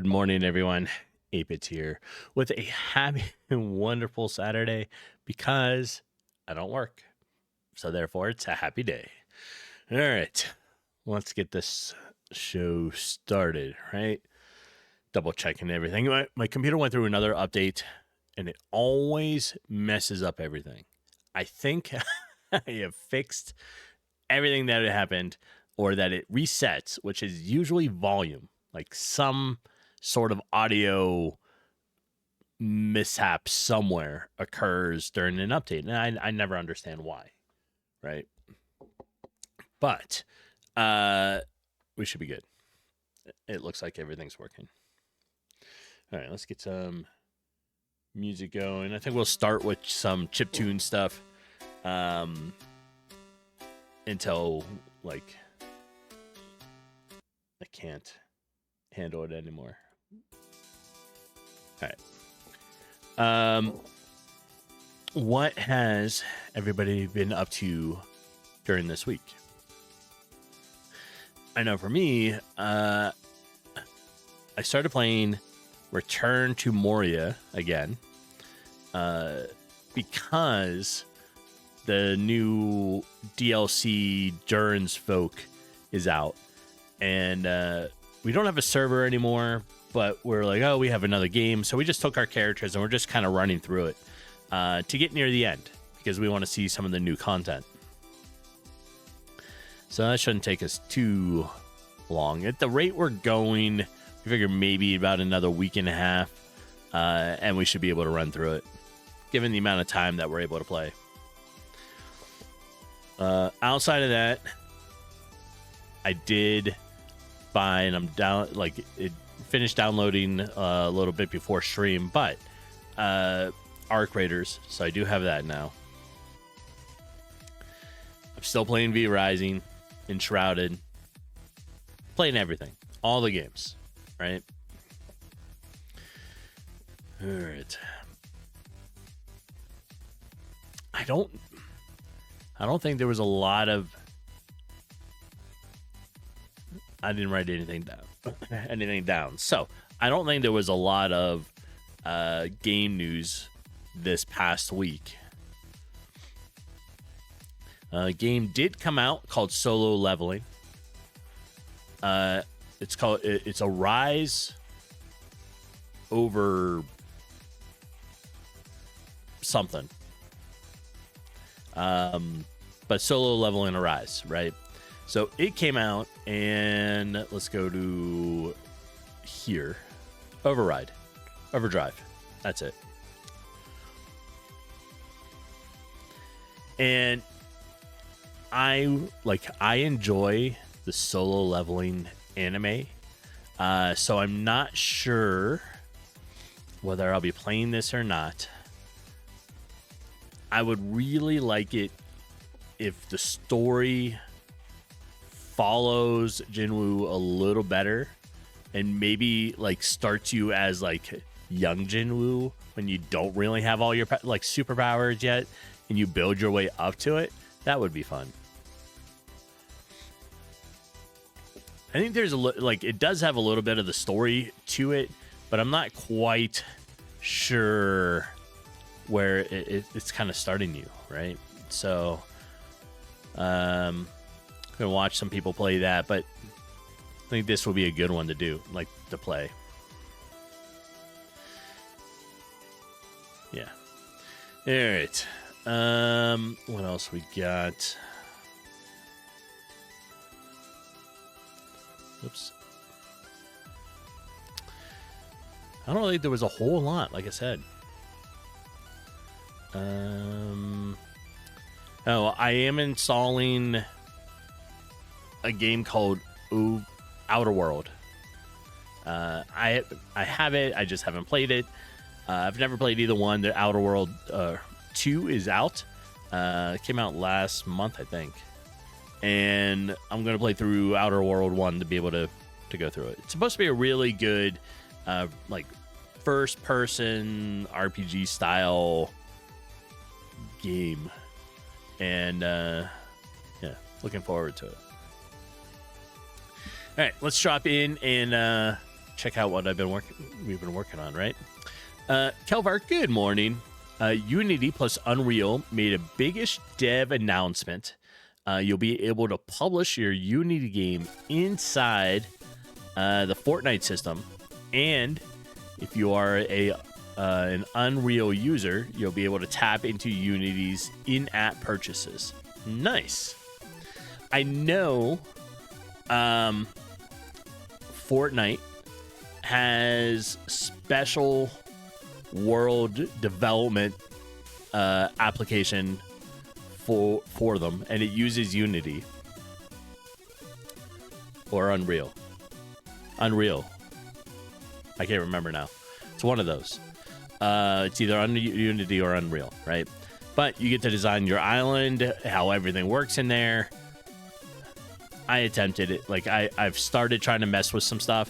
Good morning, everyone. 8Bits here with a happy and wonderful Saturday because I don't work. So therefore, it's a happy day. All right, let's get this show started, right? Double checking everything. My computer went through another update and it always messes up everything. I think I have fixed everything that had happened or that it resets, which is usually volume, like some sort of audio mishap somewhere occurs during an update. And I never understand why, right? But we should be good. It looks like everything's working. All right, let's get some music going. I think we'll start with some chiptune stuff until, like, I can't handle it anymore. All right. What has everybody been up to during this week? I know for me, I started playing Return to Moria again because the new DLC Duran's Folk is out. And we don't have a server anymore, but we're like, oh, we have another game. So we just took our characters and we're just kind of running through it to get near the end because we want to see some of the new content. So that shouldn't take us too long. At the rate we're going, we figure maybe about another week and a half, and we should be able to run through it, given the amount of time that we're able to play. Outside of that, I did buy, and I'm down, like, it finished downloading a little bit before stream, but Arc Raiders, so I do have that now. I'm still playing V Rising, Enshrouded, playing everything, all the games, right? All right. I don't think there was a lot of. I didn't write anything down. So I don't think there was a lot of game news this past week. A game did come out called Solo Leveling. It's a rise over something. But Solo Leveling Arise, right? So it came out, and let's go to here. Overdrive. That's it. And I enjoy the solo leveling anime. So I'm not sure whether I'll be playing this or not. I would really like it if the story follows Jinwoo a little better and maybe like starts you as like young Jinwoo when you don't really have all your like superpowers yet and you build your way up to it. That would be fun. I think there's it does have a little bit of the story to it, but I'm not quite sure where it's kind of starting you, right? So I'm gonna watch some people play that, but I think this will be a good one to do, like to play. Yeah. All right. What else we got? Oops. I don't think there was a whole lot, like I said. Oh, I am installing a game called Outer World. I have it. I just haven't played it. I've never played either one. The Outer World 2 is out. It came out last month, I think. And I'm going to play through Outer World 1 to be able to go through it. It's supposed to be a really good, like, first-person RPG style game. And, yeah, looking forward to it. All right, let's drop in and check out what we've been working on, right? Kelvar, good morning. Unity plus Unreal made a biggish dev announcement. You'll be able to publish your Unity game inside the Fortnite system, and if you are an Unreal user, you'll be able to tap into Unity's in-app purchases. Nice. I know Fortnite has special world development application for them, and it uses Unity or Unreal. I can't remember now. It's one of those. It's either Unity or Unreal, right? But you get to design your island, how everything works in there. I attempted it. Like, I've started trying to mess with some stuff.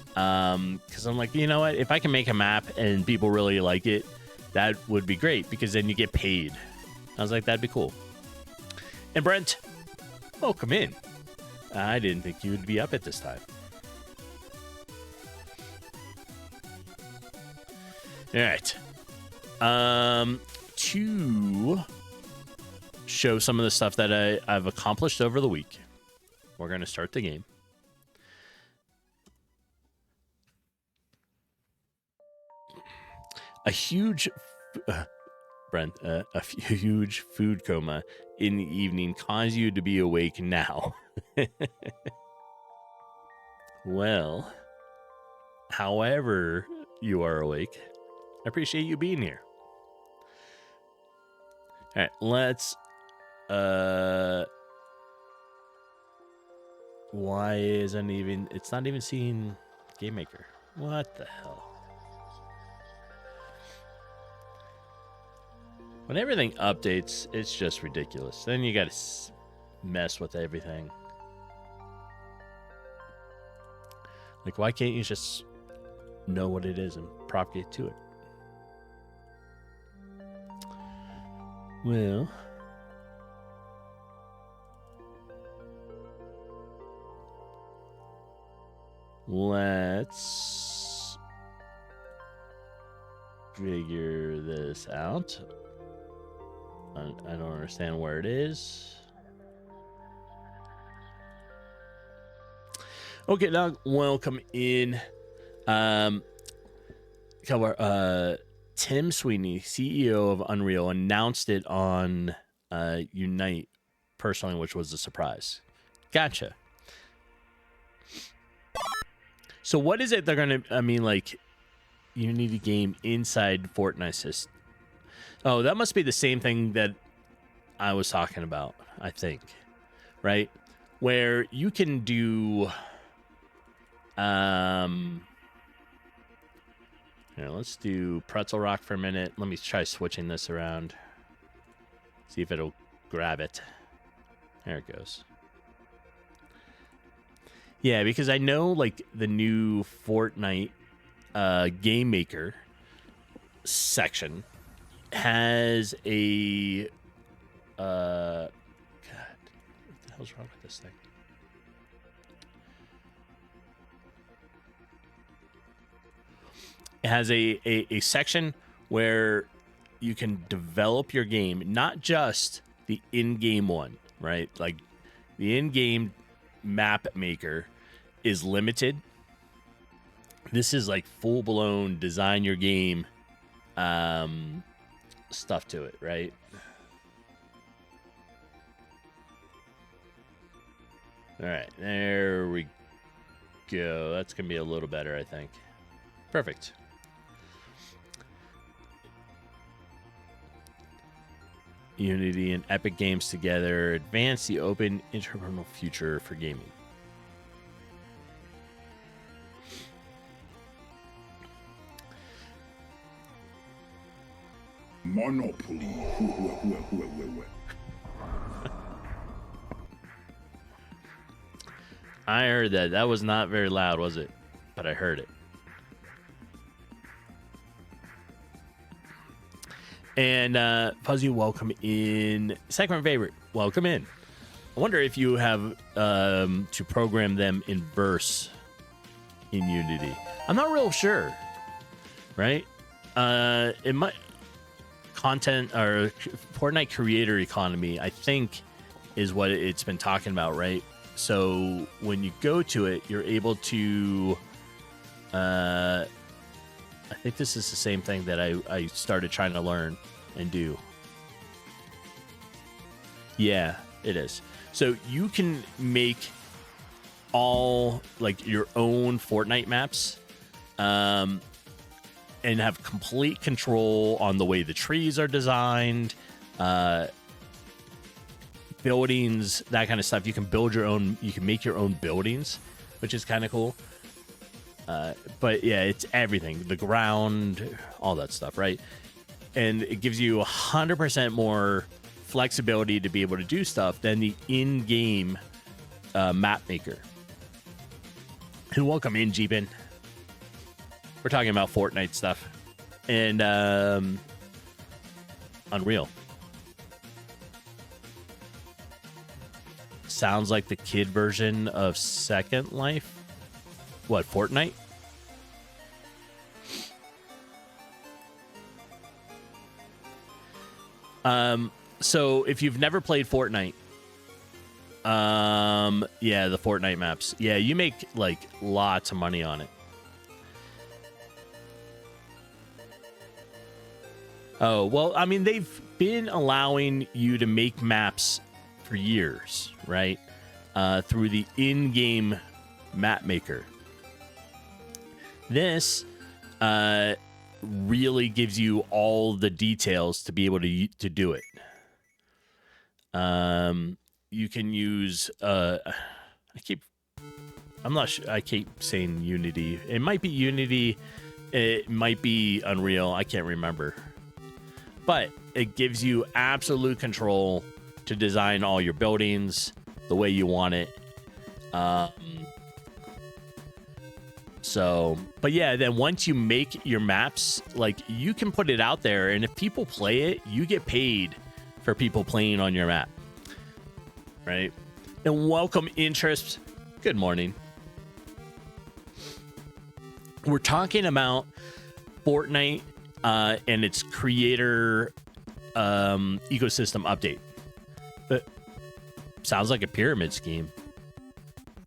Because I'm like, you know what? If I can make a map and people really like it, that would be great, because then you get paid. I was like, that'd be cool. And Brent, welcome in. I didn't think you would be up at this time. All right. To show some of the stuff that I've accomplished over the week, we're going to start the game. A huge, Brent, a huge food coma in the evening cause you to be awake now. Well, however you are awake, I appreciate you being here. All right, let's, why isn't even, it's not even seeing GameMaker. What the hell? When everything updates, it's just ridiculous. Then you gotta mess with everything. Like, why can't you just know what it is and propagate to it? Well, let's figure this out. I don't understand where it is. Okay, Doug, welcome in. Tim Sweeney, CEO of Unreal, announced it on Unite personally, which was a surprise. Gotcha. So what is it they're going to, I mean, like, Unity game inside Fortnite system? Oh, that must be the same thing that I was talking about, I think, right? Where you can do, here, let's do Pretzel Rock for a minute. Let me try switching this around. See if it'll grab it. There it goes. Yeah, because I know, like, the new Fortnite GameMaker section has a God, what the hell's wrong with this thing? It has a section where you can develop your game, not just the in-game one, right? Like, the in-game map maker is limited. This is like full-blown design your game stuff to it, right? All right, there we go. That's gonna be a little better, I think. Perfect. Unity and Epic Games together advance the open entrepreneurial future for gaming. Monopoly. I heard that. That was not very loud, was it? But I heard it. And Fuzzy, welcome in. Second favorite, welcome in. I wonder if you have to program them in verse in Unity. I'm not real sure, right? It might content or Fortnite creator economy, I think, is what it's been talking about, right? So when you go to it, you're able to. I think this is the same thing that I started trying to learn and do. Yeah, it is. So you can make all like your own Fortnite maps, and have complete control on the way the trees are designed, buildings, that kind of stuff. You can build your own. You can make your own buildings, which is kind of cool. But yeah, it's everything, the ground, all that stuff, right? And it gives you 100% more flexibility to be able to do stuff than the in-game map maker. And welcome in, Jeepin. We're talking about Fortnite stuff and Unreal. Sounds like the kid version of Second Life. What, Fortnite? So if you've never played Fortnite, yeah, the Fortnite maps. Yeah, you make like lots of money on it. Oh, well, I mean, they've been allowing you to make maps for years, right? Through the in-game map maker. This really gives you all the details to be able to do it. You can use I'm not sure, I keep saying Unity. It might be Unity, it might be Unreal, I can't remember. But it gives you absolute control to design all your buildings the way you want it. So, but yeah, then once you make your maps, like, you can put it out there, and if people play it, you get paid for people playing on your map, right? And welcome, interest. Good morning. We're talking about Fortnite and its creator ecosystem update. But sounds like a pyramid scheme.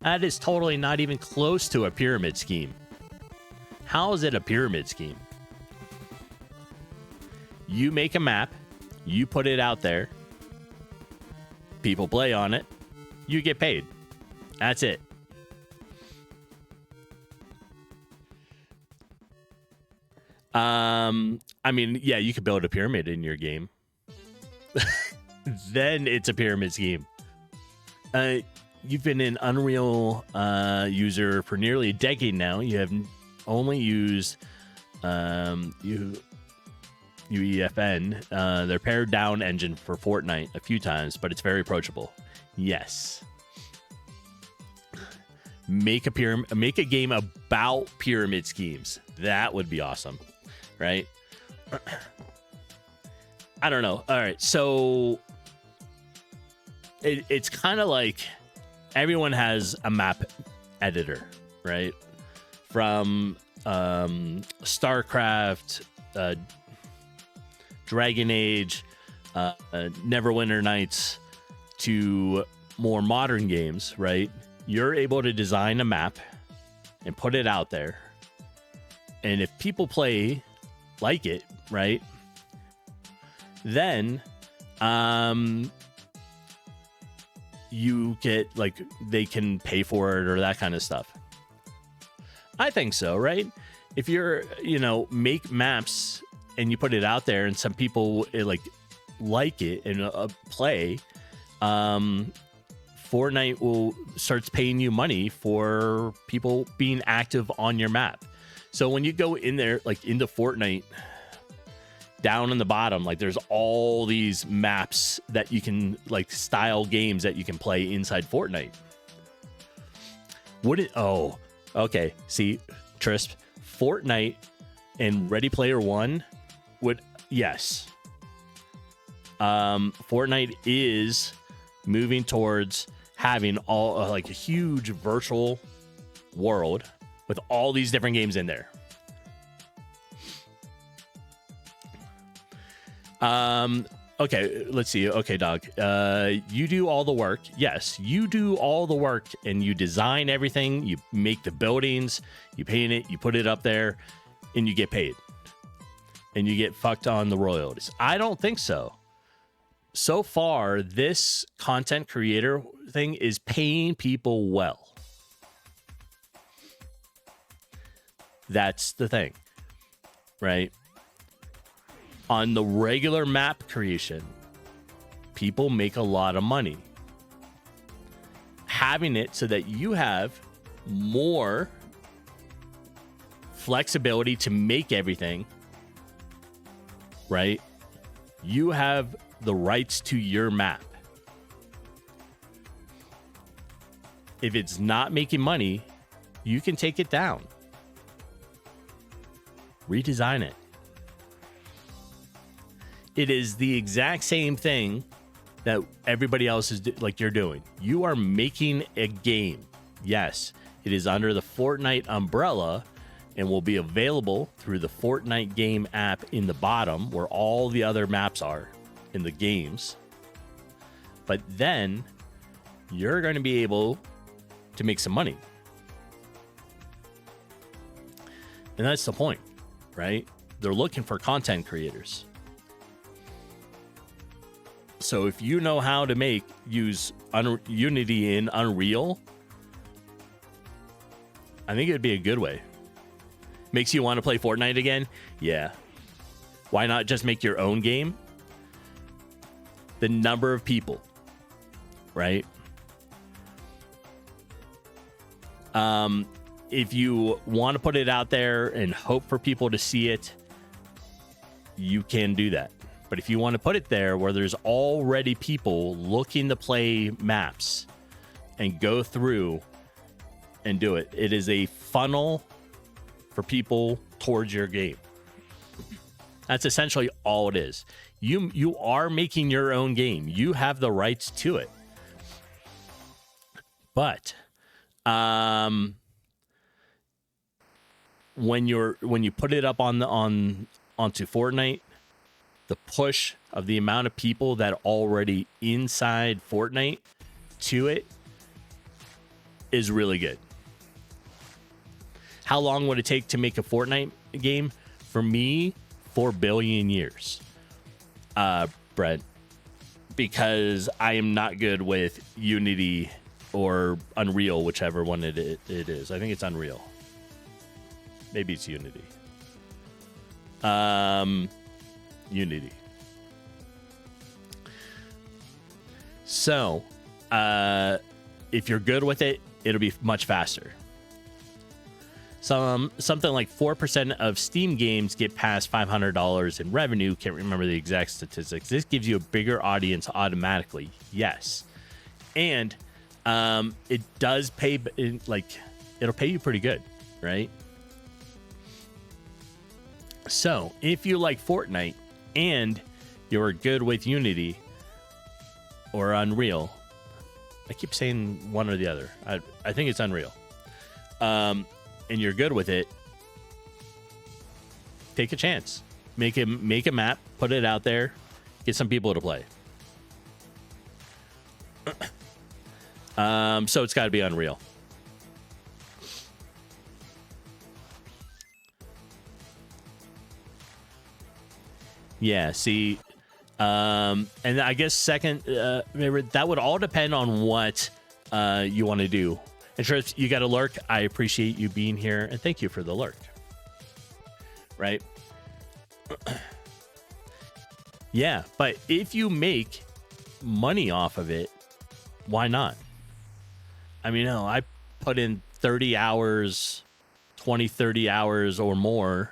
That is totally not even close to a pyramid scheme. How is it a pyramid scheme? You make a map, you put it out there, people play on it, you get paid. That's it. I mean, yeah, you could build a pyramid in your game. Then it's a pyramid scheme. You've been an Unreal user for nearly a decade now. You have only used UEFN, their pared down engine for Fortnite a few times, but it's very approachable. Yes. Make a game about pyramid schemes. That would be awesome, right? I don't know. All right, so it's kind of like everyone has a map editor, right? From StarCraft, Dragon Age, Neverwinter Nights, to more modern games, right? You're able to design a map and put it out there. And if people like it, right? Then you get, like, they can pay for it or that kind of stuff. I think so, right? If you're, make maps and you put it out there and some people like it and play, Fortnite starts paying you money for people being active on your map. So when you go in there, like into Fortnite, down in the bottom, like, there's all these maps that you can, like, style games that you can play inside Fortnite. Oh, okay. See, Trisp, Fortnite and Ready Player One yes. Fortnite is moving towards having all like a huge virtual world with all these different games in there. Okay, let's see. Okay, dog. You do all the work. Yes, you do all the work and you design everything. You make the buildings, you paint it, you put it up there, and you get paid. And you get fucked on the royalties. I don't think so. So far, this content creator thing is paying people well. That's the thing, right? On the regular map creation, people make a lot of money. Having it so that you have more flexibility to make everything, right? You have the rights to your map. If it's not making money, you can take it down. Redesign it. It is the exact same thing that everybody else is like you're doing. You are making a game. Yes, it is under the Fortnite umbrella and will be available through the Fortnite game app in the bottom where all the other maps are in the games. But then you're going to be able to make some money. And that's the point, right? They're looking for content creators. So if you know how to use Unity in Unreal, I think it would be a good way. Makes you want to play Fortnite again? Yeah. Why not just make your own game? The number of people, right? If you want to put it out there and hope for people to see it, you can do that. But if you want to put it there where there's already people looking to play maps and go through and do it, it is a funnel for people towards your game. That's essentially all it is. You are making your own game. You have the rights to it. But when you put it up onto Fortnite, the push of the amount of people that are already inside Fortnite to it is really good. How long would it take to make a Fortnite game? For me, 4 billion years, Brett, because I am not good with Unity or Unreal, whichever one it is. I think it's Unreal. Maybe it's Unity. Unity. So, if you're good with it, it'll be much faster. Something like 4% of Steam games get past $500 in revenue. Can't remember the exact statistics. This gives you a bigger audience automatically. Yes. And it does pay, it'll pay you pretty good, right? So if you like Fortnite and you're good with Unity or Unreal, I keep saying one or the other. I think it's Unreal. And you're good with it, take a chance. Make a map, put it out there, get some people to play. So it's got to be Unreal. Yeah, see, and I guess second, that would all depend on what you want to do. And sure, you got a lurk. I appreciate you being here, and thank you for the lurk. Right? Yeah, but if you make money off of it, why not? I mean, no, I put in 30 hours, 20, 30 hours or more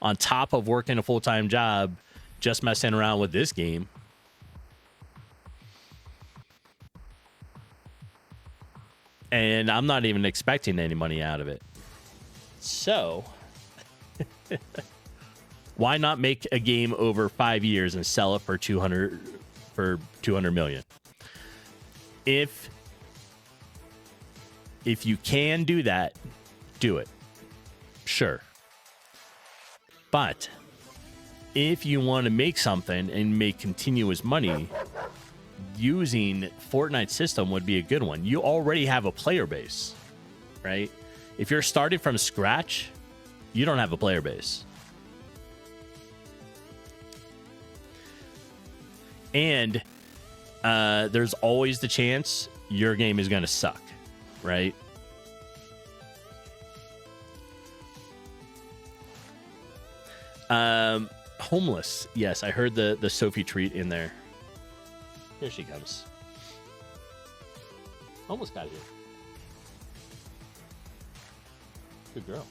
on top of working a full-time job, just messing around with this game. And I'm not even expecting any money out of it. So, why not make a game over 5 years and sell it for 200 million? If you can do that, do it. Sure. But if you want to make something and make continuous money, using Fortnite's system would be a good one. You already have a player base, right? If you're starting from scratch, you don't have a player base. And there's always the chance your game is going to suck, right? Homeless. Yes, I heard the Sophie treat in there. Here she comes. Almost got here. Good girl.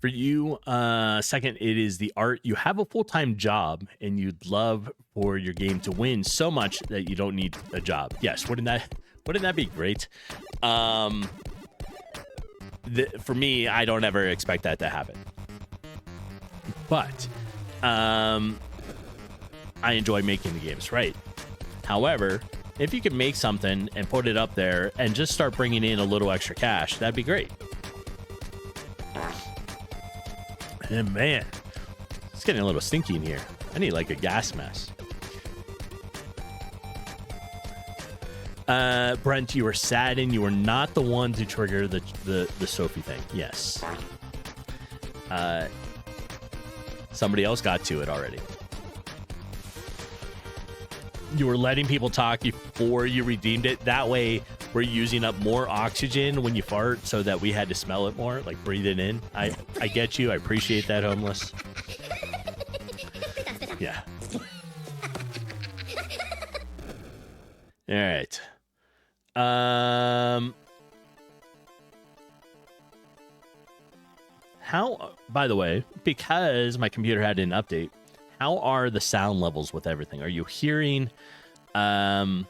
For you, second, it is the art. You have a full-time job and you'd love for your game to win so much that you don't need a job. Yes, wouldn't that be great? For me, I don't ever expect that to happen. But I enjoy making the games, right? However, if you can make something and put it up there and just start bringing in a little extra cash, that'd be great. And man, it's getting a little stinky in here. I need like a gas mask. Brent, you were saddened. You were not the one to trigger the Sophie thing. Yes. Somebody else got to it already. You were letting people talk before you redeemed it. That way, we're using up more oxygen when you fart so that we had to smell it more, like breathe it in. I get you. I appreciate that, homeless. Yeah. All right. How, by the way, because my computer had an update, how are the sound levels with everything? Are you hearing sound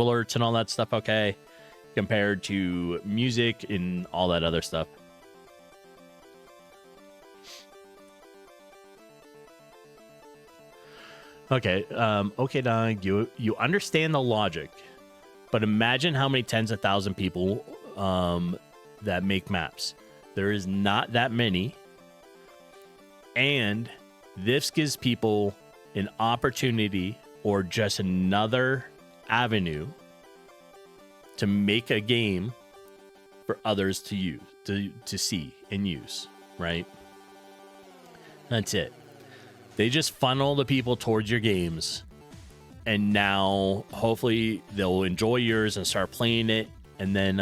alerts and all that stuff okay compared to music and all that other stuff? Okay, okay, Don, you understand the logic, but imagine how many tens of thousands of people that make maps. There is not that many, and this gives people an opportunity or just another avenue to make a game for others to use, to see and use, right? That's it. They just funnel the people towards your games, and now hopefully they'll enjoy yours and start playing it, and then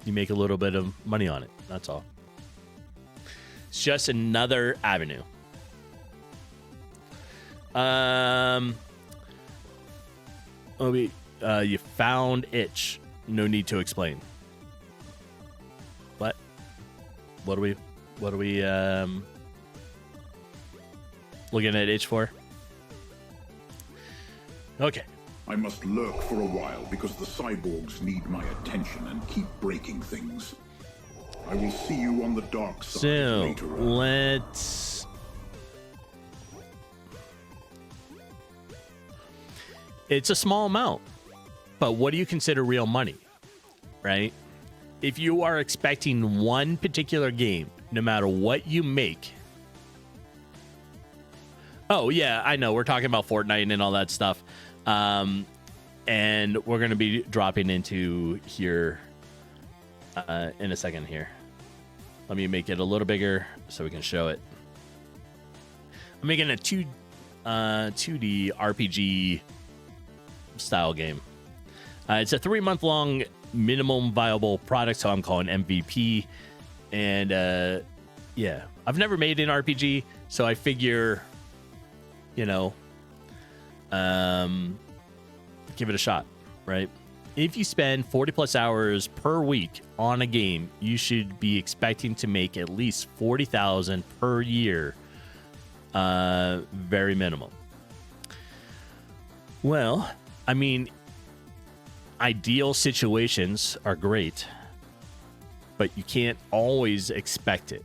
you make a little bit of money on it. That's all. It's just another avenue. You found itch. No need to explain. What? What are we looking at itch for? Okay. I must lurk for a while because the cyborgs need my attention and keep breaking things. I will see you on the dark side later on. Let's... It's a small amount, but what do you consider real money, right? If you are expecting one particular game, no matter what you make... Oh, yeah, I know. We're talking about Fortnite and all that stuff. And we're going to be dropping into here in a second here. Let me make it a little bigger so we can show it. I'm making a 2D RPG style game. It's a 3-month-long minimum viable product, so I'm calling MVP. And yeah, I've never made an RPG, so I figure, you know, give it a shot, right? If you spend 40 plus hours per week on a game, you should be expecting to make at least 40,000 per year. Very minimum. Well, I mean, ideal situations are great, but you can't always expect it,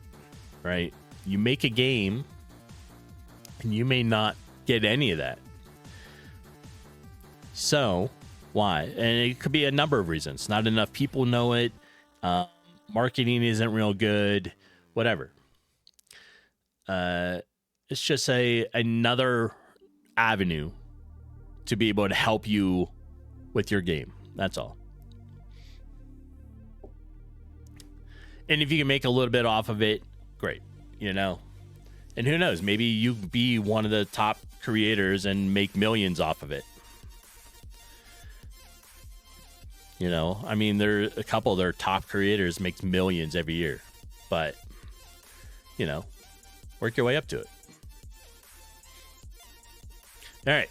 right? You make a game and you may not get any of that. So why? And it could be a number of reasons. Not enough people know it. Marketing isn't real good. Whatever. It's just another avenue to be able to help you with your game. That's all. And if you can make a little bit off of it, great, you know. And who knows, maybe you be one of the top creators and make millions off of it. You know, I mean, there a couple of their top creators makes millions every year, but you know, work your way up to it. All right,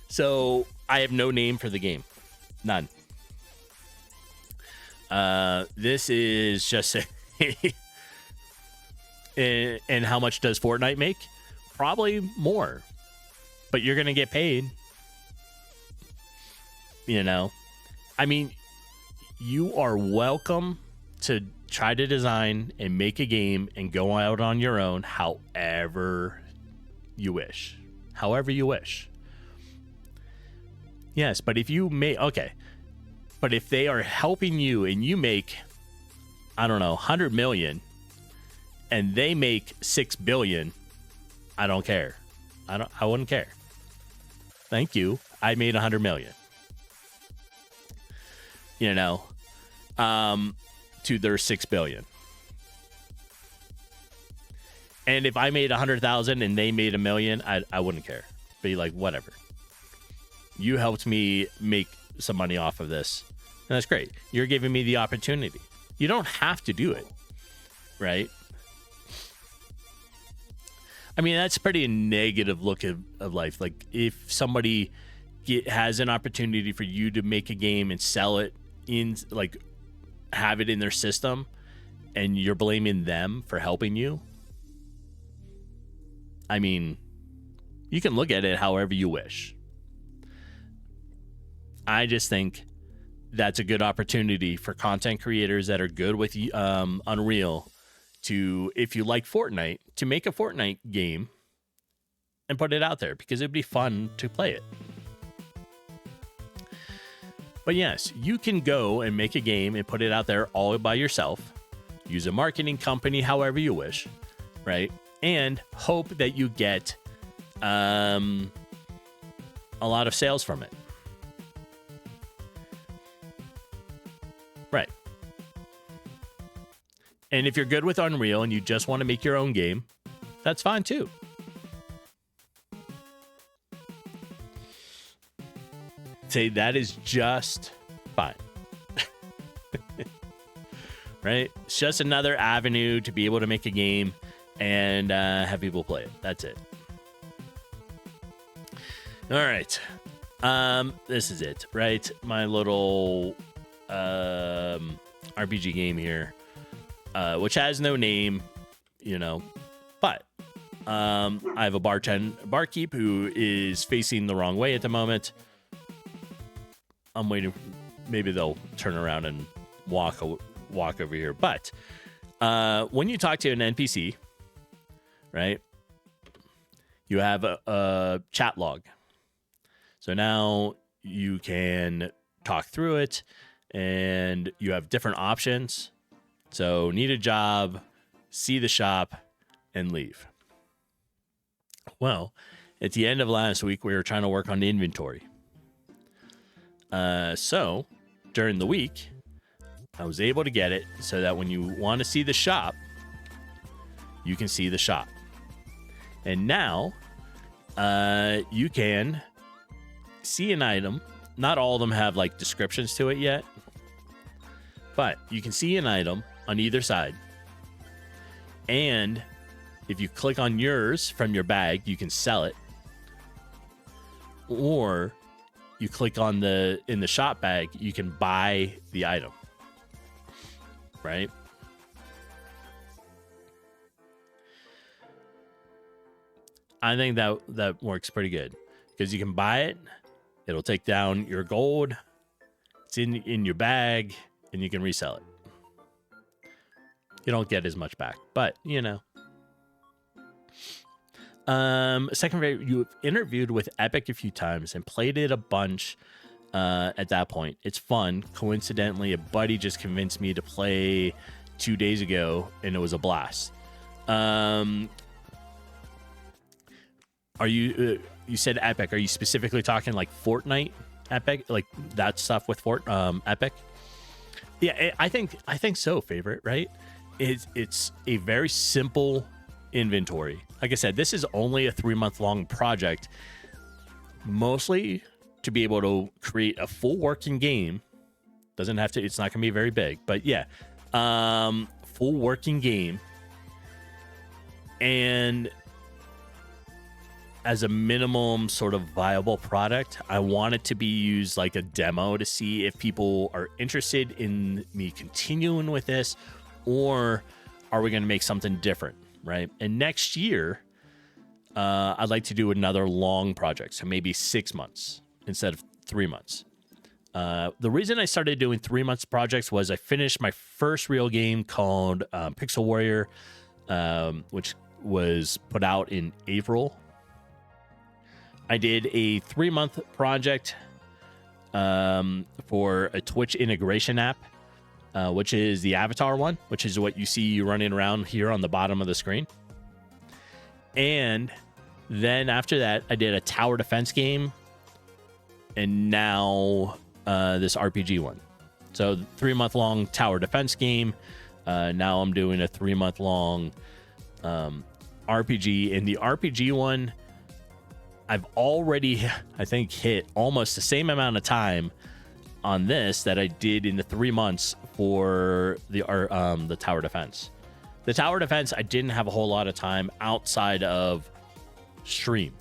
so I have no name for the game, none. This is just and how much does Fortnite make? Probably more, but you're gonna get paid. You know, I mean, you are welcome to try to design and make a game and go out on your own however you wish. However you wish. Yes, but if you make... Okay. But if they are helping you and you make, I don't know, 100 million and they make 6 billion, I don't care. I wouldn't care. Thank you. I made 100 million. You know, to their 6 billion. And if I made 100,000 and they made 1 million, I wouldn't care. Be like, whatever. You helped me make some money off of this. And that's great. You're giving me the opportunity. You don't have to do it. Right? I mean, that's pretty negative look of life. Like, if somebody has an opportunity for you to make a game and sell it in, like, have it in their system, and you're blaming them for helping you. I mean, you can look at it however you wish. I just think that's a good opportunity for content creators that are good with Unreal to, if you like Fortnite, to make a Fortnite game and put it out there, because it'd be fun to play it. But yes, you can go and make a game and put it out there all by yourself. Use a marketing company however you wish, right? And hope that you get a lot of sales from it. Right. And if you're good with Unreal and you just want to make your own game, that's fine too. Say that is just fine. Right? It's just another avenue to be able to make a game and have people play it. That's it. All right. This is it, right? My little RPG game here, which has no name, you know, but I have a barkeep who is facing the wrong way at the moment. I'm waiting. Maybe they'll turn around and walk over here. But when you talk to an NPC, right, you have a chat log. So now you can talk through it, and you have different options. So need a job, see the shop, and leave. Well, at the end of last week, we were trying to work on the inventory. So during the week, I was able to get it so that when you want to see the shop, you can see the shop. And now, you can see an item. Not all of them have like descriptions to it yet, but you can see an item on either side. And if you click on yours from your bag, you can sell it. Or you click on in the shop bag, you can buy the item. Right? I think that works pretty good, because you can buy it. It'll take down your gold. It's in your bag, and you can resell it. You don't get as much back, but you know. Second, you've interviewed with Epic a few times and played it a bunch. at that point. It's fun. Coincidentally, a buddy just convinced me to play 2 days ago, and it was a blast. Are you you said Epic? Are you specifically talking like Fortnite Epic, like that stuff with Epic? Yeah, I think so. Favorite, right? It's a very simple inventory. Like I said, this is only a 3-month long project, mostly to be able to create a full working game. Doesn't have to, it's not gonna be very big, but yeah, full working game. And as a minimum sort of viable product, I want it to be used like a demo to see if people are interested in me continuing with this, or are we going to make something different, right? And next year, I'd like to do another long project, so maybe 6 months instead of 3 months. The reason I started doing 3 months projects was I finished my first real game called Pixel Warrior, which was put out in April. I did a 3-month project for a Twitch integration app, which is the avatar one, which is what you see running around here on the bottom of the screen. And then after that, I did a tower defense game, and now this RPG one. So 3-month long tower defense game. Now I'm doing a 3-month long RPG, and the RPG one, I've already, I think, hit almost the same amount of time on this that I did in the 3 months for the tower defense. The tower defense, I didn't have a whole lot of time outside of stream,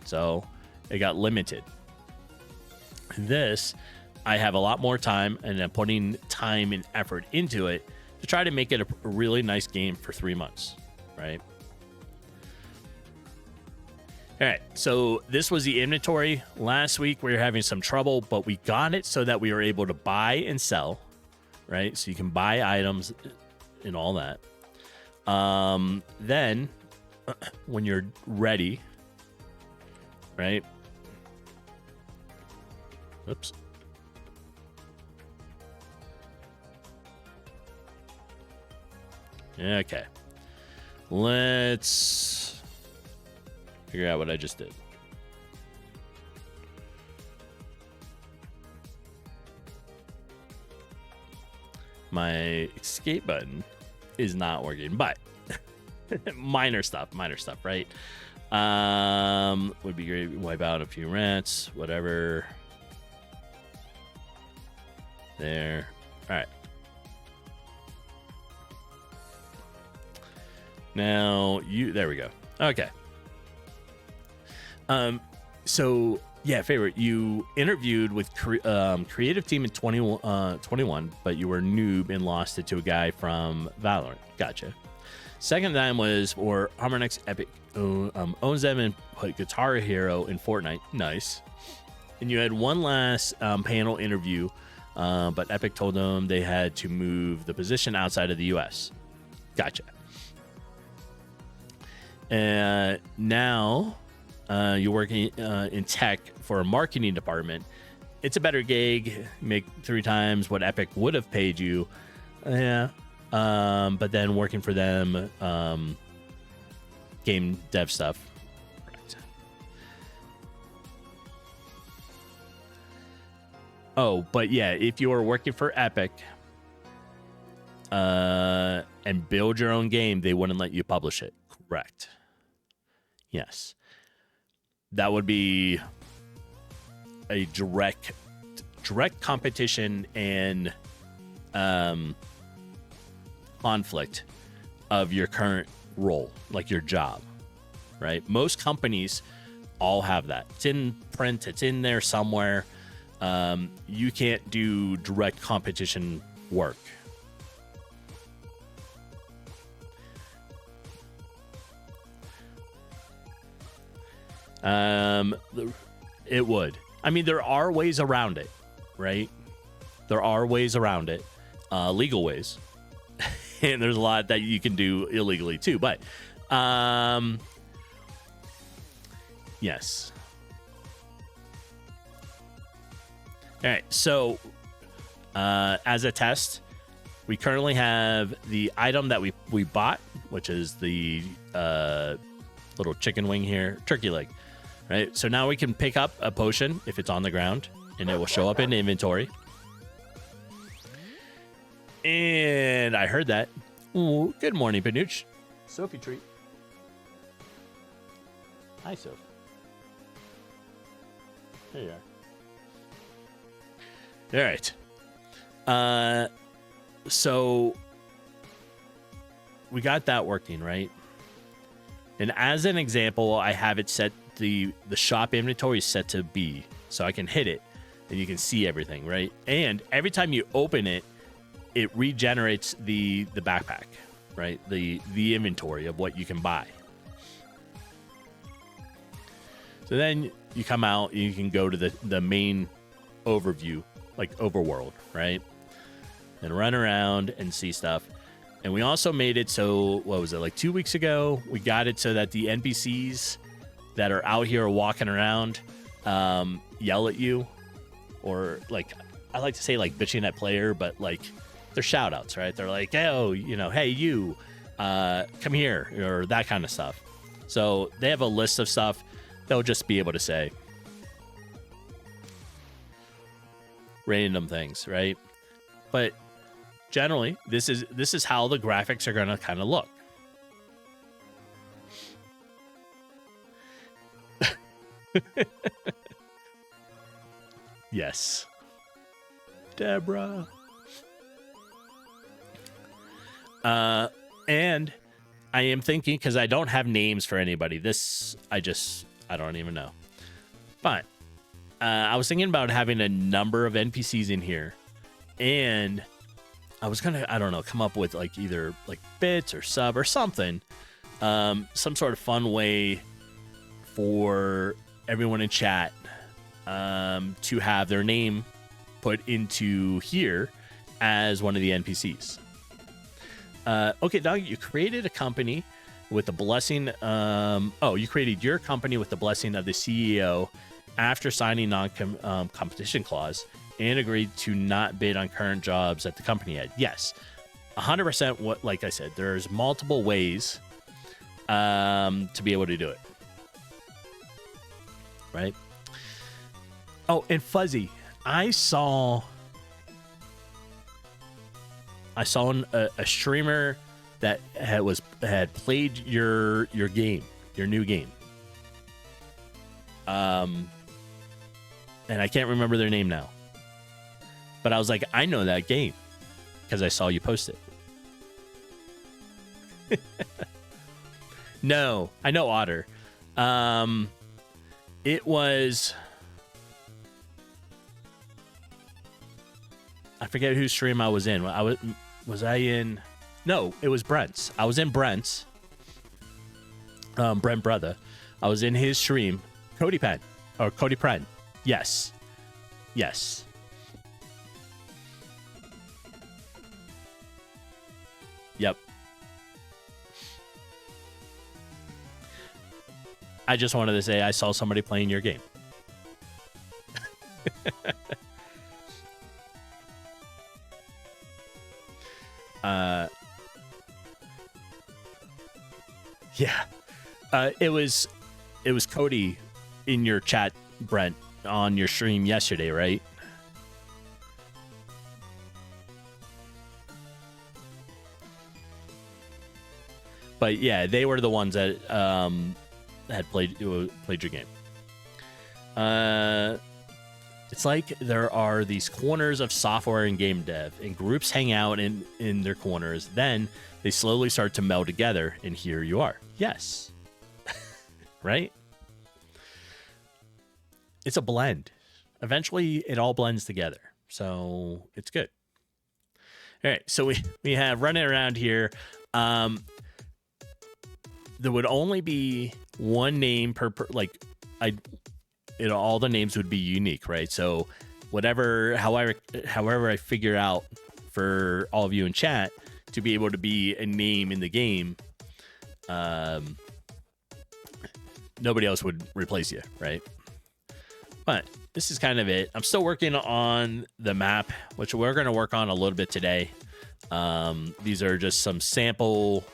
so it got limited. This, I have a lot more time, and I'm putting time and effort into it to try to make it a really nice game for 3 months, right? All right, so this was the inventory. Last week we were having some trouble, but we got it so that we were able to buy and sell, right? So you can buy items and all that. Then when you're ready, right? Oops. Okay. Let's figure out what I just did. My escape button is not working, but minor stuff, right? Would be great. Wipe out a few rats, whatever. There. All right. Now there we go. Okay. So yeah, favorite, you interviewed with creative team in 21, but you were a noob and lost it to a guy from Valorant. Gotcha. Second time was for Harmonix Epic, owns them and put Guitar Hero in Fortnite. Nice. And you had one last panel interview, but Epic told them they had to move the position outside of the US. Gotcha. Now you're working in tech for a marketing department. It's a better gig, make 3 times what Epic would have paid you. Yeah. But then working for them, game dev stuff. Right. Oh, but yeah, if you are working for Epic and build your own game, they wouldn't let you publish it. Correct. Yes. That would be a direct competition and conflict of your current role, like your job, right? Most companies all have that. It's in print, it's in there somewhere. You can't do direct competition work. It would. I mean, there are ways around it, right? There are ways around it, legal ways. And there's a lot that you can do illegally too, but yes. All right, so as a test, we currently have the item that we bought, which is the little chicken wing here, turkey leg, right? So now we can pick up a potion if it's on the ground, and it will show up in inventory. And I heard that. Ooh, good morning, Panooch. Sophie treat. Hi, Sophie. There you are. All right. So we got that working, right? And as an example, I have it set, the shop inventory is set to B, so I can hit it and you can see everything, right? And every time you open it, it regenerates the backpack, right? The inventory of what you can buy. So then you come out, you can go to the main overview, like overworld, right? And run around and see stuff. And we also made it so, what was it, like 2 weeks ago? We got it so that the NPCs that are out here walking around yell at you, or like, I like to say like bitching at player, but like they're shout outs, right? They're like, oh, you know, hey, you, come here, or that kind of stuff. So they have a list of stuff they'll just be able to say. Random things, right? But generally, this is how the graphics are going to kind of look. Yes. Deborah. And I am thinking, because I don't have names for anybody, I don't even know. But I was thinking about having a number of NPCs in here, and I was gonna, I don't know, come up with like either like bits or sub or something, some sort of fun way for everyone in chat to have their name put into here as one of the NPCs. Okay, Doug, you created a company with the blessing. You created your company with the blessing of the CEO after signing non-competition clause and agreed to not bid on current jobs that the company had. Yes, 100%. What, like I said, there's multiple ways to be able to do it. Right? Oh, and Fuzzy, I saw a streamer that had played your game, your new game. And I can't remember their name now. But I was like, I know that game because I saw you post it. No, I know Otter. It was, I forget whose stream I was in. Was I in? No, it was Brent's. I was in Brent's. Brent brother. I was in his stream. Cody Pren. Yes. Yes. Yep. I just wanted to say I saw somebody playing your game. Yeah. It was Cody in your chat, Brent, on your stream yesterday, right? But yeah, they were the ones that had played your game. It's like there are these corners of software and game dev, and groups hang out in their corners. Then they slowly start to meld together, and here you are. Yes. Right? It's a blend. Eventually, it all blends together. So it's good. All right. So we have running around here. There would only be one name per all the names would be unique, right? So however I figure out for all of you in chat to be able to be a name in the game, nobody else would replace you, right? But this is kind of it. I'm still working on the map, which we're going to work on a little bit today. These are just some sample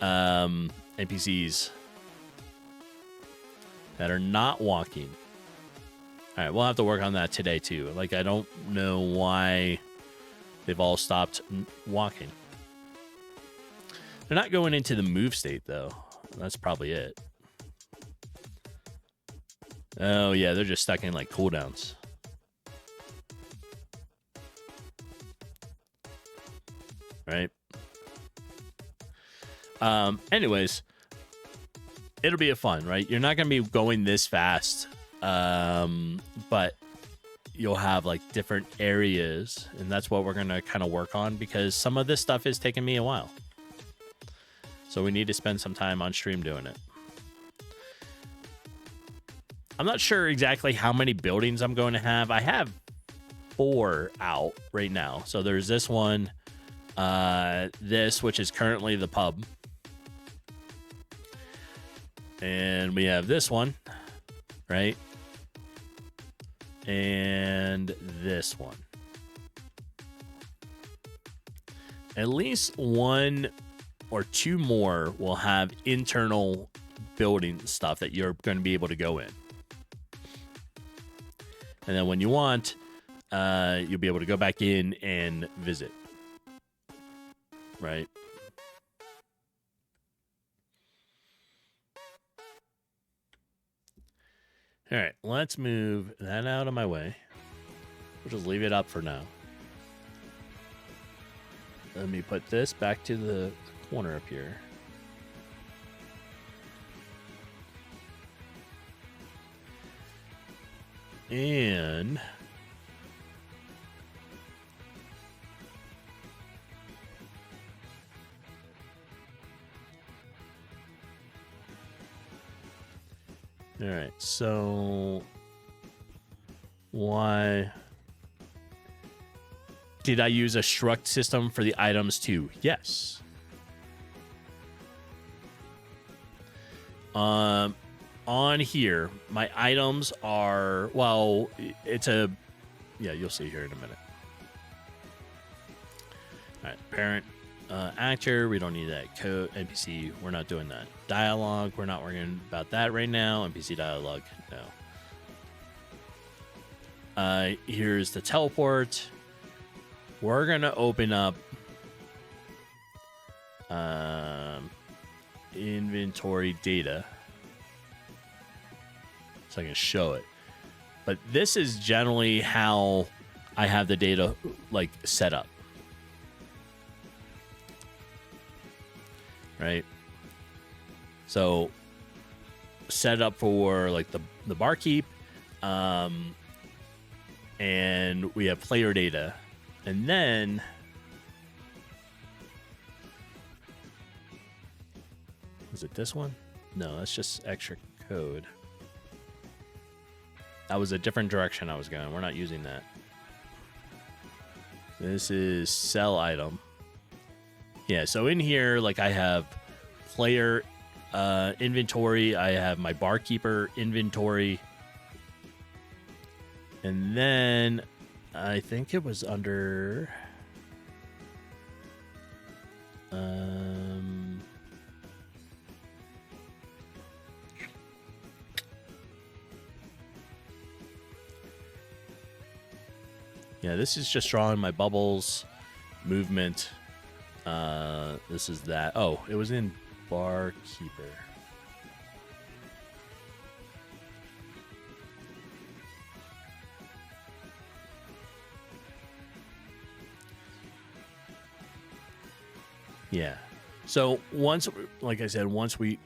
NPCs that are not walking. All right, we'll have to work on that today too. Like, I don't know why they've all stopped walking. They're not going into the move state though. That's probably it. Oh yeah, they're just stuck in like cooldowns. Right. Anyways, it'll be a fun, right? You're not going to be going this fast, but you'll have like different areas, and that's what we're going to kind of work on, because some of this stuff is taking me a while. So we need to spend some time on stream doing it. I'm not sure exactly how many buildings I'm going to have. I have 4 out right now. So there's this one, this, which is currently the pub. And we have this one, right? And this one. At least 1 or 2 more will have internal building stuff that you're going to be able to go in. And then when you want, you'll be able to go back in and visit. Right? All right, let's move that out of my way. We'll just leave it up for now. Let me put this back to the corner up here. And all right, so why did I use a struct system for the items too? Yes. On here, my items are, well, it's a, yeah, you'll see here in a minute. All right, parent, actor, we don't need that. Code, NPC, we're not doing that. Dialogue, we're not worrying about that right now. NPC dialogue, no. Here's the teleport. We're gonna open up inventory data so I can show it. But this is generally how I have the data like set up. Right? So set up for like the barkeep, and we have player data. And then is it this one? No, that's just extra code. That was a different direction I was going. We're not using that. This is sell item. Yeah, so in here, like I have player inventory. I have my barkeeper inventory. And then I think it was under yeah, this is just drawing my bubbles, movement. This is that. Oh, it was in barkeeper. Yeah. So once, like I said, once you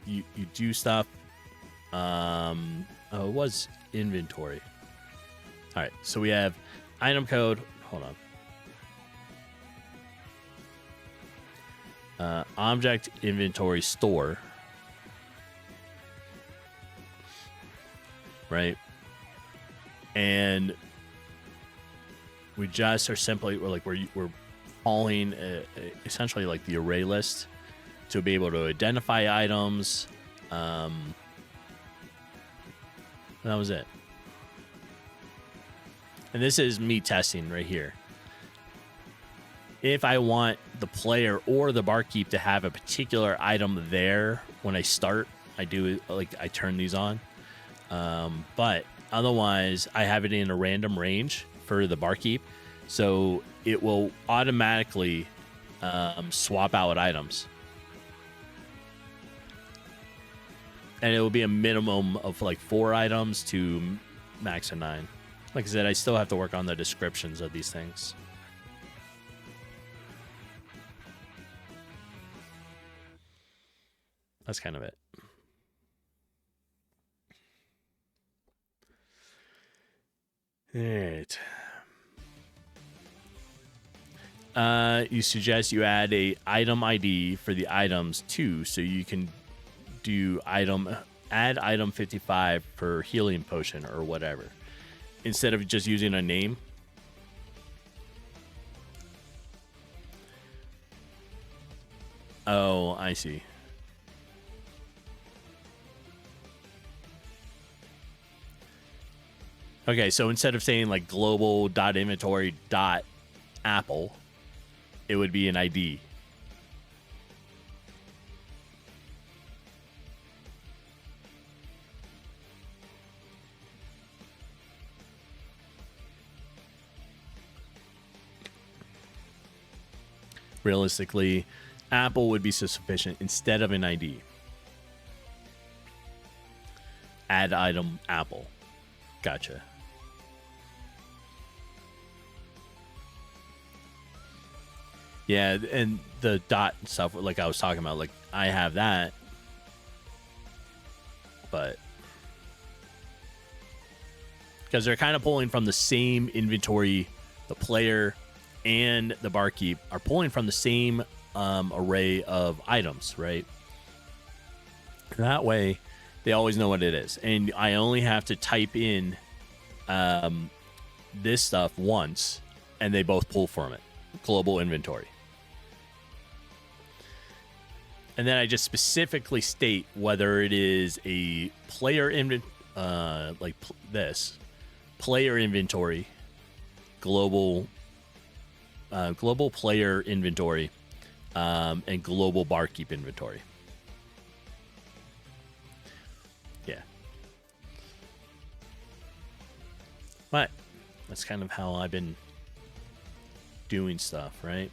do stuff, oh, it was inventory. All right. So we have item code. Hold on. Object inventory store. Right. And we just are simply, we're calling essentially like the array list to be able to identify items. That was it. and this is me testing right here. If I want the player or the barkeep to have a particular item there when I start, I turn these on. But otherwise, I have it in a random range for the barkeep, so it will automatically swap out items. And it will be a minimum of like 4 items to max of 9. Like I said, I still have to work on the descriptions of these things. That's kind of it. All right. You suggest you add a item ID for the items too, so you can do add item 55 for healing potion or whatever, instead of just using a name. Oh, I see. Okay, so instead of saying like global.inventory.apple, it would be an ID. Realistically, Apple would be sufficient instead of an ID. Add item Apple. Gotcha. Yeah, and the dot stuff, like I was talking about, like I have that, but because they're kind of pulling from the same inventory, the player and the barkeep are pulling from the same array of items, right? That way, they always know what it is, and I only have to type in this stuff once, and they both pull from it. Global inventory. And then I just specifically state whether it is a player player inventory, global player inventory, and global barkeep inventory. Yeah. But that's kind of how I've been doing stuff, right?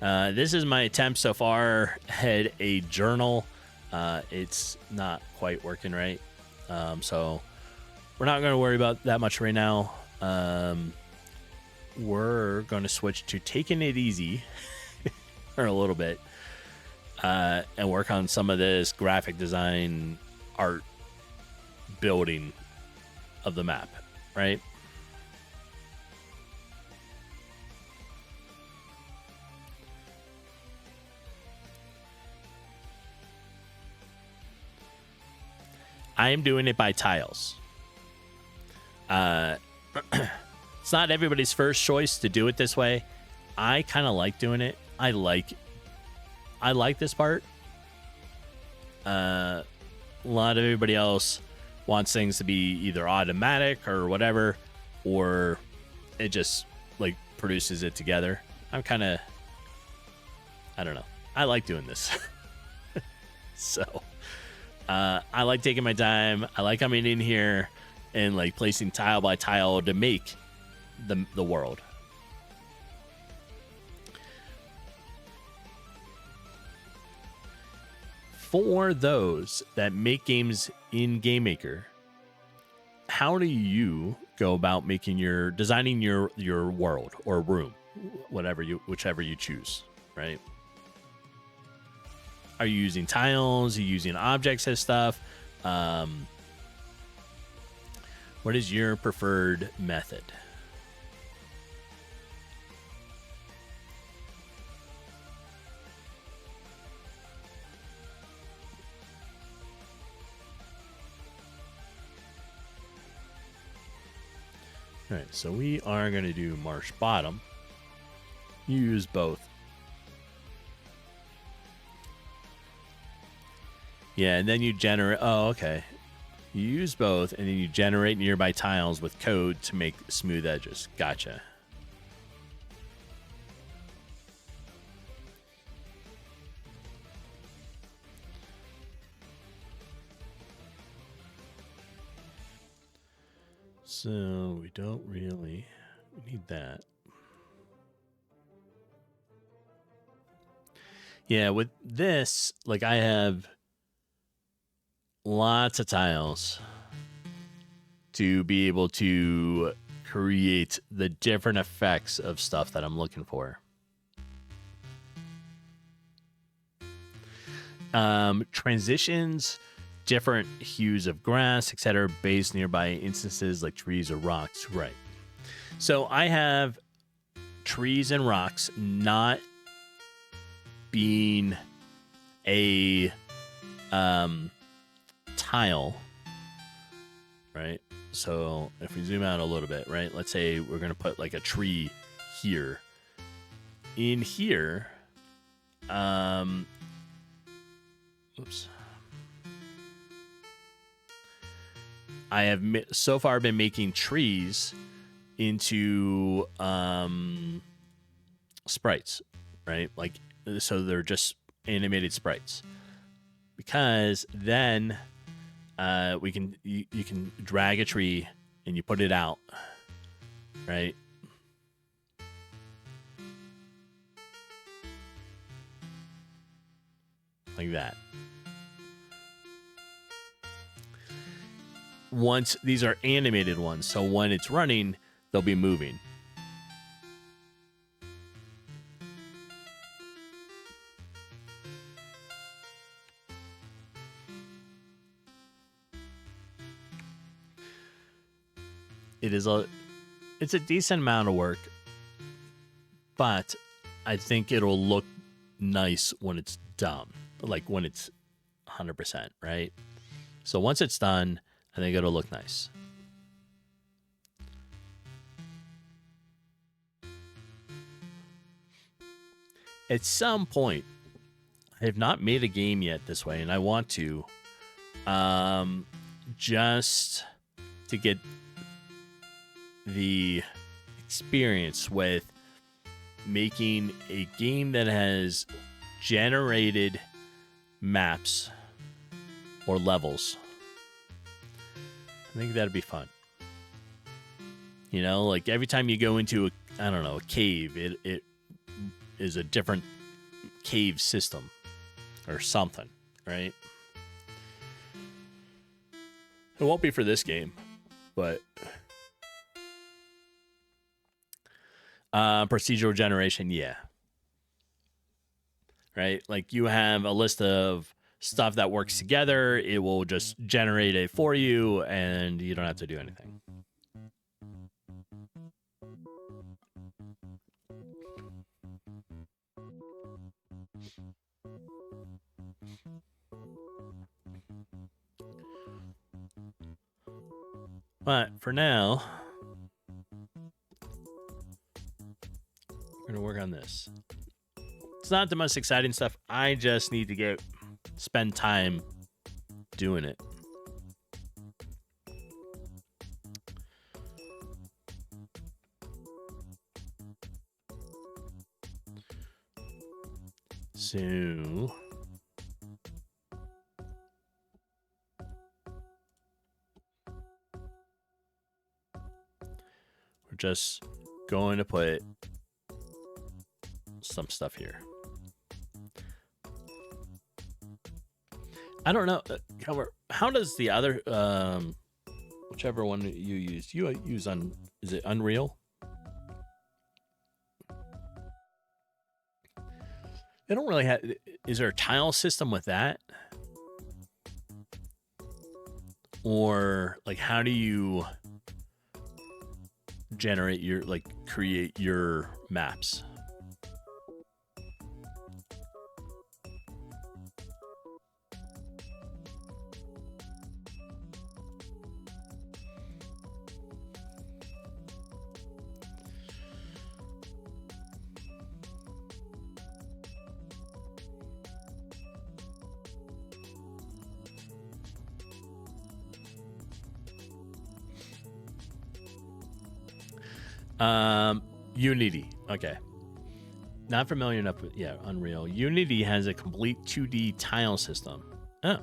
This is my attempt so far. Had a journal. It's not quite working right. So we're not going to worry about that much right now. We're going to switch to taking it easy for a little bit and work on some of this graphic design art building of the map, right? I am doing it by tiles. It's not everybody's first choice to do it this way. I kind of like doing it. I like this part. A lot of everybody else wants things to be either automatic or whatever, or it just like produces it together. I'm kind of, I don't know. I like doing this. So I like taking my time. I like coming in here and like placing tile by tile to make the world. For those that make games in GameMaker, how do you go about designing your world or room, whichever you choose, right? Are you using tiles? Are you using objects as stuff? What is your preferred method? All right, so we are going to do Marsh Bottom. You use both. Yeah, and then you generate... Oh, okay. You use both, and then you generate nearby tiles with code to make smooth edges. Gotcha. So we don't really need that. Yeah, with this, like I have lots of tiles to be able to create the different effects of stuff that I'm looking for. Transitions, different hues of grass, etc., based nearby instances like trees or rocks. Right. So I have trees and rocks not being a tile, right? So if we zoom out a little bit, right? Let's say we're going to put like a tree here. In here, oops. I have so far been making trees into sprites, right? Like, so they're just animated sprites. Because then we can you can drag a tree and you put it out, right? Like that. Once these are animated ones, so when it's running, they'll be moving. It's a decent amount of work, but I think it'll look nice when it's done, like when it's 100%, right? So once it's done, I think it'll look nice. At some point, I have not made a game yet this way, and I want to, just to get the experience with making a game that has generated maps or levels. I think that'd be fun. You know, like every time you go into a cave, it is a different cave system or something, right? It won't be for this game, but procedural generation, yeah. Right? Like you have a list of stuff that works together, it will just generate it for you, and you don't have to do anything. But for now, we're going to work on this. It's not the most exciting stuff. I just need to spend time doing it. So we're just going to put some stuff here. I don't know. How does the other, whichever one you use, is it Unreal? They don't really have, is there a tile system with that? Or like, how do you create your maps? Unity. Okay. Not familiar enough with, yeah, Unreal. Unity has a complete 2D tile system. Oh.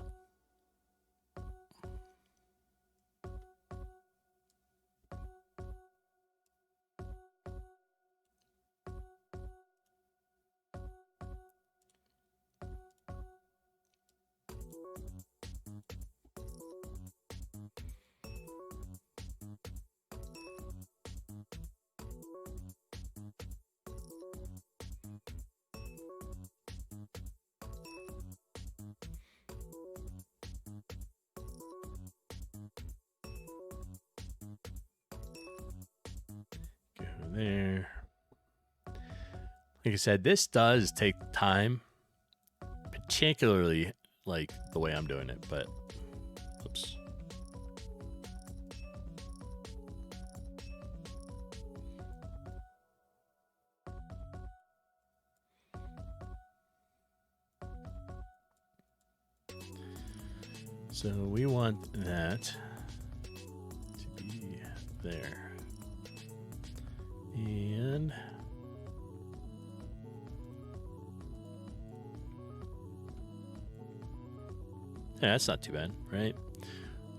Go there. Like I said, this does take time, particularly like the way I'm doing it, but oops. So we want that to be there. And yeah, that's not too bad, right?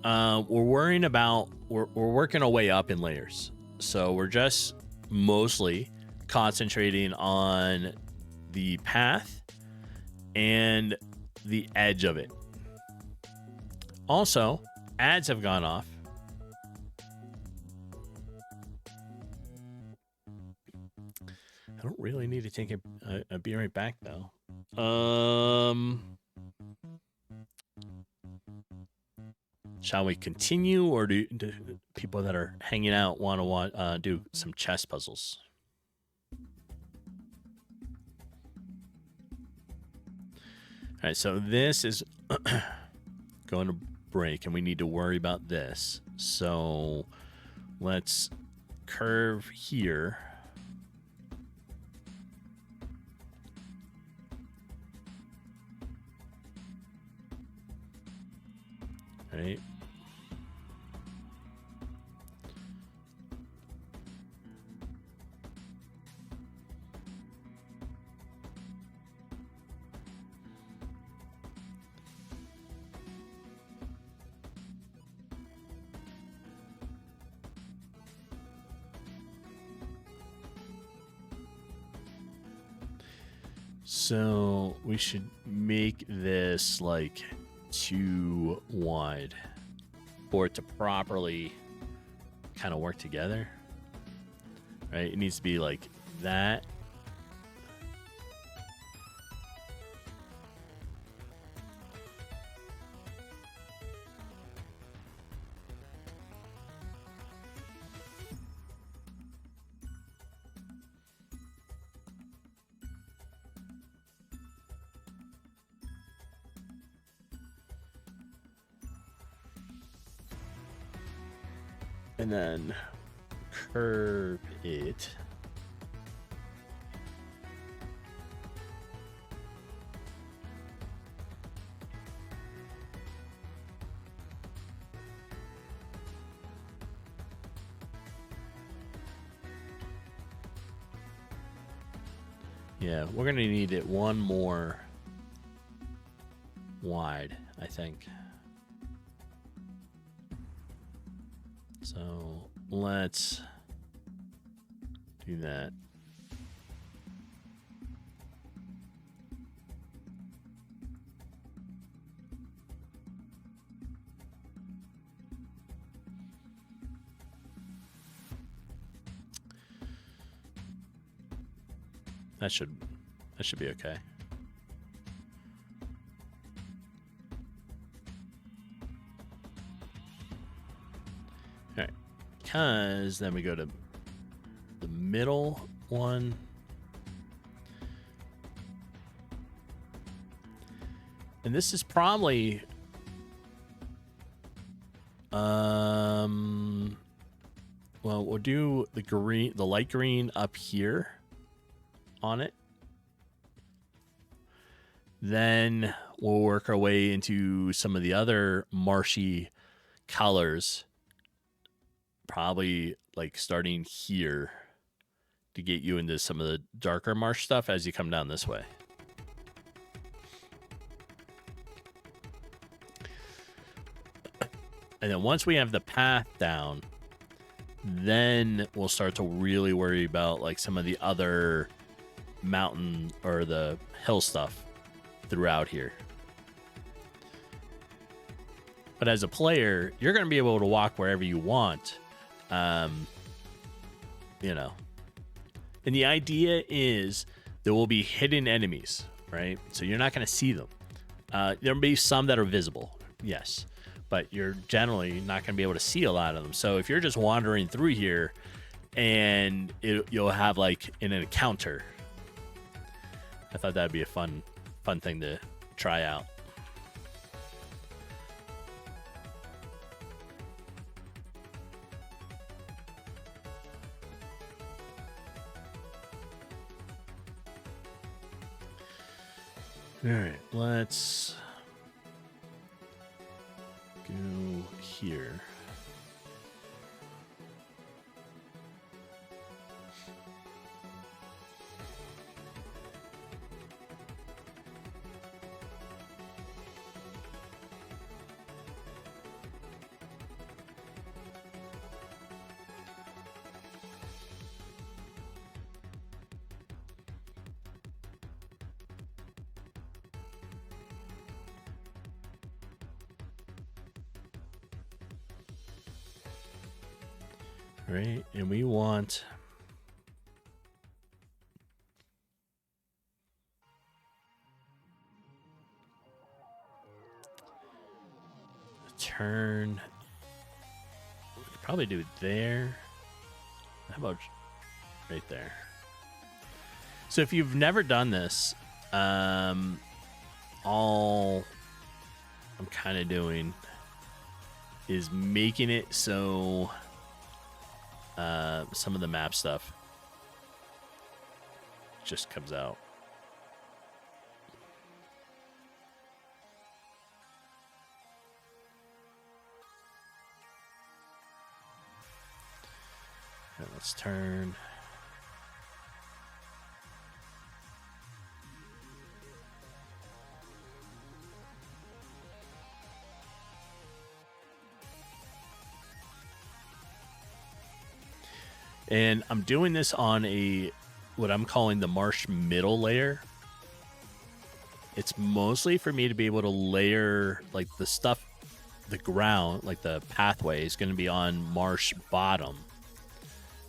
We're worrying about, we're working our way up in layers. So we're just mostly concentrating on the path and the edge of it. Also, ads have gone off. I don't really need to take a be right back though. Shall we continue, or do people that are hanging out want to do some chess puzzles? All right, so this is going to break, and we need to worry about this. So let's curve here. Right. So we should make this like too wide for it to properly kind of work together, right? It needs to be like that. And then curve it. Yeah, we're going to need it one more wide, I think. So let's do that. That should be okay. All right, because then we go to the middle one. And this is probably well, we'll do the light green up here on it. Then we'll work our way into some of the other marshy colors, probably like starting here. to get you into some of the darker marsh stuff as you come down this way. And then once we have the path down, then we'll start to really worry about like some of the other mountain or the hill stuff throughout here. But as a player, you're going to be able to walk wherever you want, you know. And the idea is there will be hidden enemies, right? So you're not going to see them. There'll be some that are visible, yes, but you're generally not going to be able to see a lot of them. So if you're just wandering through here and you'll have like an encounter, I thought that'd be a fun thing to try out. All right, let's go here. Right, and we want a turn. We could probably do it there. How about right there? So if you've never done this, all I'm kind of doing is making it so some of the map stuff just comes out. Right, let's turn. And I'm doing this on what I'm calling the marsh middle layer. It's mostly for me to be able to layer like the stuff, the ground, like the pathway is going to be on marsh bottom.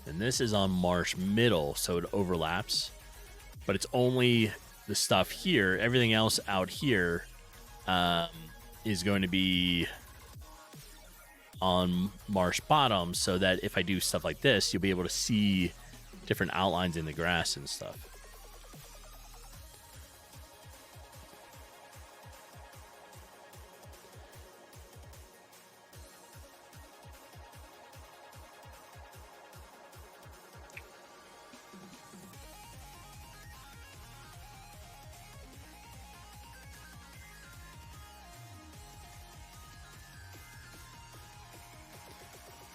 And this is on marsh middle, so it overlaps. But it's only the stuff here. Everything else out here is going to be on marsh bottom, so that if I do stuff like this, you'll be able to see different outlines in the grass and stuff.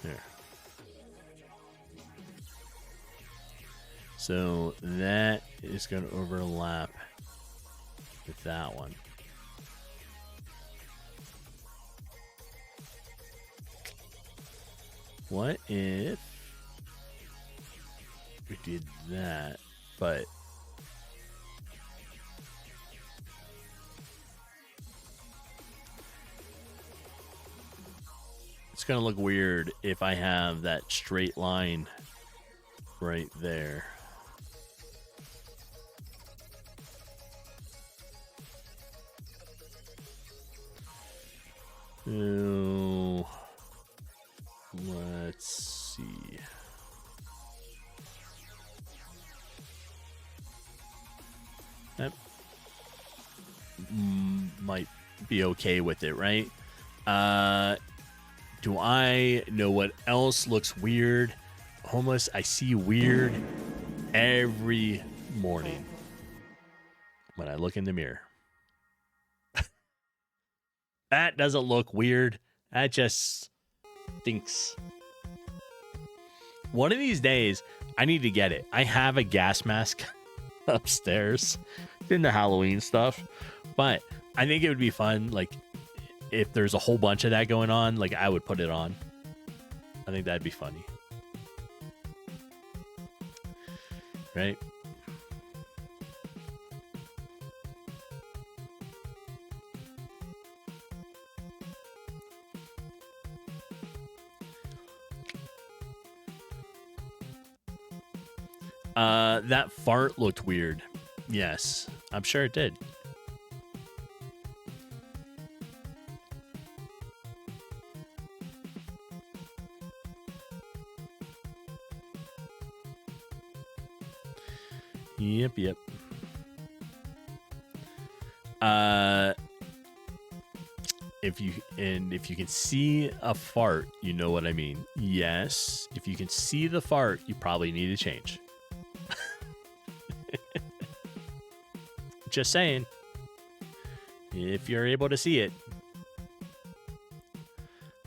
There. So that is going to overlap with that one. What if we did that, but it's going to look weird if I have that straight line right there. So let's see. That might be okay with it, right? Do I know what else looks weird? Homeless, I see weird every morning when I look in the mirror. That doesn't look weird. That just stinks. One of these days, I need to get it. I have a gas mask upstairs in the Halloween stuff, but I think it would be fun. Like, if there's a whole bunch of that going on, like, I would put it on. I think that'd be funny. Right? That fart looked weird. Yes, I'm sure it did. Yep. If you can see a fart, you know what I mean. Yes, if you can see the fart, you probably need to change. Just saying. If you're able to see it,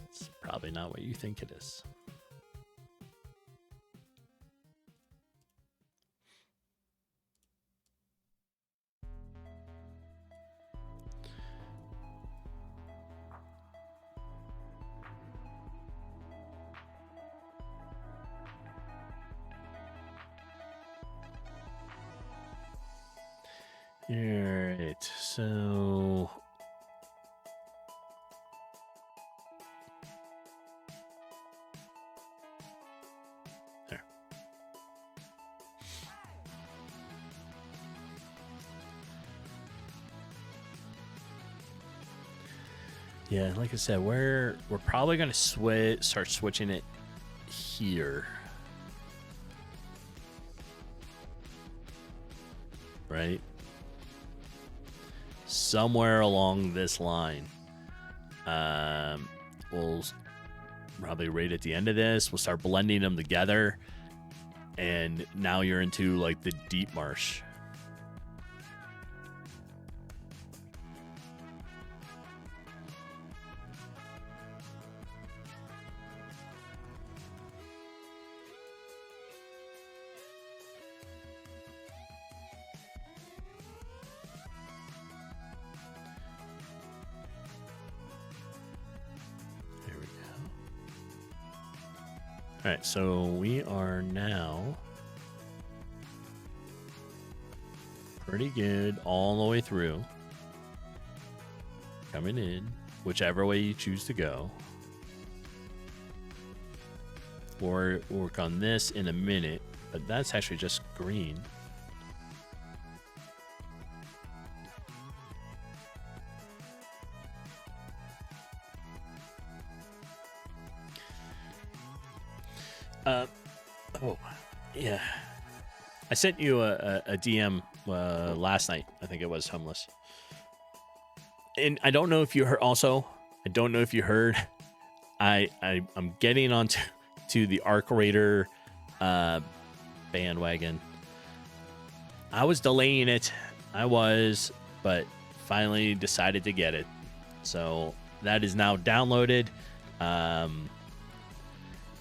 it's probably not what you think it is. All right, so there. Yeah, like I said, we're probably gonna start switching it here, right? Somewhere along this line. We'll probably right at the end of this, we'll start blending them together, and now you're into like the deep marsh. All right, so we are now pretty good all the way through. Coming in, whichever way you choose to go. We'll work on this in a minute, but that's actually just green. Oh, yeah. I sent you a DM last night. I think it was Homeless. And I don't know if you heard. Also, I don't know if you heard. I'm getting onto the Arc Raider bandwagon. I was delaying it. But finally decided to get it. So that is now downloaded.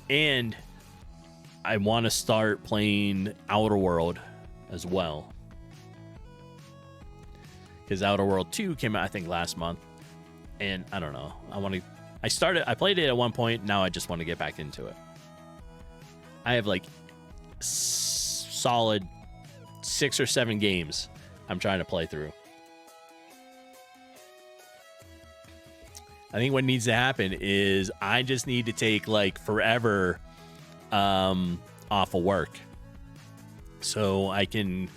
And I want to start playing Outer World as well. Because Outer World 2 came out, I think, last month. And I don't know. I played it at one point. Now I just want to get back into it. I have like solid 6 or 7 games I'm trying to play through. I think what needs to happen is I just need to take like forever off of work so I can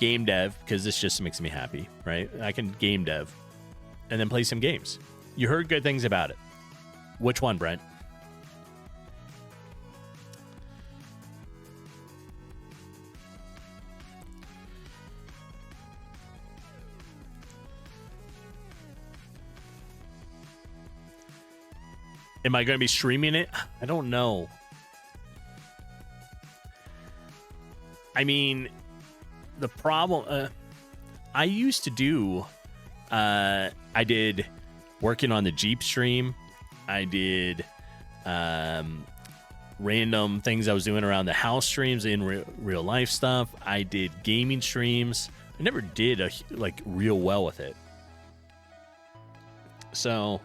game dev, because this just makes me happy, right? I can game dev and then play some games. You heard good things about it. Which one, Brent? Am I going to be streaming it? I don't know. I mean, the problem... I used to do... I did working on the Jeep stream. I did random things I was doing around the house streams in real life stuff. I did gaming streams. I never did like real well with it. So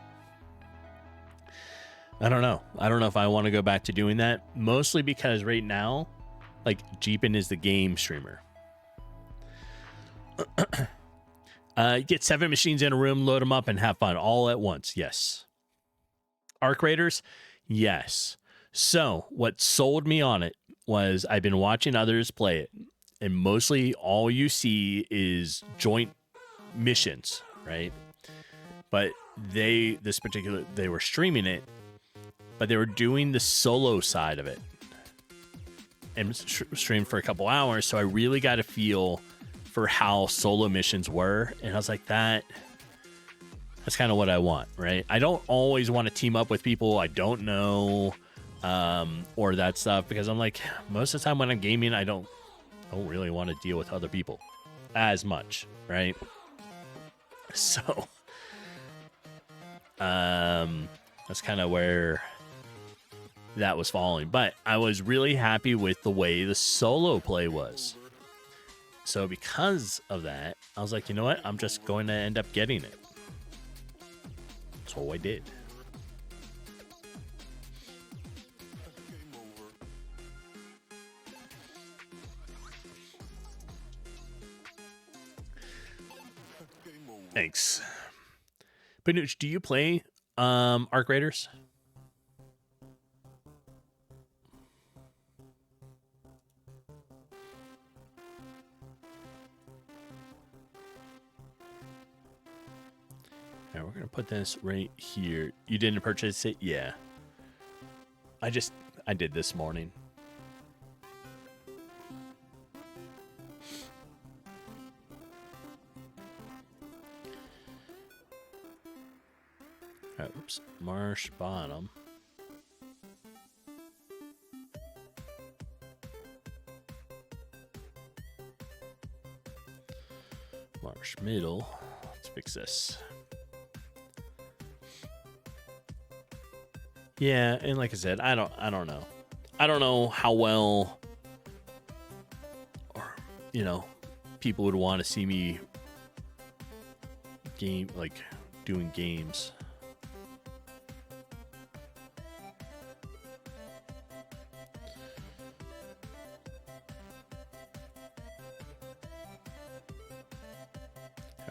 I don't know. I don't know if I want to go back to doing that, mostly because right now, like, Jeepin is the game streamer. Get 7 machines in a room, load them up, and have fun all at once. Yes. Arc Raiders? Yes. So what sold me on it was I've been watching others play it, and mostly all you see is joint missions, right? But they were streaming it, but they were doing the solo side of it and streamed for a couple hours. So I really got a feel for how solo missions were. And I was like, that's kind of what I want, right? I don't always want to team up with people I don't know, or that stuff, because I'm like, most of the time when I'm gaming, I don't really want to deal with other people as much, right? So that's kind of where that was falling. But I was really happy with the way the solo play was. So because of that, I was like, you know what? I'm just going to end up getting it. So I did. Thanks. Panuch, do you play Arc Raiders? All right, we're gonna put this right here. You didn't purchase it? Yeah. I did this morning. Oops, Marsh Bottom. Marsh Middle. Let's fix this. Yeah, and like I said, I don't know. I don't know how well, or people would want to see me doing games.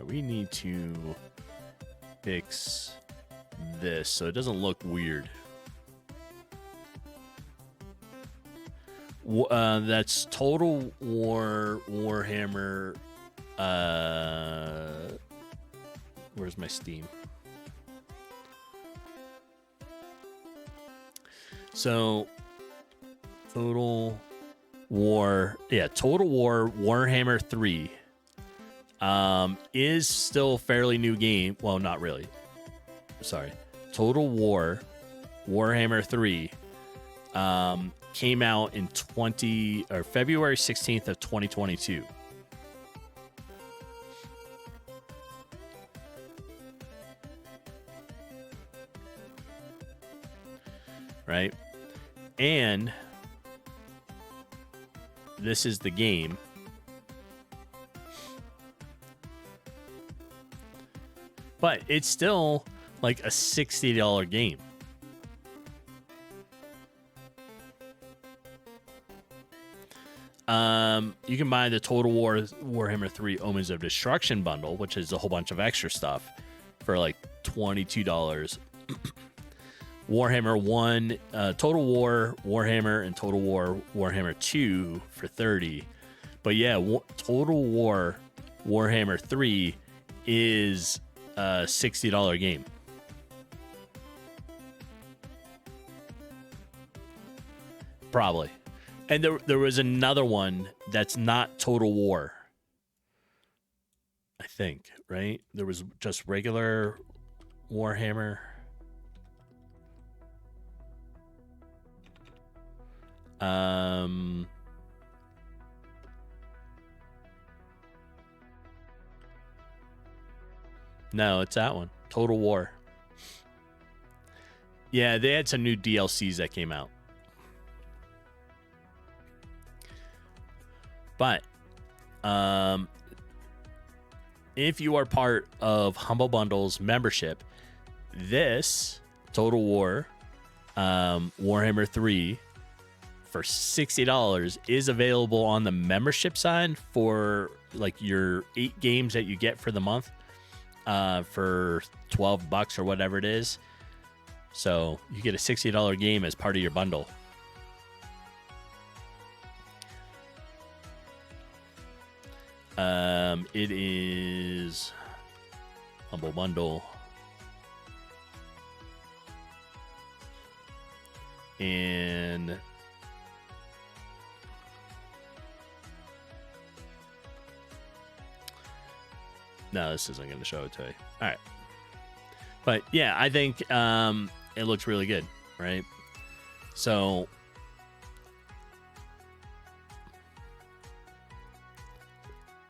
We need to fix this so it doesn't look weird. That's Total War Warhammer. Where's my Steam? So Total War Warhammer 3 is still a fairly new game. Well, not really. Sorry. Total War Warhammer 3 came out in February 16th of 2022. Right? And this is the game. But it's still like a $60 game. You can buy the Total War Warhammer 3 Omens of Destruction bundle, which is a whole bunch of extra stuff, for like $22. Warhammer 1, Total War Warhammer, and Total War Warhammer 2 for $30. But yeah, Total War Warhammer 3 is a $60 game. Probably. And there was another one that's not Total War, I think, right? There was just regular Warhammer. No, it's that one. Total War. Yeah, they had some new DLCs that came out. But if you are part of Humble Bundle's membership, this Total War Warhammer 3 for $60 is available on the membership side for like your 8 games that you get for the month for $12 or whatever it is. So you get a $60 game as part of your bundle. It is Humble Bundle. And no, this isn't going to show it to you. All right. But yeah, I think it looks really good, right? So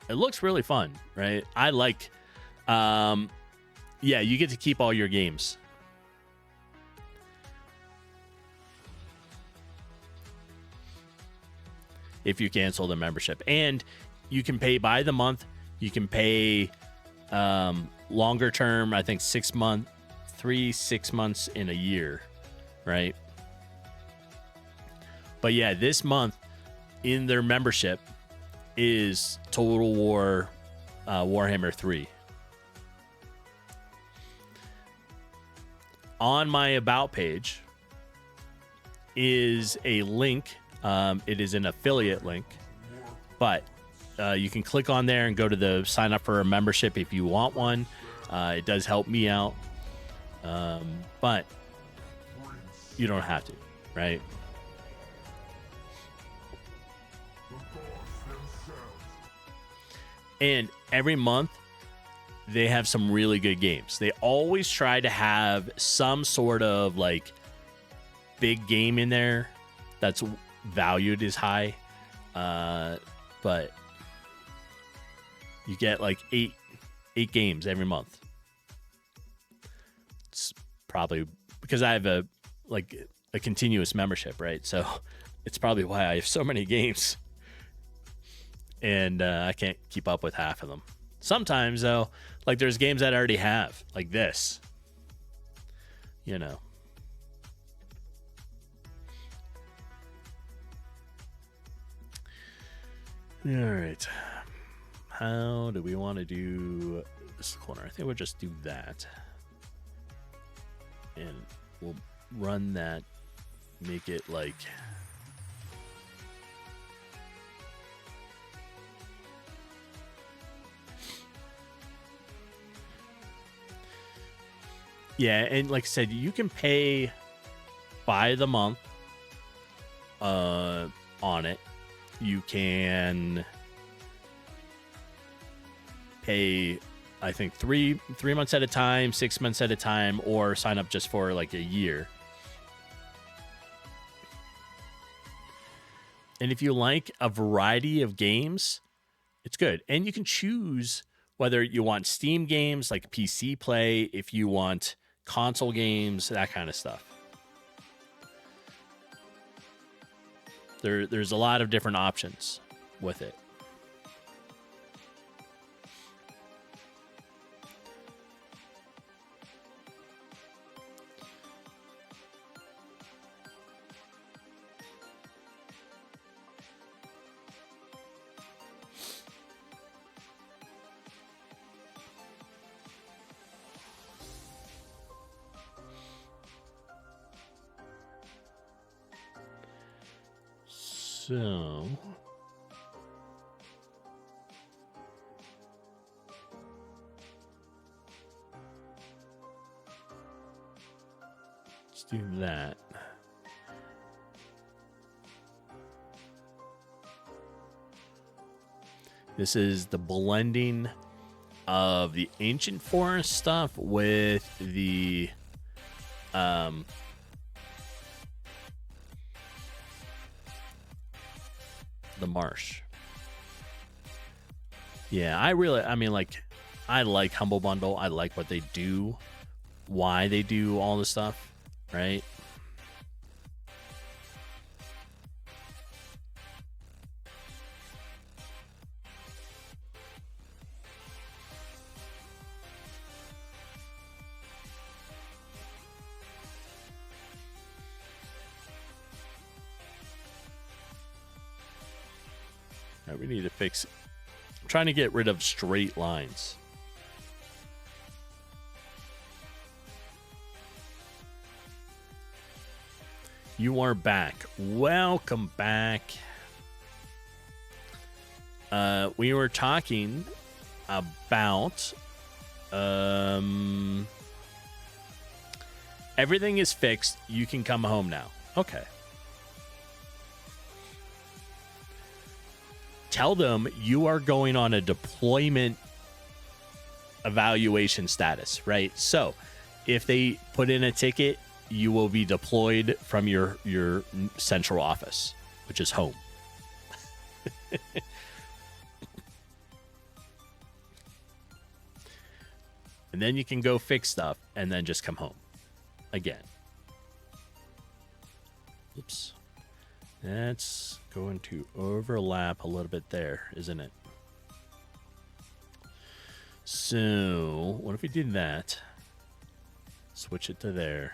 it looks really fun, right? I like, yeah, you get to keep all your games. If you cancel the membership. And you can pay by the month. You can pay longer term, I think 6 months, 6 months in a year, right? But yeah, this month in their membership is Total War Warhammer 3. On my About page is a link. It is an affiliate link, but you can click on there and go to the sign up for a membership if you want one. It does help me out, but you don't have to, right? And every month they have some really good games. They always try to have some sort of like big game in there that's valued as high, but you get like eight games every month. It's probably because I have a continuous membership, right? So it's probably why I have so many games, and I can't keep up with half of them. Sometimes though, like there's games that I already have, like this, you know. All right. How do we want to do this corner? I think we'll just do that. And we'll run that, make it like... Yeah, and like I said, you can pay by the month on it. You can pay, I think, three months at a time, 6 months at a time, or sign up just for like a year. And if you like a variety of games, it's good. And you can choose whether you want Steam games like PC play, if you want console games, that kind of stuff. There's a lot of different options with it. So let's do that. This is the blending of the ancient forest stuff with the marsh. Yeah, I like Humble Bundle. I like what they do, why they do all the stuff, right? All right, we need to fix. I'm trying to get rid of straight lines. You are back. Welcome back. We were talking about everything is fixed. You can come home now. Okay. Tell them you are going on a deployment evaluation status, right? So if they put in a ticket, you will be deployed from your central office, which is home. And then you can go fix stuff and then just come home again. Oops. That's going to overlap a little bit there, isn't it? So, what if we did that? Switch it to there.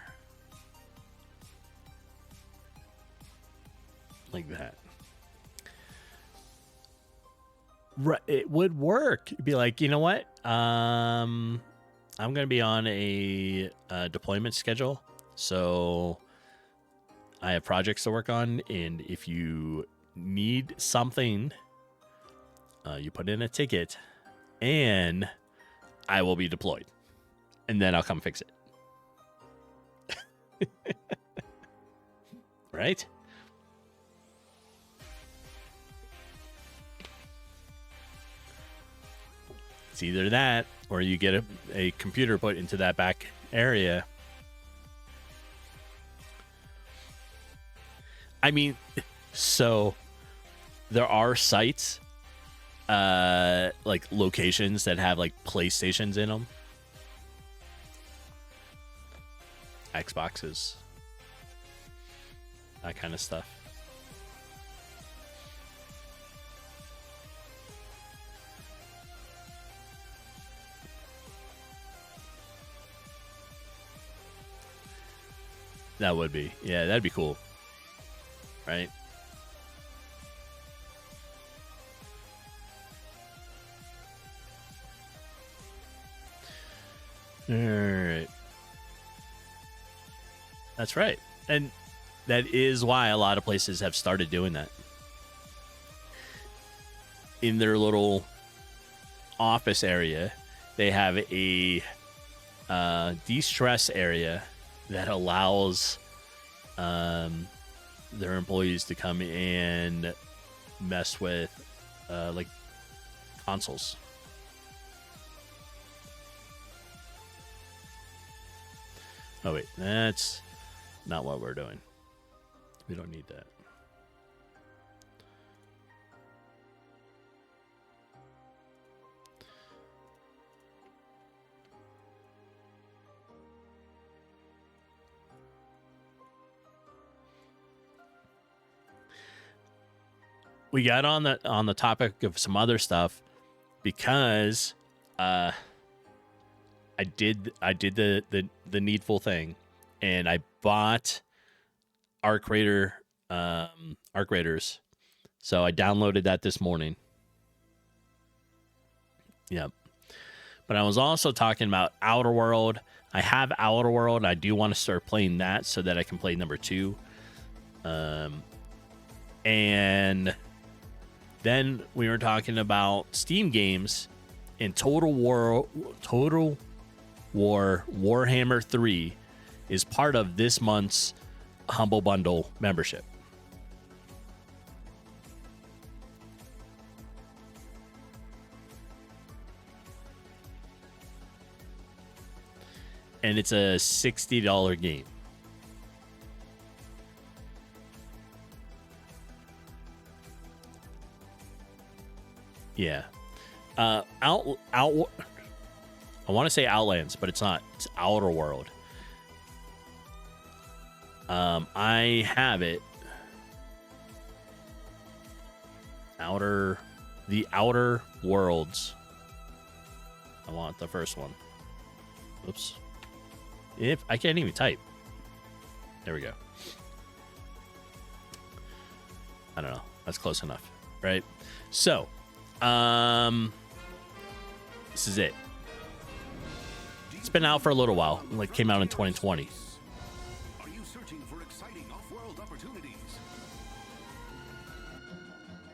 Like that. Right, it would work. It'd be like, you know what? I'm going to be on a deployment schedule. So I have projects to work on. And if you need something, you put in a ticket and I will be deployed. And then I'll come fix it. Right? It's either that or you get a computer put into that back area. I mean, so there are sites, like locations that have like PlayStations in them, Xboxes, that kind of stuff. That would be. Yeah, that'd be cool. Right? All right. That's right. And that is why a lot of places have started doing that. In their little office area, they have a de-stress area that allows their employees to come and mess with like consoles. Oh wait, that's not what we're doing. We don't need that. We got on the topic of some other stuff because I did the needful thing, and I bought Arc Raiders. So I downloaded that this morning. Yep. But I was also talking about Outer World. I have Outer World. I do want to start playing that so that I can play number 2. And then we were talking about Steam games, and Total War Warhammer 3 is part of this month's Humble Bundle membership. And it's a $60 game. Yeah. I want to say Outlands, but it's not. It's Outer World. I have it. The Outer Worlds. I want the first one. Oops. If I can't even type. There we go. I don't know. That's close enough. right? So, this is it. It's been out for a little while. Like, came out in 2020. Are you searching for exciting off-world opportunities?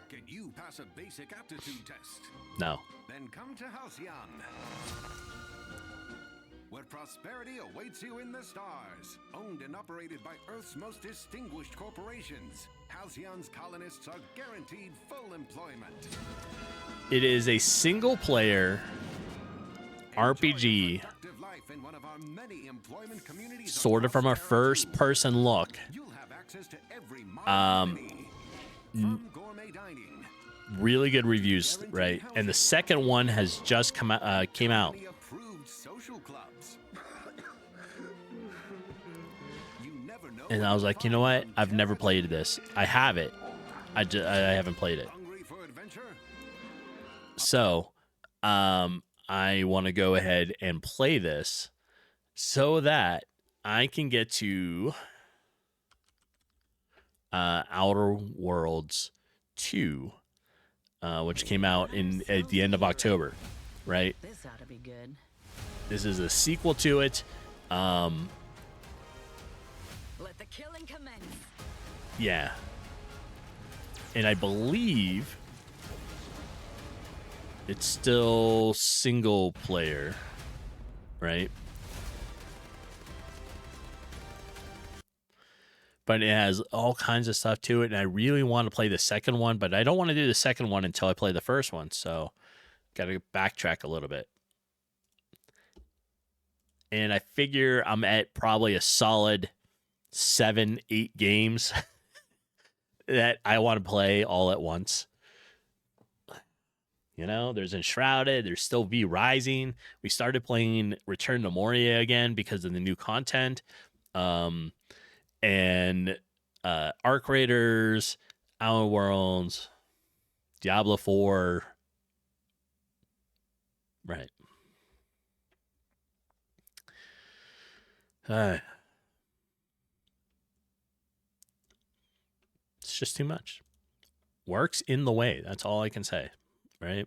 Can you pass a basic aptitude test? No. Then come to Halcyon, where prosperity awaits you in the stars. Owned and operated by Earth's most distinguished corporations, Halcyon's colonists are guaranteed full employment. It is a single-player RPG, sort of from a first-person look. Really good reviews, right? And the second one has just came out. And I was like, you know what? I've never played this. I have it. I haven't played it. So, I want to go ahead and play this so that I can get to Outer Worlds 2, which came out at the end of October, right? This ought to be good. This is a sequel to it. Let the killing commence. Yeah. And I believe it's still single player, right? But it has all kinds of stuff to it, and I really want to play the second one, but I don't want to do the second one until I play the first one, so got to backtrack a little bit. And I figure I'm at probably a solid 7-8 games that I want to play all at once. You know, there's Enshrouded, there's still V Rising. We started playing Return to Moria again because of the new content. And Arc Raiders, Outer Worlds, Diablo 4. Right. It's just too much. Work's in the way. That's all I can say. Right?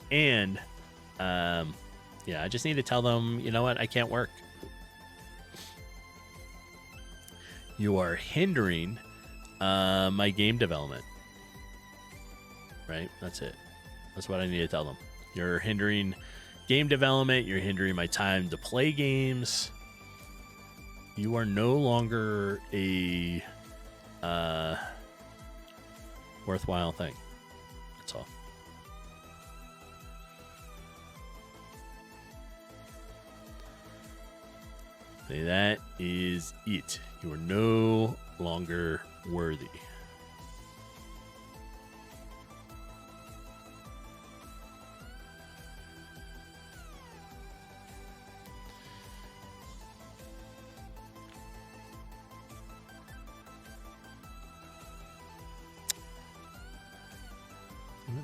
And, yeah, I just need to tell them, you know what? I can't work. You are hindering my game development. Right? That's it. That's what I need to tell them. You're hindering game development. You're hindering my time to play games. You are no longer a worthwhile thing. That's all. That is it. You are no longer worthy.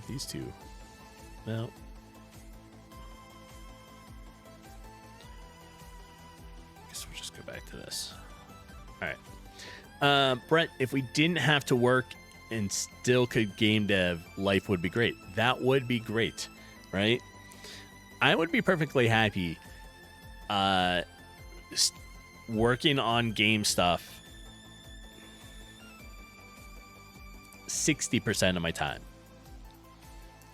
These two. Well, I guess we'll just go back to this. All right. Brett, if we didn't have to work and still could game dev, life would be great. That would be great, right? I would be perfectly happy working on game stuff 60% of my time.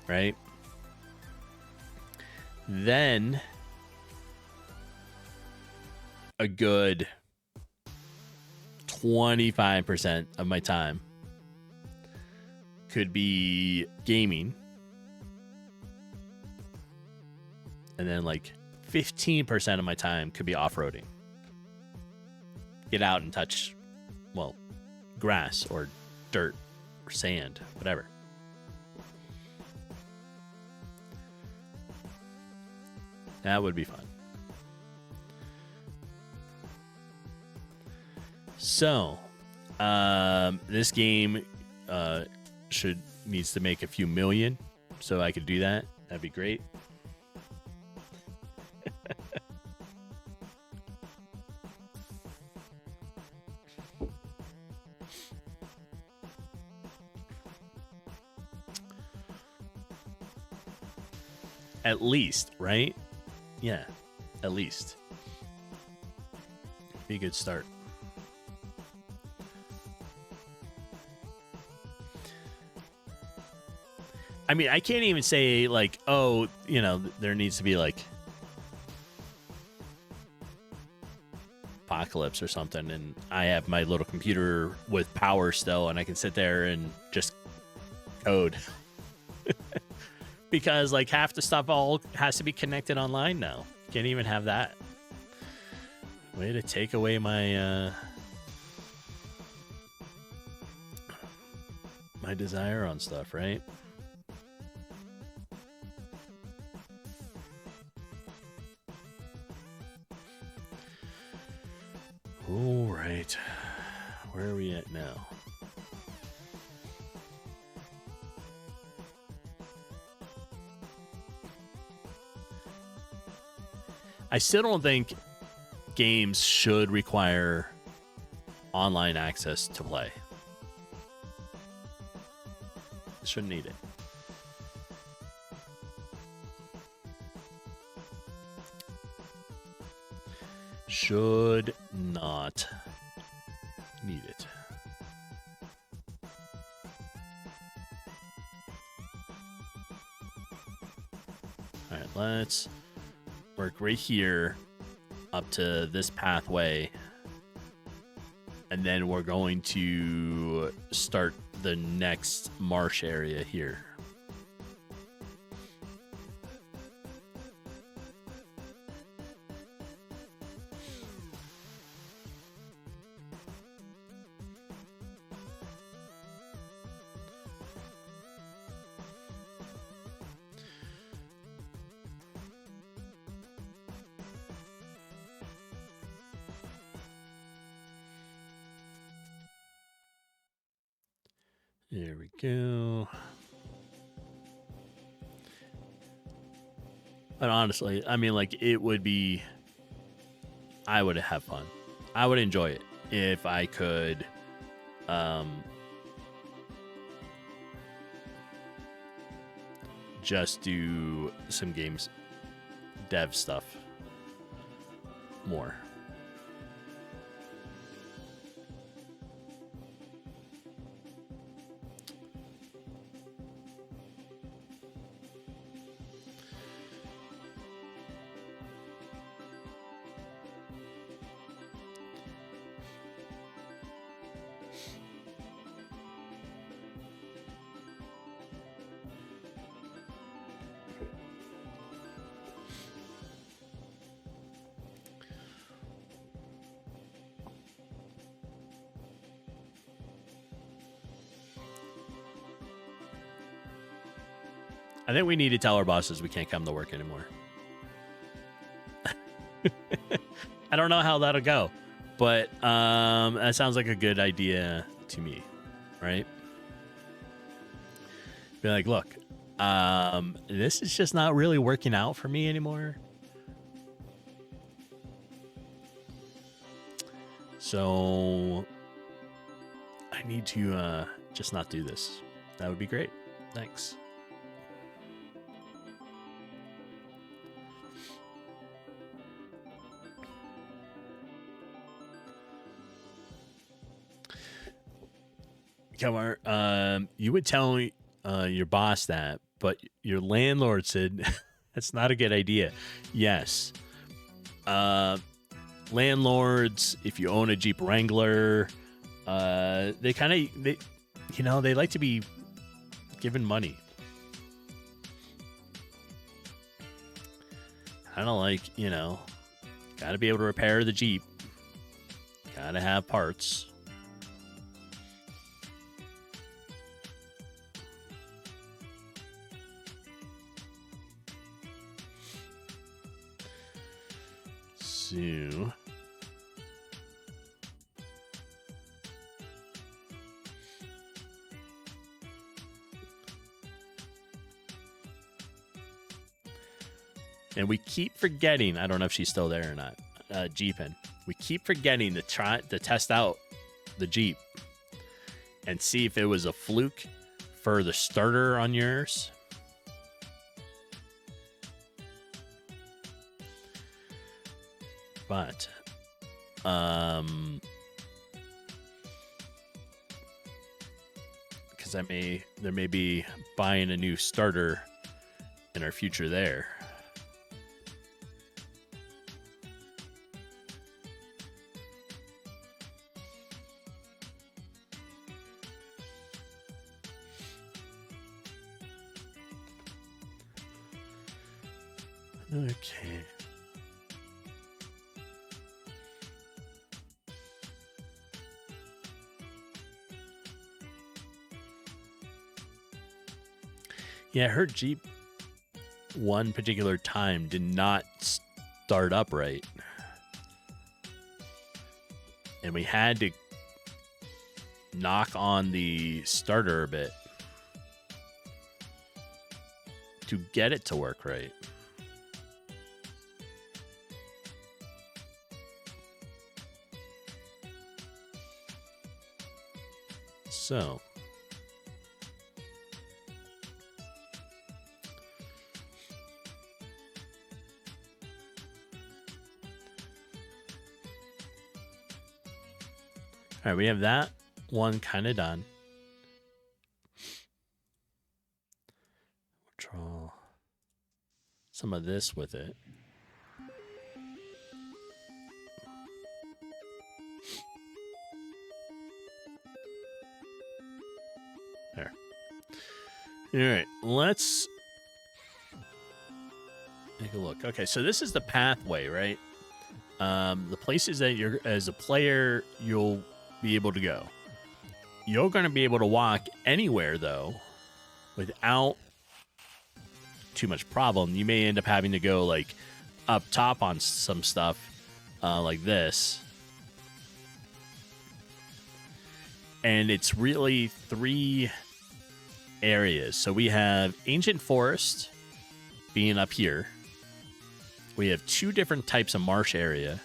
Right? Then a good 25% of my time could be gaming. And then like 15% of my time could be off-roading. Get out and touch, well, grass or dirt or sand, whatever. That would be fun. So, this game needs to make a few million, so I could do that. That'd be great. At least, right? Yeah, at least. Be a good start. I mean, I can't even say, like, oh, you know, there needs to be, like, apocalypse or something, and I have my little computer with power still, and I can sit there and just code. Because, like, half the stuff all has to be connected online now. Can't even have that. Way to take away my my desire on stuff, right? All right. Where are we at now? I still don't think games should require online access to play. Shouldn't need it. Should not need it. All right, let's work right here up to this pathway, and then we're going to start the next marsh area here. There we go. But honestly, I mean, like, it would be... I would have fun. I would enjoy it if I could... just do some games dev stuff more. I think we need to tell our bosses we can't come to work anymore. I don't know how that'll go, but that sounds like a good idea to me, right? Be like, look, this is just not really working out for me anymore. So I need to just not do this. That would be great. Thanks. Kamar, you would tell your boss that, but your landlord said that's not a good idea. Yes. Landlords, if you own a Jeep Wrangler, they kind of, they like to be given money. Kind of like, got to be able to repair the Jeep. Got to have parts. So, and we keep forgetting, I don't know if she's still there or not, Jeepin. We keep forgetting to test out the Jeep and see if it was a fluke for the starter on yours. but because there may be buying a new starter in our future there. Okay. Yeah, her Jeep one particular time did not start up right. And we had to knock on the starter a bit to get it to work right. So, all right, we have that one kind of done. Draw some of this with it. There. All right, let's take a look. Okay, so this is the pathway, right? The places that you're, as a player, you'll be able to go. You're going to be able to walk anywhere, though, without too much problem. You may end up having to go, like, up top on some stuff, like this. And it's really 3 areas. So we have Ancient Forest being up here. We have 2 different types of marsh area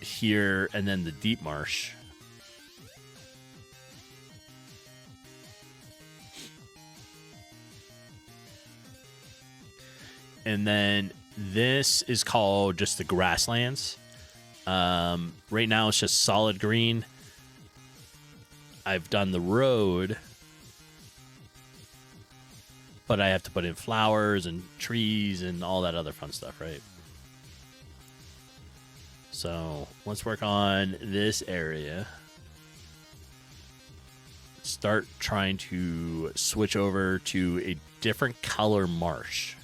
here, and then the deep marsh. And then this is called just the grasslands. Right now it's just solid green. I've done the road, but I have to put in flowers and trees and all that other fun stuff, right? So let's work on this area. Start trying to switch over to a different color marsh.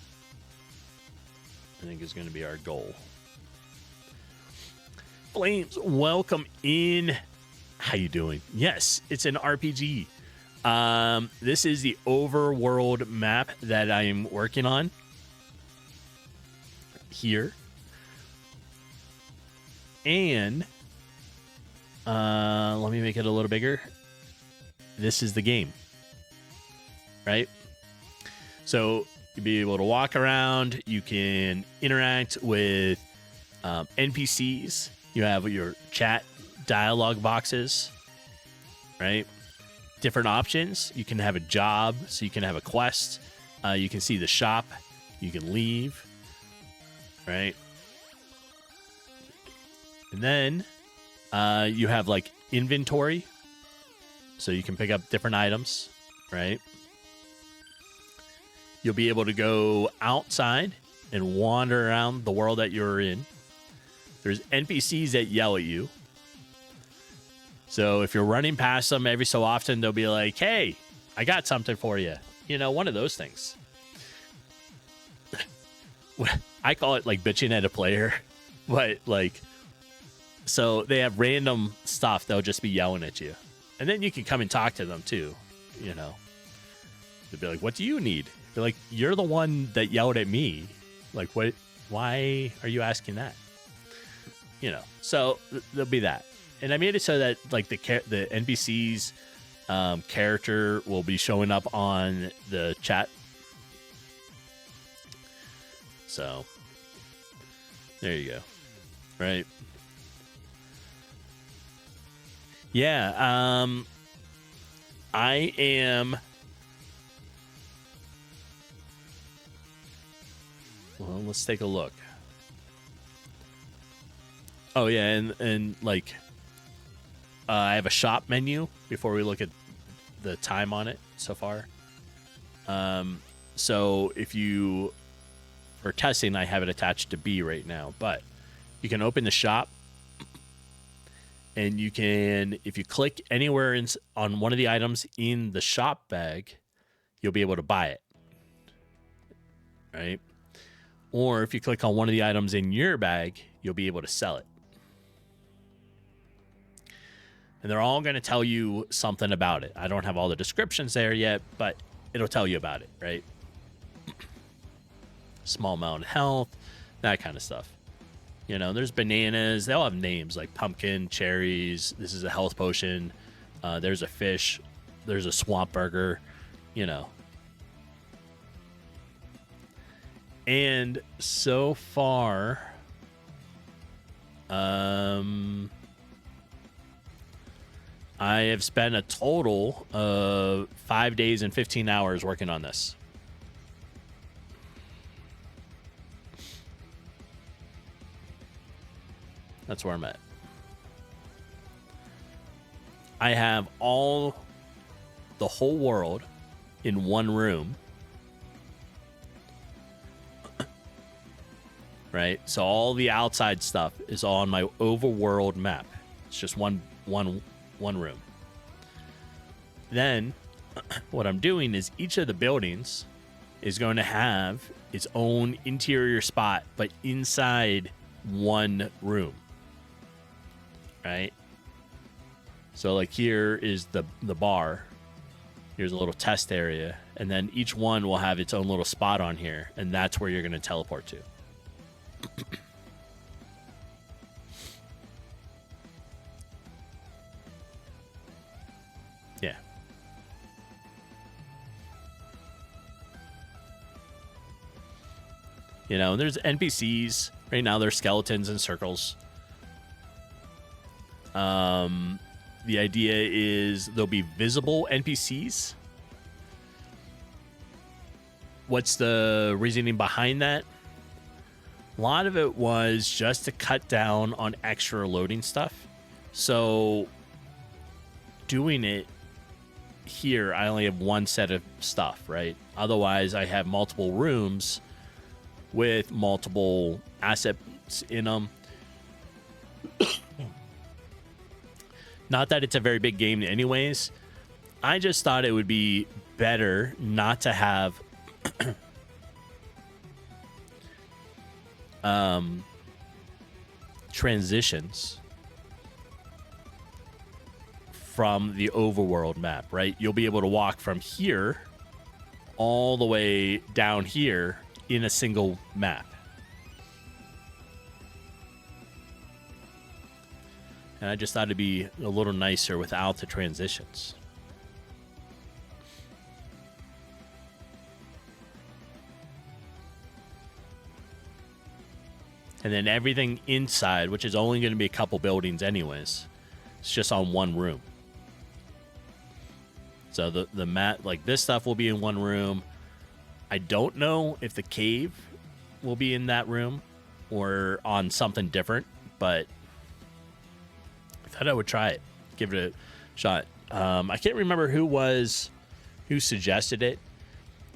I think is going to be our goal. Flames, welcome in. How you doing? Yes, it's an RPG. This is the overworld map that I am working on here. And let me make it a little bigger. This is the game, right? So you'll be able to walk around. You can interact with NPCs. You have your chat dialogue boxes, right? Different options. You can have a job, so you can have a quest. You can see the shop. You can leave, right? And then you have like inventory, so you can pick up different items, right? You'll be able to go outside and wander around the world that you're in. There's NPCs that yell at you. So if you're running past them every so often, they'll be like, hey, I got something for you. You know, one of those things. I call it like bitching at a player. But like, so they have random stuff. They'll just be yelling at you. And then you can come and talk to them too. You know, they'll be like, what do you need? They're like, you're the one that yelled at me. Like, what? Why are you asking that? You know, so there'll be that. And I made it so that like the NPC's character will be showing up on the chat. So there you go. Right. Yeah. I am. Well, let's take a look. Oh yeah, and like I have a shop menu before we look at the time on it so far. So if you for testing, I have it attached to B right now, but you can open the shop, and you can, if you click anywhere on one of the items in the shop bag, you'll be able to buy it, right? Or if you click on one of the items in your bag, you'll be able to sell it. And they're all going to tell you something about it. I don't have all the descriptions there yet, but it'll tell you about it, right? Small amount of health, that kind of stuff. You know, there's bananas. They all have names like pumpkin, cherries. This is a health potion. There's a fish. There's a swamp burger, you know. And so far, I have spent a total of 5 days and 15 hours working on this. That's where I'm at. I have the whole world in one room. Right? So all the outside stuff is on my overworld map. It's just one room. Then what I'm doing is each of the buildings is going to have its own interior spot, but inside one room. Right? So like here is the bar. Here's a little test area, and then each one will have its own little spot on here, and that's where you're going to teleport to. Yeah. You know, there's NPCs. Right now they're skeletons and circles. The idea is there'll be visible NPCs. What's the reasoning behind that? A lot of it was just to cut down on extra loading stuff. So doing it here, I only have one set of stuff, right? Otherwise, I have multiple rooms with multiple assets in them. Not that it's a very big game anyways. I just thought it would be better not to have transitions from the overworld map, right? You'll be able to walk from here all the way down here in a single map. And I just thought it'd be a little nicer without the transitions. And then everything inside, which is only going to be a couple buildings anyways, it's just on one room. So the mat, like this stuff will be in one room. I don't know if the cave will be in that room or on something different, but I thought I would try it, give it a shot. I can't remember who suggested it,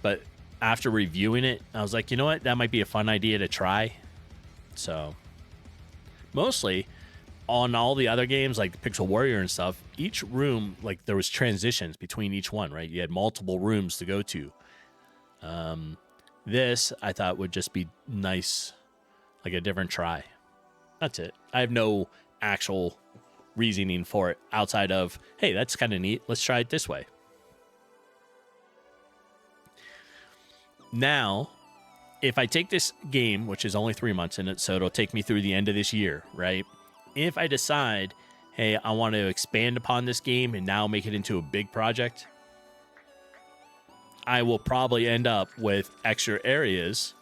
but after reviewing it, I was like, you know what? That might be a fun idea to try. So mostly on all the other games like Pixel Warrior and stuff, each room, like there was transitions between each one, right? You had multiple rooms to go to. This I thought would just be nice, like a different try. That's it. I have no actual reasoning for it outside of, hey, that's kind of neat. Let's try it this way. Now, if I take this game, which is only 3 months in it, so it'll take me through the end of this year, right? If I decide, hey, I want to expand upon this game and now make it into a big project, I will probably end up with extra areas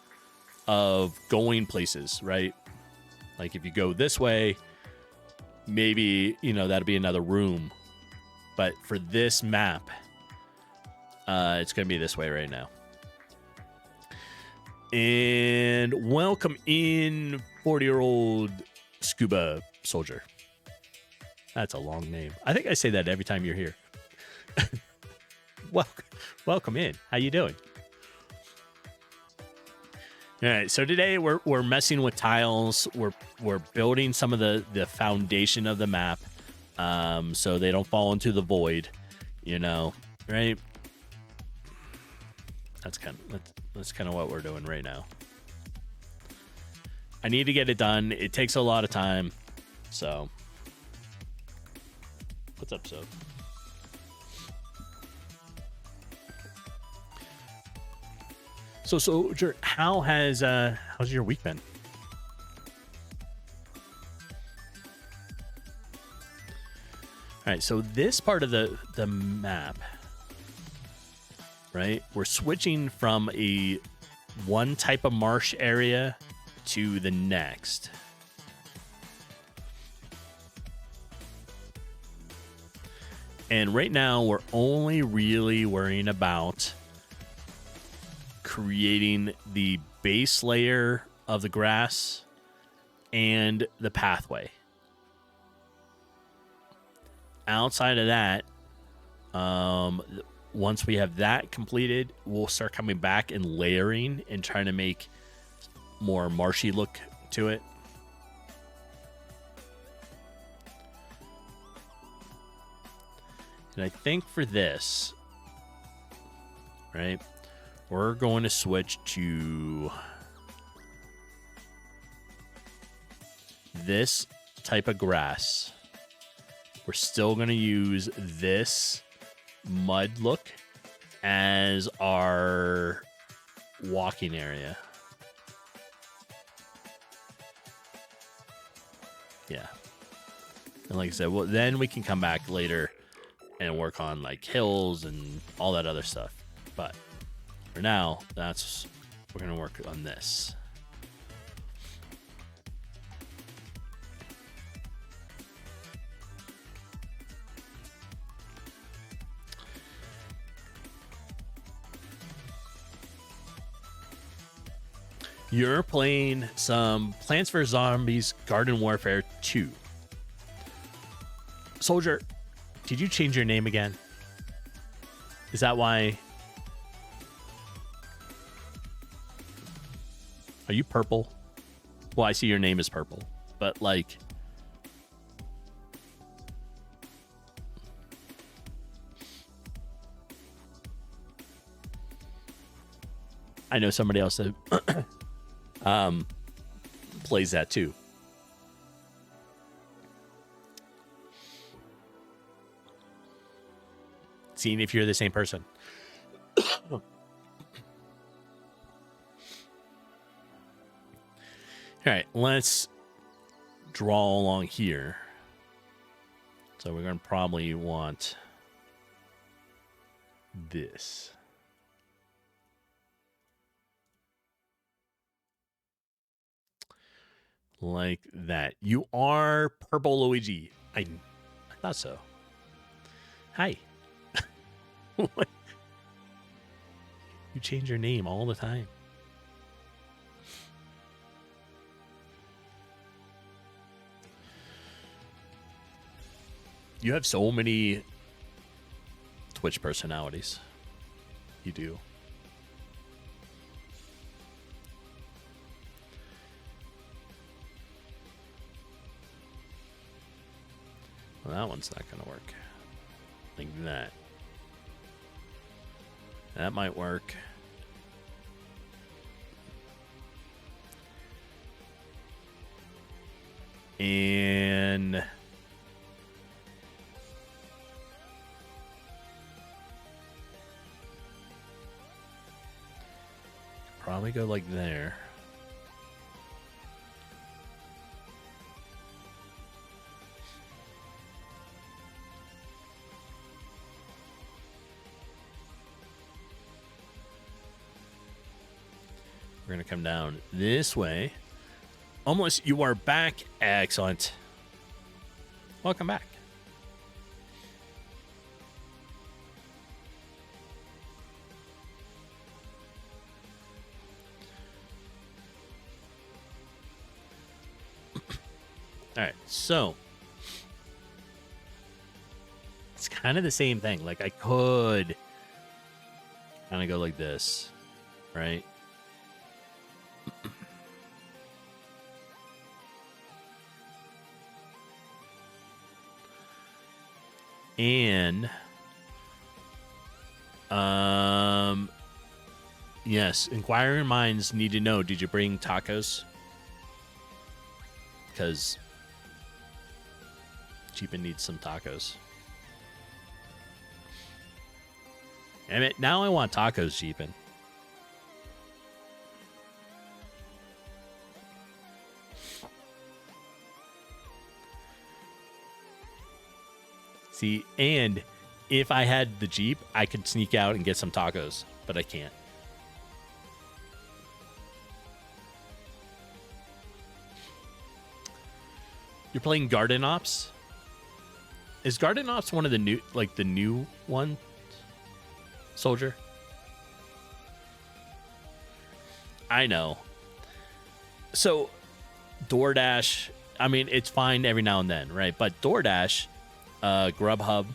of going places, right? Like if you go this way, maybe, you know, that'll be another room. But for this map, it's going to be this way right now. And welcome in, 40-year-old Scuba Soldier. That's a long name. I think I say that every time you're here. Welcome in. How you doing? All right, so today we're messing with tiles. We're building some of the foundation of the map, so they don't fall into the void, you know, right? That's kind of what we're doing right now. I need to get it done. It takes a lot of time, so. What's up, Soap? So Soldier, how's your week been? All right, so this part of the map, right? We're switching from one type of marsh area to the next. And right now, we're only really worrying about creating the base layer of the grass and the pathway. Outside of that, once we have that completed, we'll start coming back and layering and trying to make more marshy look to it. And I think for this, right, we're going to switch to this type of grass. We're still going to use this mud look as our walking area. Yeah. And like I said, well, then we can come back later and work on like hills and all that other stuff. But for now, we're going to work on this. You're playing some Plants vs. Zombies Garden Warfare 2. Soldier, did you change your name again? Is that why? Are you purple? Well, I see your name is purple, but like, I know somebody else that plays that too. Seeing if you're the same person. All right, let's draw along here. So we're going to probably want this. Like that. You are Purple Luigi. I thought so. Hi. What? You change your name all the time. You have so many Twitch personalities. You do. Well, that one's not going to work. Like that. That might work. And probably go like there. We're going to come down this way. Almost, you are back. Excellent. Welcome back. All right, so it's kind of the same thing. Like I could kind of go like this, right? And yes, inquiring minds need to know, did you bring tacos? Because Jeepin needs some tacos. Damn it, now I want tacos, Jeepin. See, and if I had the Jeep, I could sneak out and get some tacos, but I can't. You're playing Garden Ops? Is Garden Ops one of the new, like the new one? Soldier? I know. So, DoorDash, I mean, it's fine every now and then, right? But DoorDash, Grubhub,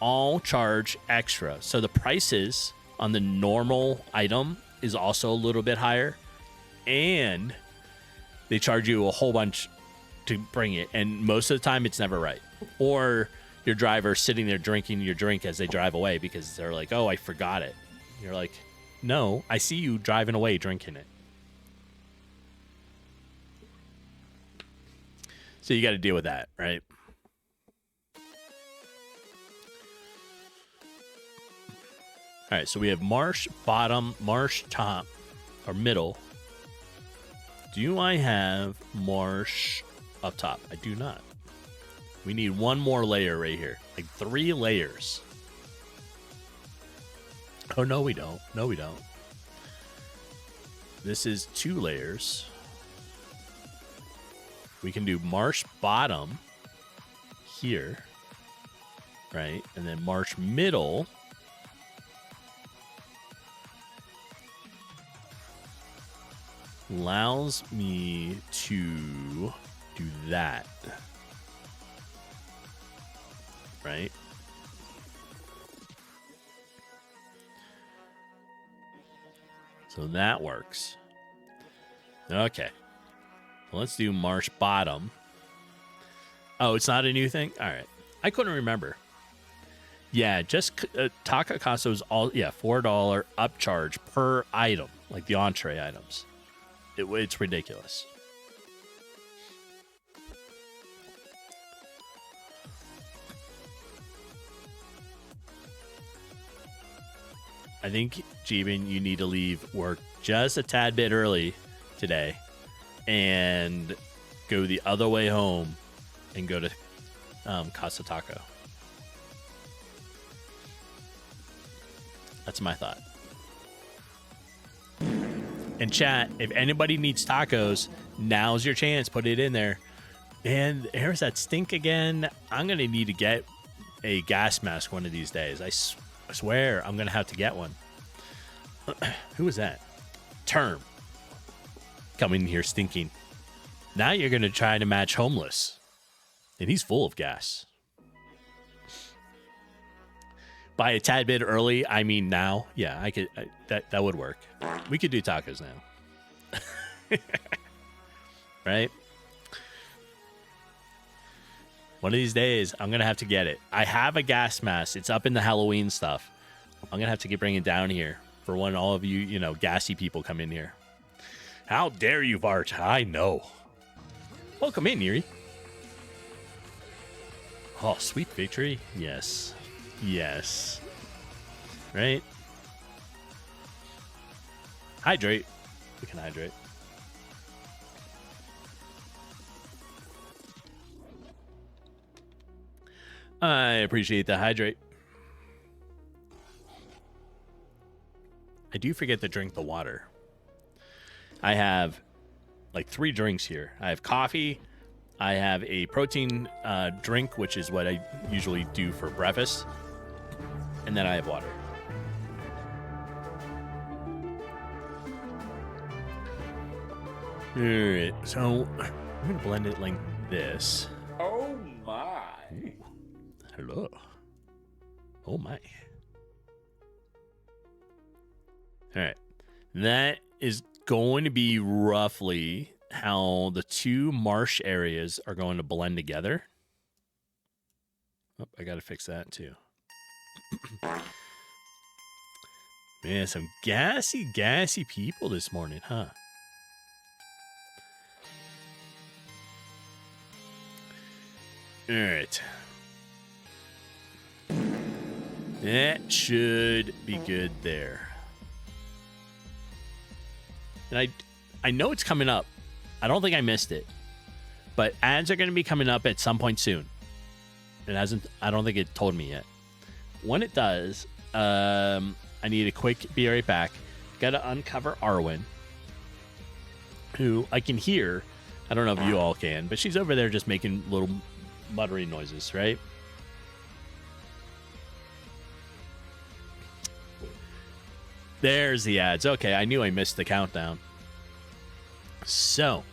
all charge extra. So the prices on the normal item is also a little bit higher. And they charge you a whole bunch to bring it. And most of the time, it's never right. Or your driver sitting there drinking your drink as they drive away because they're like, oh, I forgot it. You're like, no, I see you driving away drinking it. So you got to deal with that, right? All right, so we have marsh bottom, marsh top, or middle. Do I have marsh up top? I do not. We need one more layer right here. Like 3 layers. Oh, no, we don't. No, we don't. This is 2 layers. We can do marsh bottom here. Right? And then marsh middle. Allows me to do that. Right? So that works. Okay. Well, let's do marsh bottom. Oh, it's not a new thing? All right. I couldn't remember. Yeah, just Taco Caso's all, yeah, $4 upcharge per item, like the entree items. It's ridiculous. I think, Jeebin, you need to leave work just a tad bit early today and go the other way home and go to Casa Taco. That's my thought. And chat, if anybody needs tacos, now's your chance. Put it in there. And here's that stink again. I'm going to need to get a gas mask one of these days. I swear I'm going to have to get one. Who was that? Term. Coming here stinking. Now you're going to try to match homeless. And he's full of gas. By a tad bit early, I mean now. Yeah, I could. That would work. We could do tacos now. Right? One of these days, I'm going to have to get it. I have a gas mask. It's up in the Halloween stuff. I'm going to have to bring it down here for when all of you, gassy people come in here. How dare you, Vart? I know. Welcome in, Yuri. Oh, sweet victory. Yes. Yes. Right? Hydrate. We can hydrate. I appreciate the hydrate. I do forget to drink the water. I have like 3 drinks here. I have coffee. I have a protein drink, which is what I usually do for breakfast. And then I have water. All right. So I'm going to blend it like this. Oh my. Hello. Oh my. All right. That is going to be roughly how the two marsh areas are going to blend together. Oh, I got to fix that too. Man, some gassy people this morning, huh? All right. That should be good there. And I know it's coming up. I don't think I missed it. But ads are going to be coming up at some point soon. It hasn't. I don't think it told me yet. When it does, I need a quick be right back. Got to uncover Arwen, who I can hear. I don't know if you all can, but she's over there just making little muttering noises, right? There's the ads. Okay, I knew I missed the countdown. So,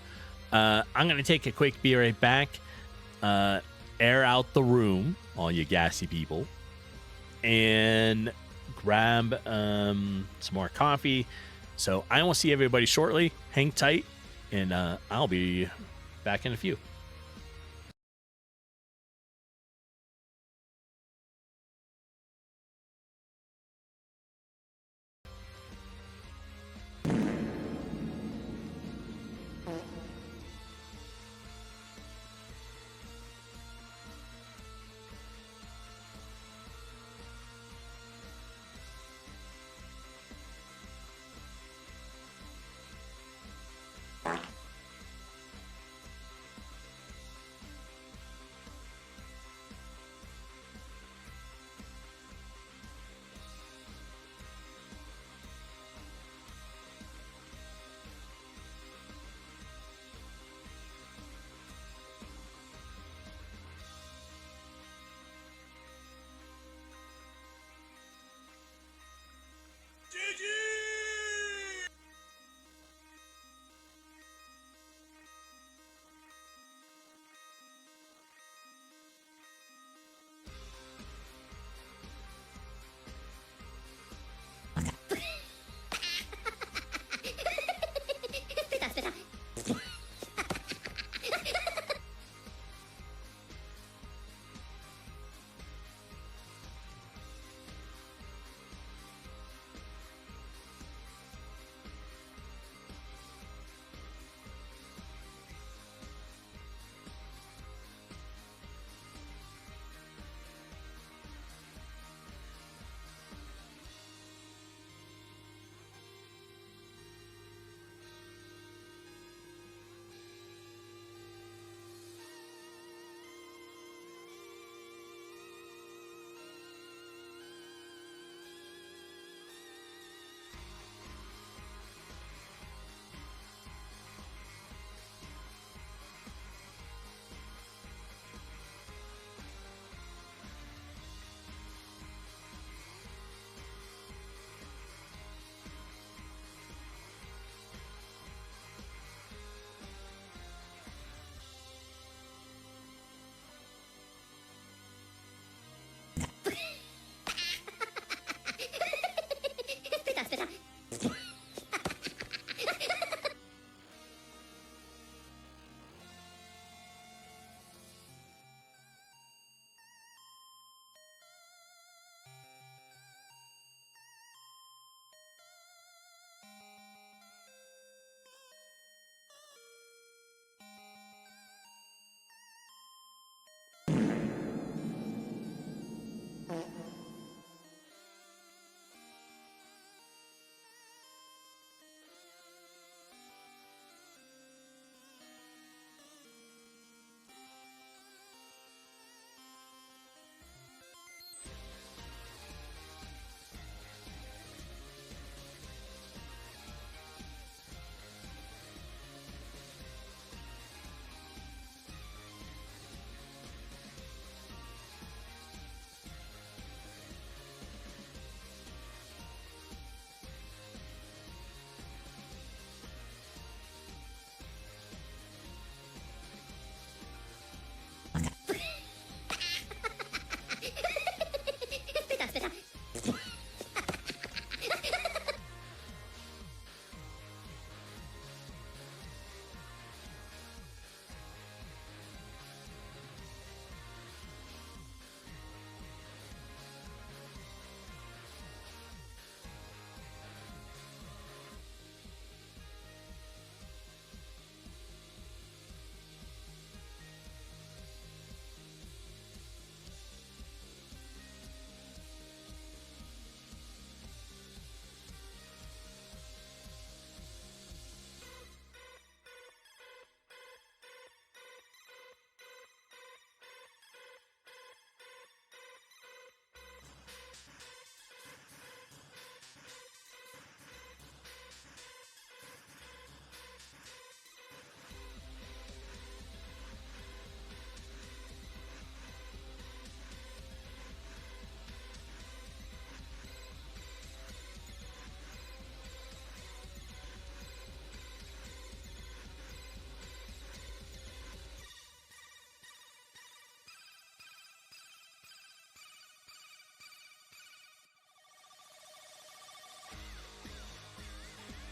I'm going to take a quick be right back. Air out the room, all you gassy people. And grab some more coffee. So, I will see everybody shortly. Hang tight. And I'll be back in a few.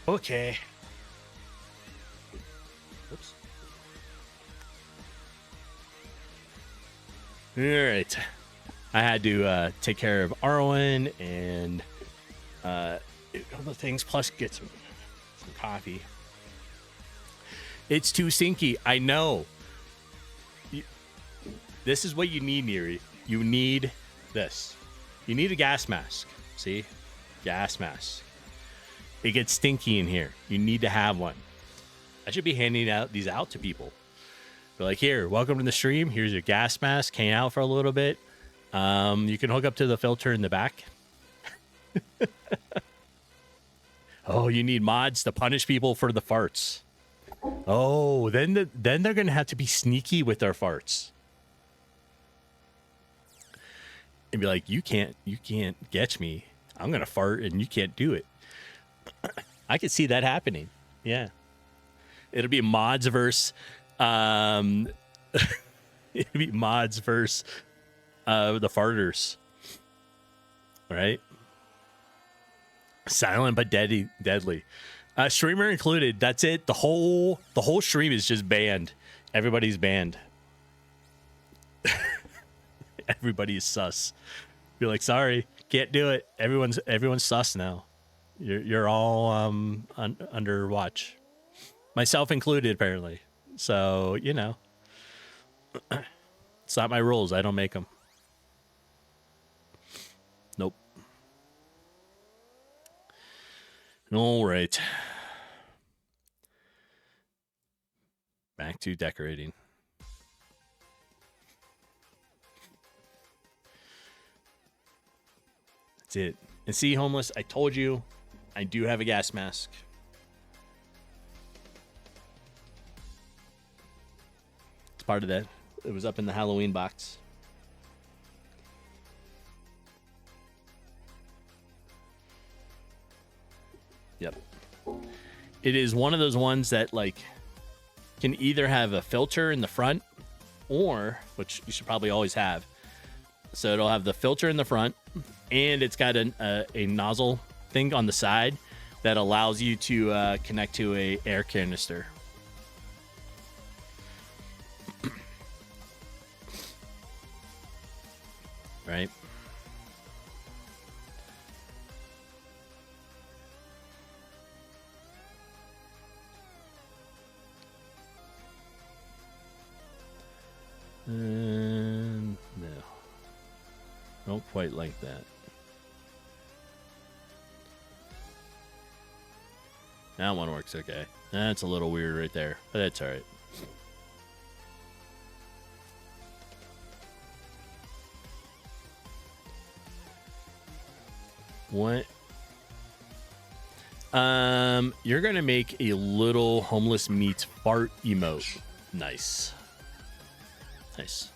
Okay. Oops. All right. I had to take care of Arwen and a couple of things, plus get some coffee. It's too stinky. I know. This is what you need, Neri. You need this. You need a gas mask. See? Gas mask. It gets stinky in here. You need to have one. I should be handing these out to people. Be like, here, welcome to the stream. Here's your gas mask. Hang out for a little bit. You can hook up to the filter in the back. Oh, you need mods to punish people for the farts. Oh, then they're gonna have to be sneaky with their farts. And be like, you can't get me. I'm gonna fart and you can't do it. I could see that happening. Yeah. It'll be mods versus it'll be mods versus the farters. Right? Silent but deadly. Streamer included. That's it. The whole stream is just banned. Everybody's banned. Everybody is sus. You're like, sorry, can't do it. Everyone's sus now. You're all under watch, myself included, apparently. So you know, it's not my rules. I don't make them. Nope. All right. Back to decorating. That's it. And see, homeless, I told you, I do have a gas mask. It's part of that. It was up in the Halloween box. Yep. It is one of those ones that, like, can either have a filter in the front or, which you should probably always have. So it'll have the filter in the front, and it's got a nozzle thing on the side that allows you to connect to a air canister. Right? No. Don't quite like that. That one works okay. That's a little weird right there, but that's all right. What? You're gonna make a little homeless meets fart emote. Nice. Nice.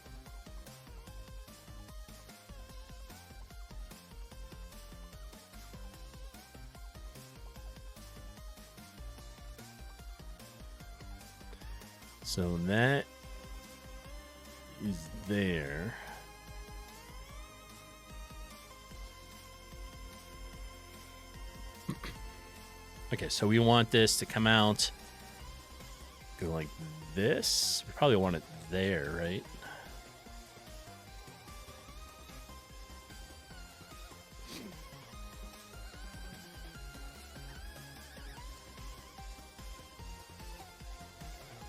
So that is there. Okay, so we want this to come out, go like this. We probably want it there, right?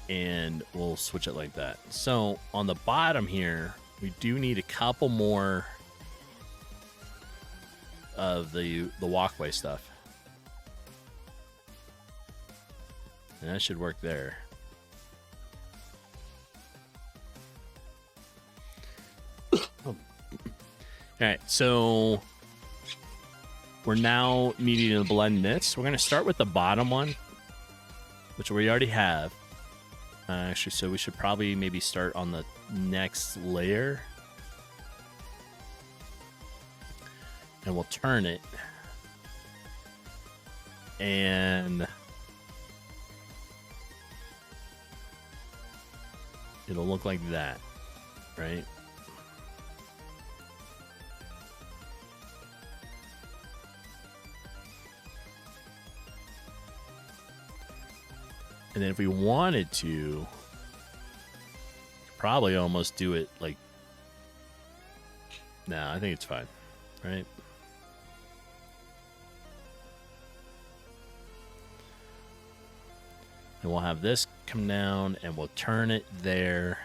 And we'll switch it like that. So on the bottom here, we do need a couple more of the walkway stuff. And that should work there. All right, so we're now needing to blend this. We're going to start with the bottom one, which we already have. Actually, so we should probably maybe start on the next layer. And we'll turn it. And it'll look like that, right? And then if we wanted to, probably almost do it like, no, I think it's fine, right? And we'll have this come down and we'll turn it there.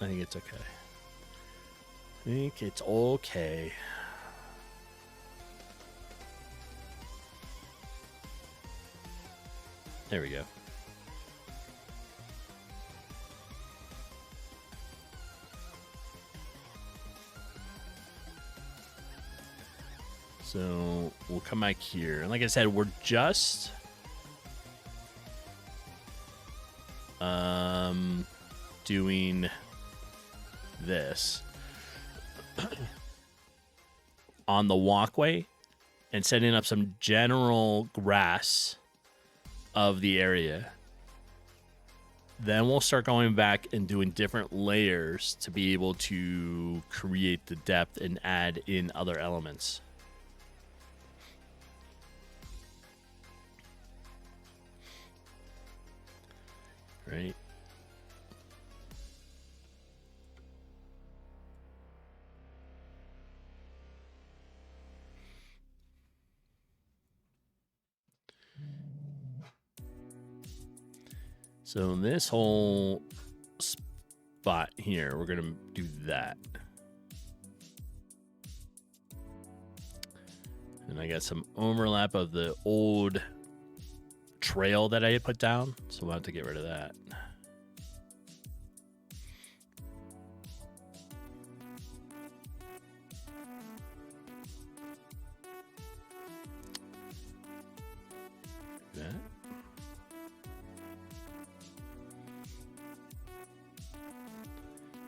I think it's okay. I think it's okay. There we go. So we'll come back here. And like I said, we're just doing this on the walkway and setting up some general grass of the area. Then we'll start going back and doing different layers to be able to create the depth and add in other elements. Right? So this whole spot here, we're going to do that. And I got some overlap of the old trail that I had put down, so we'll have to get rid of that.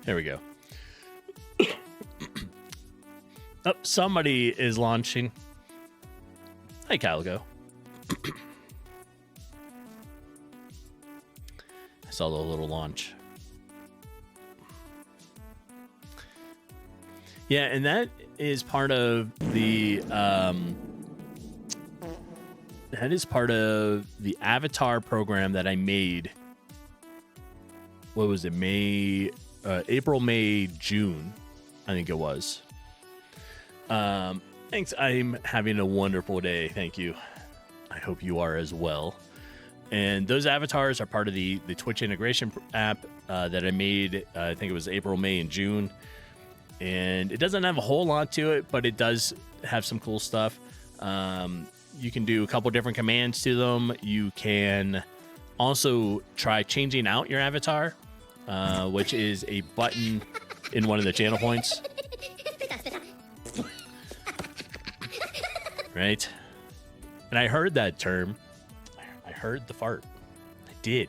There we go. Oh, somebody is launching. Hi, Calico. I saw the little launch. Yeah, and that is part of the Avatar program that I made. What was it? April, May, June, I think it was. Thanks. I'm having a wonderful day. Thank you. I hope you are as well. And those avatars are part of the Twitch integration app that I made. I think it was April, May, and June. And it doesn't have a whole lot to it, but it does have some cool stuff. You can do a couple different commands to them. You can also try changing out your avatar, which is a button in one of the channel points. Right? And I heard that term. I heard the fart. I did.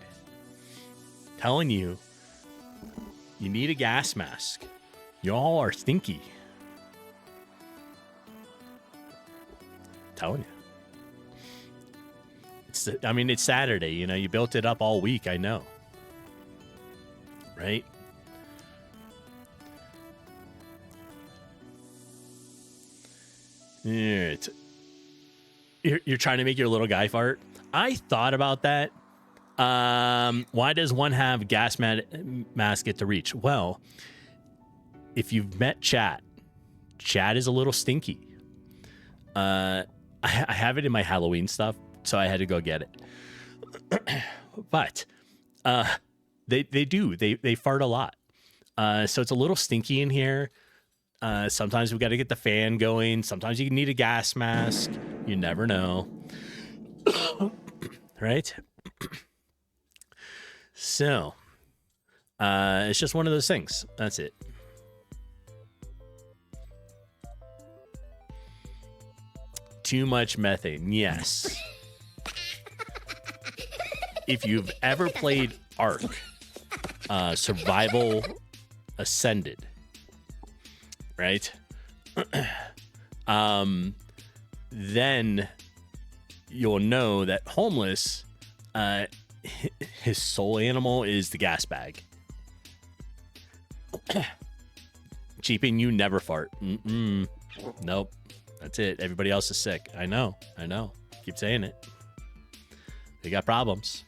Telling you, you need a gas mask. Y'all are stinky. Telling you. It's Saturday. You know, you built it up all week. I know. Right? You're trying to make your little guy fart. I thought about that. Why does one have gas mask get to reach? Well, if you've met Chat is a little stinky. I have it in my Halloween stuff, so I had to go get it. But they fart a lot. So it's a little stinky in here. Sometimes we got to get the fan going. Sometimes you need a gas mask. You never know. Right? So, it's just one of those things. That's it. Too much methane. Yes. If you've ever played Ark, Survival Ascended, right? Then you'll know that Homeless, his soul animal is the gas bag. Cheaping, you never fart. Nope. That's it. Everybody else is sick. I know. Keep saying it. They got problems.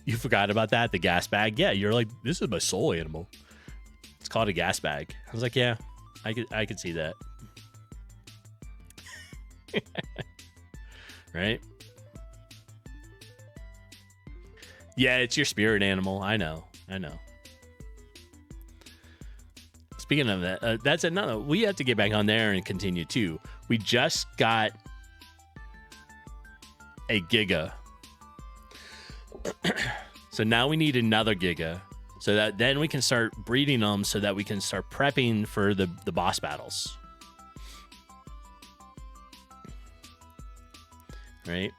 You forgot about that? The gas bag? Yeah, you're like, this is my soul animal. It's called a gas bag. I was like, yeah, I could see that. Right? Yeah, it's your spirit animal. I know. Speaking of that, that's another. We have to get back on there and continue too. We just got a Giga. So now we need another Giga, so that then we can start breeding them, so that we can start prepping for the boss battles. Right?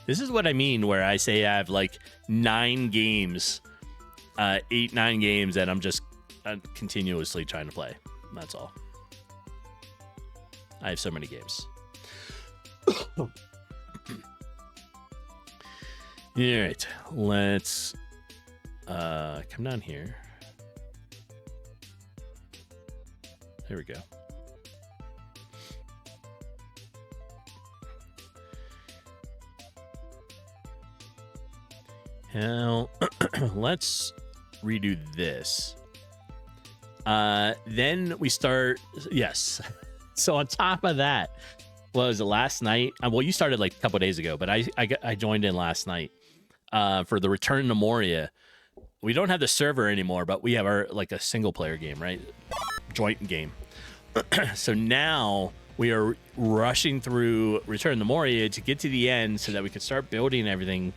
This is what I mean where I say I have like 9 games, 8-9 games that I'm just continuously trying to play. That's all. I have so many games. All right, let's come down here. There we go. Now, let's redo this. Then we start. Yes. So on top of that, what was it last night? Well, you started like a couple days ago, but I joined in last night for the Return to Moria. We don't have the server anymore, but we have our like a single player game, right? Joint game. So now we are rushing through Return to Moria to get to the end so that we can start building everything,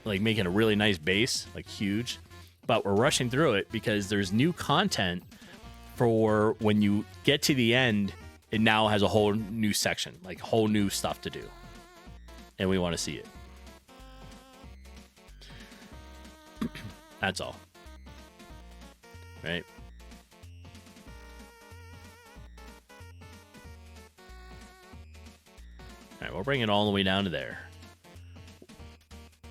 like making a really nice base, like huge. But we're rushing through it because there's new content for when you get to the end. It now has a whole new section, like whole new stuff to do. And we want to see it. That's all. Right? All right, we'll bring it all the way down to there.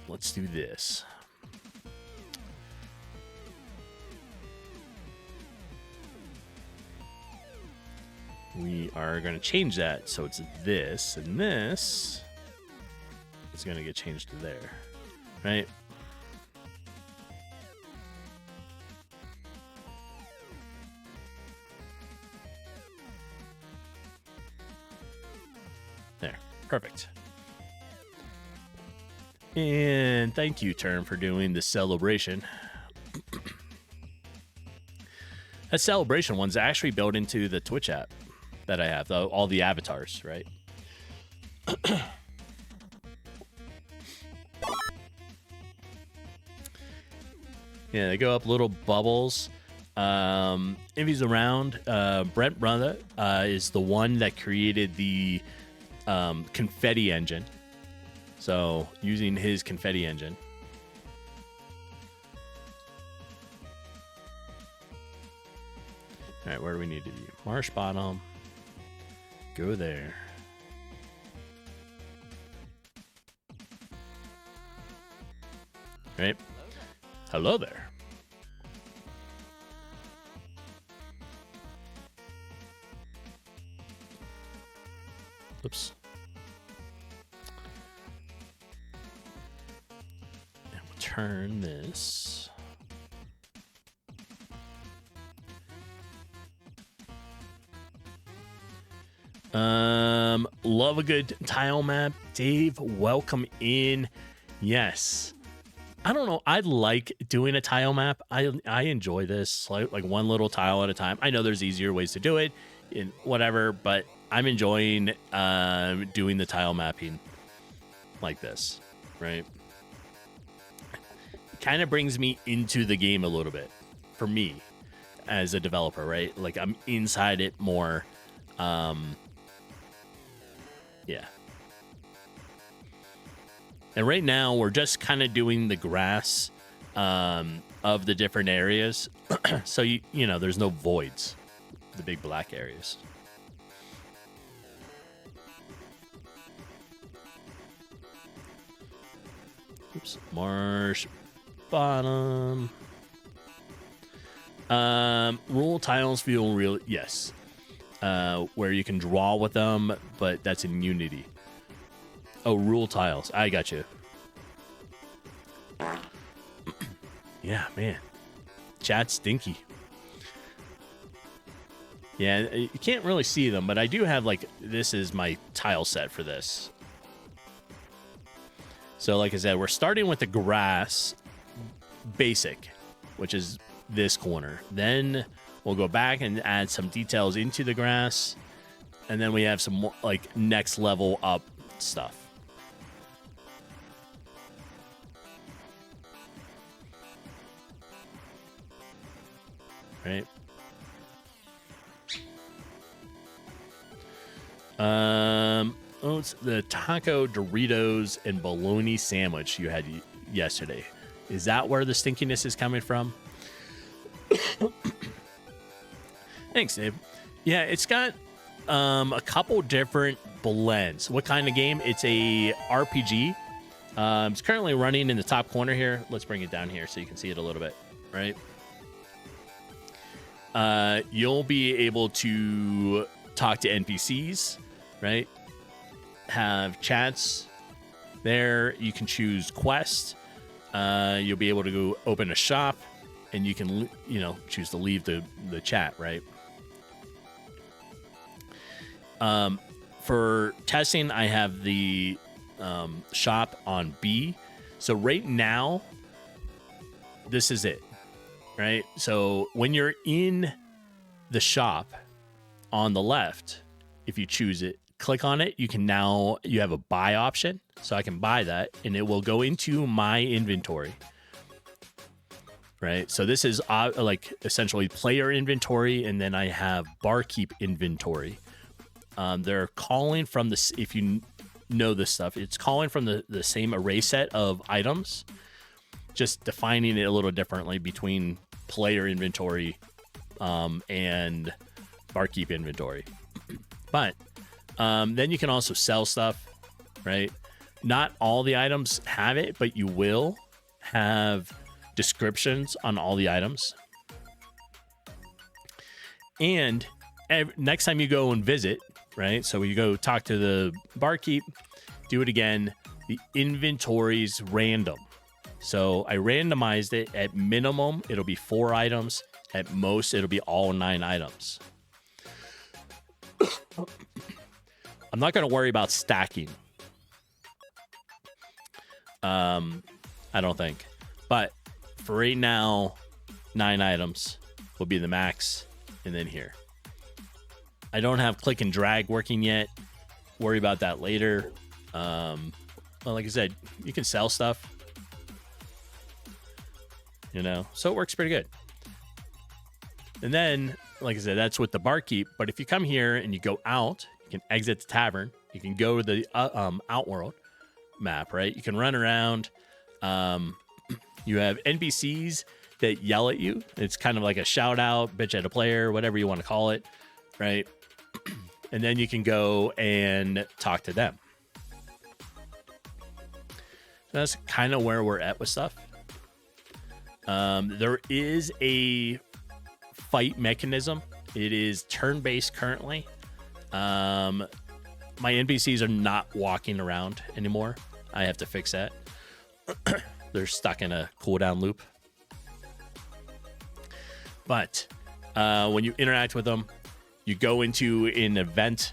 Let's do this. We are going to change that so it's this, and this is going to get changed to there, right? There, perfect. And thank you, Term, for doing the celebration. That celebration one's actually built into the Twitch app that I have, all the avatars, right? Yeah, they go up little bubbles. If he's around, Brent Brother is the one that created the confetti engine. So using his confetti engine. All right, where do we need to be? Marsh Bottom. Go there. Right? Hello there. Oops. And we'll turn this. Love a good tile map. Dave, welcome in. Yes. I don't know. I like doing a tile map. I enjoy this, like one little tile at a time. I know there's easier ways to do it and whatever, but I'm enjoying doing the tile mapping like this, right? It kind of brings me into the game a little bit for me as a developer, right? Like I'm inside it more. Yeah. And right now we're just kind of doing the grass of the different areas. So, you know, there's no voids, the big black areas. Oops. Marsh Bottom. Rule tiles feel real. Yes. Where you can draw with them, but that's in Unity. Oh, rule tiles. I got you. Yeah, man. Chat's stinky. Yeah, you can't really see them, but I do have, like, this is my tile set for this. So, like I said, we're starting with the grass basic, which is this corner. Then we'll go back and add some details into the grass. And then we have some more, like, next level up stuff. Right? Oh, it's the taco, Doritos, and bologna sandwich you had yesterday. Is that where the stinkiness is coming from? Thanks, Dave. Yeah, it's got a couple different blends. What kind of game? It's a RPG. It's currently running in the top corner here. Let's bring it down here so you can see it a little bit, right? You'll be able to talk to NPCs, right? Have chats there. You can choose quest. You'll be able to go open a shop, and you can, choose to leave the chat, right? For testing, I have the shop on B. So right now, this is it, right? So when you're in the shop on the left, if you choose it, click on it, you have a buy option. So I can buy that, and it will go into my inventory, right? So this is like essentially player inventory, and then I have barkeep inventory. They're calling from this, if you know this stuff, it's calling from the same array set of items, just defining it a little differently between player inventory and barkeep inventory. But then you can also sell stuff, right? Not all the items have it, but you will have descriptions on all the items. And next time you go and visit, right? So you go talk to the barkeep, do it again. The inventory's random. So I randomized it. At minimum, it'll be 4 items. At most, it'll be all 9 items. I'm not going to worry about stacking. I don't think. But for right now, 9 items will be the max. And then here. I don't have click and drag working yet. Worry about that later. Well, like I said, you can sell stuff. So it works pretty good. And then, like I said, that's with the barkeep. But if you come here and you go out, you can exit the tavern. You can go to the Outworld map, right? You can run around. You have NPCs that yell at you. It's kind of like a shout out, bitch at a player, whatever you want to call it, right? And then you can go and talk to them. So that's kind of where we're at with stuff. There is a fight mechanism. It is turn-based currently. My NPCs are not walking around anymore. I have to fix that. They're stuck in a cooldown loop. But when you interact with them, you go into an event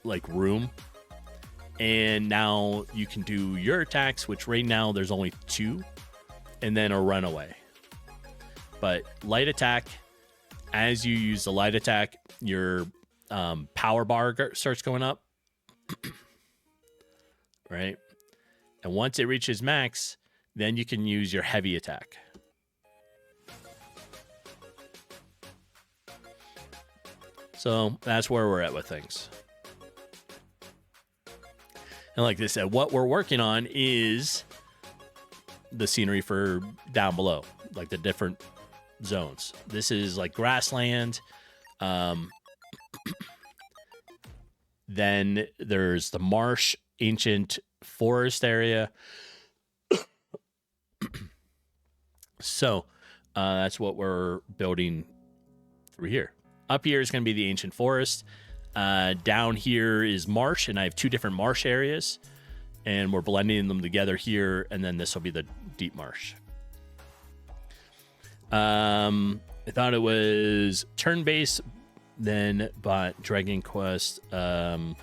like room, and now you can do your attacks, which right now there's only 2, and then a runaway. But light attack, as you use the light attack, your power bar starts going up. Right? And once it reaches max, then you can use your heavy attack. So that's where we're at with things. And like I said, what we're working on is the scenery for down below, like the different zones. This is like grassland. Then there's the marsh, ancient forest area. So that's what we're building through here. Up here is going to be the ancient forest. Down here is marsh, and I have 2 different marsh areas. and we're blending them together here, and then this will be the deep marsh. I thought it was turn-based, then bought Dragon Quest TD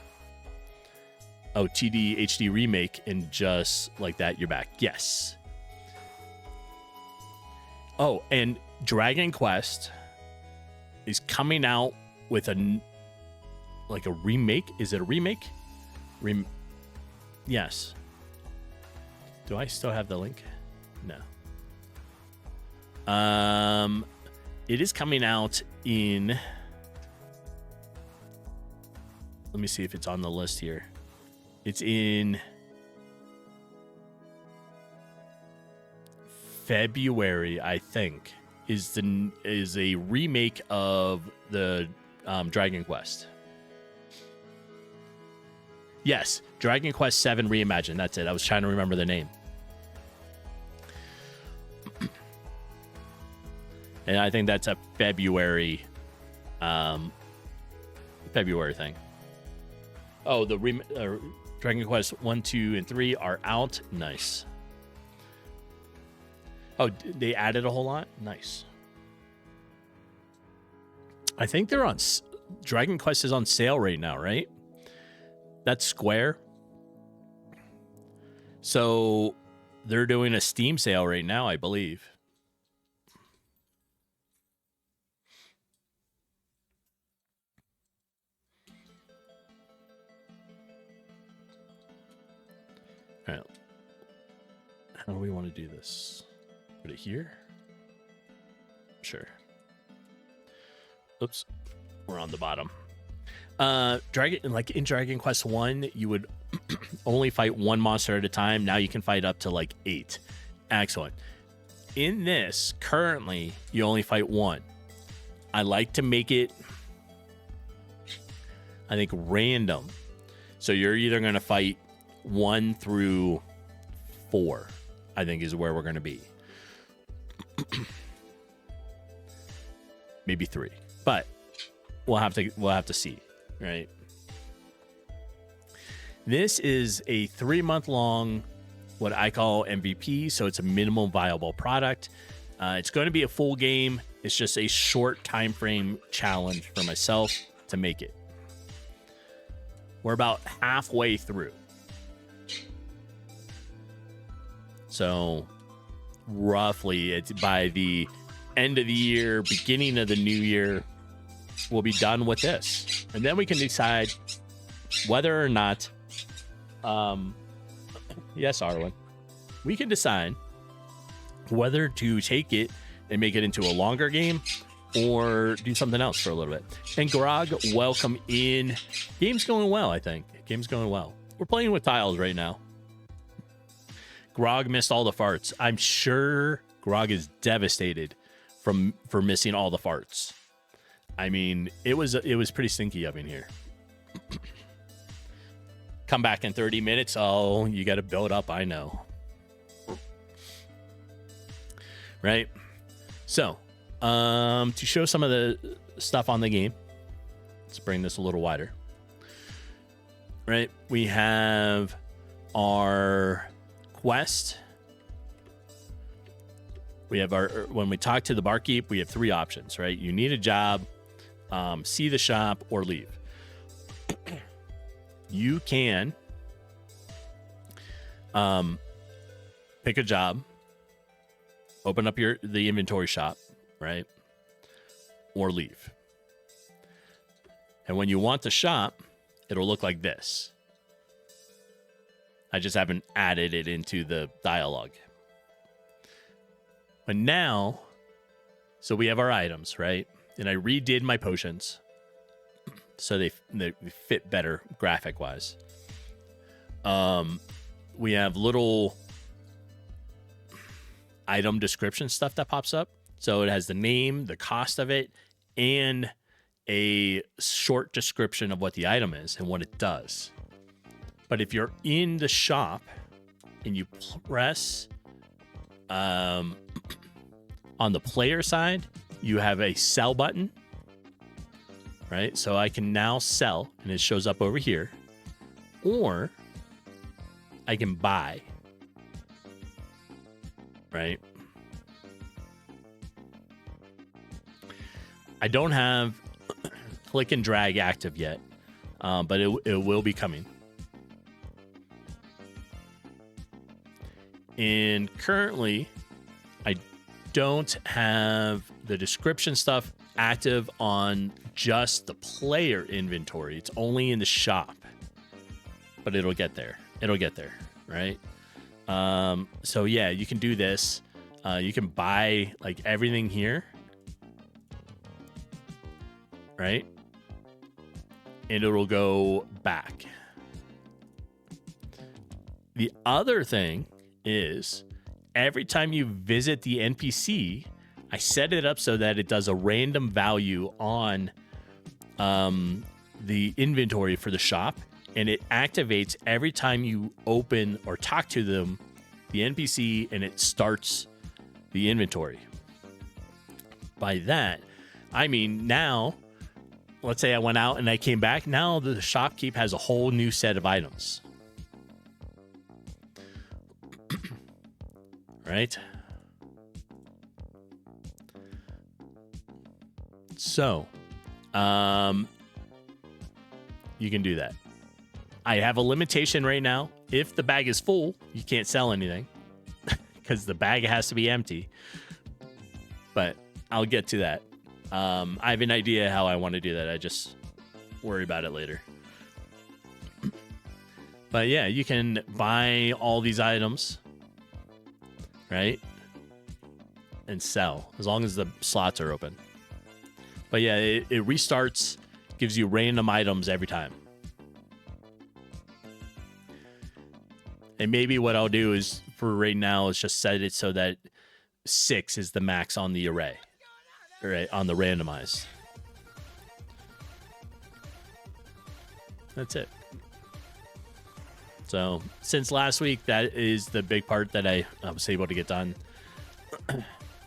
HD remake, and just like that, you're back. Yes. Oh, and Dragon Quest is coming out with a remake. Is it a remake? Yes. Do I still have the link? No. It is coming out in. Let me see if it's on the list here. It's in February, I think. Is a remake of the Dragon Quest. Yes, Dragon Quest 7 Reimagined. That's it. I was trying to remember the name. And I think that's a February thing. Oh, the Dragon Quest 1, 2, and 3 are out. Nice. Oh, they added a whole lot? Nice. I think they're on... Dragon Quest is on sale right now, right? That's Square. So they're doing a Steam sale right now, I believe. All right. How do we want to do this? Put it here? Sure. Oops. We're on the bottom. In Dragon Quest 1, you would only fight one monster at a time. Now you can fight up to 8. Excellent. In this, currently, you only fight one. I like to make it, I think, random. So you're either going to fight 1 through 4, I think, is where we're going to be. Maybe 3. But we'll have to see. Right. This is a 3-month long, what I call MVP. So it's a minimum viable product. It's going to be a full game. It's just a short time frame challenge for myself to make it. We're about halfway through. So roughly it's by the end of the year, beginning of the new year, we'll be done with this, and then we can decide whether or not yes, Arwen, we can decide whether to take it and make it into a longer game or do something else for a little bit. And Grog, welcome in. Game's going well. I think game's going well. We're playing with tiles right now. Grog missed all the farts. I'm sure Grog is devastated for missing all the farts. I mean, it was pretty stinky up in here. Come back in 30 minutes. Oh, you got to build up. I know. Right? So, to show some of the stuff on the game, let's bring this a little wider. Right? We have our quest. We have when we talk to the barkeep, we have 3 options, right? You need a job, see the shop, or leave. You can pick a job, open up the inventory shop, right? Or leave. And when you want the shop, it'll look like this. I just haven't added it into the dialogue. But now, so we have our items, right? And I redid my potions so they fit better graphic wise. We have little item description stuff that pops up. So it has the name, the cost of it, and a short description of what the item is and what it does. But if you're in the shop and you press on the player side, you have a sell button, right? So I can now sell, and it shows up over here. Or I can buy. Right? I don't have click and drag active yet, but it will be coming. And currently, I don't have the description stuff active on just the player inventory. It's only in the shop, but it'll get there. It'll get there, right? So yeah, you can do this. You can buy like everything here, right? And it'll go back. The other thing is every time you visit the NPC, I set it up so that it does a random value on the inventory for the shop, and it activates every time you open or talk to them, the NPC, and it starts the inventory. By that, I mean now, let's say I went out and I came back, now the shopkeep has a whole new set of items. Right? So, you can do that. I have a limitation right now. If the bag is full, you can't sell anything because the bag has to be empty. But I'll get to that. I have an idea how I want to do that. I just worry about it later. But yeah, you can buy all these items, right? And sell as long as the slots are open. But yeah, it restarts, gives you random items every time. And maybe what I'll do is for right now is just set it so that 6 is the max on the array, right? On the randomized. That's it. So since last week, that is the big part that I was able to get done.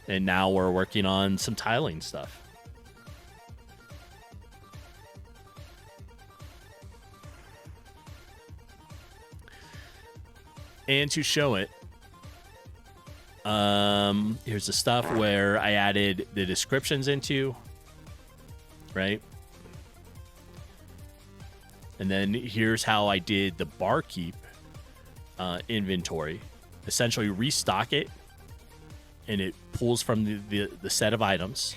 And now we're working on some tiling stuff. And to show it, here's the stuff where I added the descriptions into, right? And then here's how I did the barkeep inventory. Essentially restock it, and it pulls from the set of items.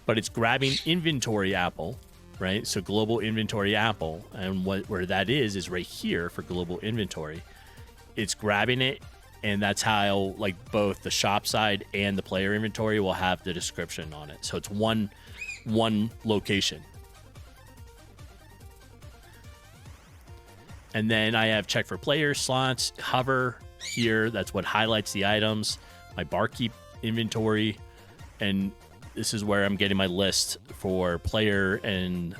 But it's grabbing inventory apple, right? So global inventory apple, and where that is right here for global inventory. It's grabbing it, and that's how like both the shop side and the player inventory will have the description on it. So it's one location. And then I have check for player slots, hover here. That's what highlights the items, my barkeep inventory, and this is where I'm getting my list for player and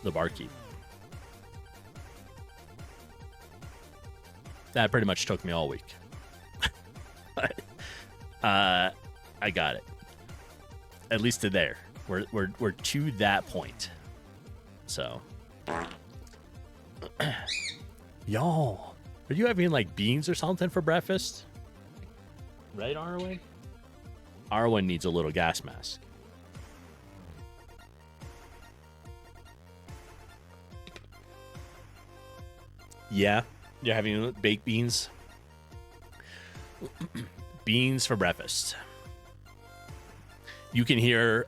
the barkeep. That pretty much took me all week. But I got it. At least to there. We're to that point. So y'all, are you having like beans or something for breakfast? Right, Arwen? Arwen needs a little gas mask. Yeah, you're having baked beans. Beans for breakfast. You can hear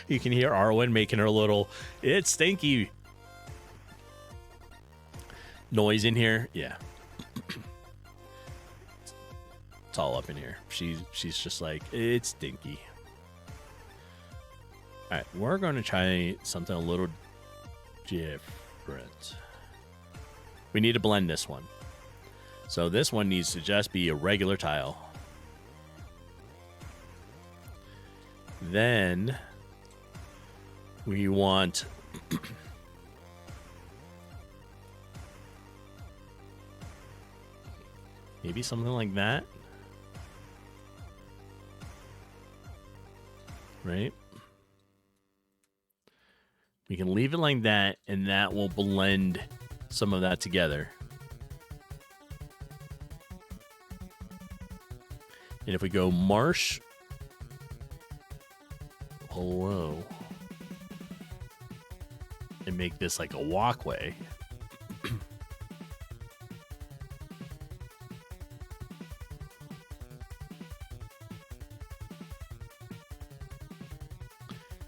you can hear Arwen making her little "it's stinky" noise in here. Yeah. It's all up in here. She's just like, it's stinky. All right, we're going to try something a little different. We need to blend this one. So this one needs to just be a regular tile. Then we want maybe something like that. Right? We can leave it like that, and that will blend some of that together. And if we go marsh, hello, and make this like a walkway.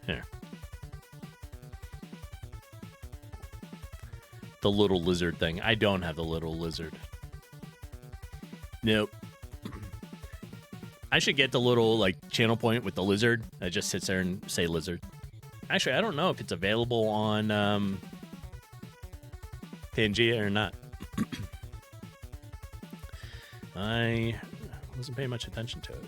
There. The little lizard thing. I don't have the little lizard. Nope. I should get the little like channel point with the lizard that just sits there and say lizard. Actually, I don't know if it's available on Pangea or not. I wasn't paying much attention to it.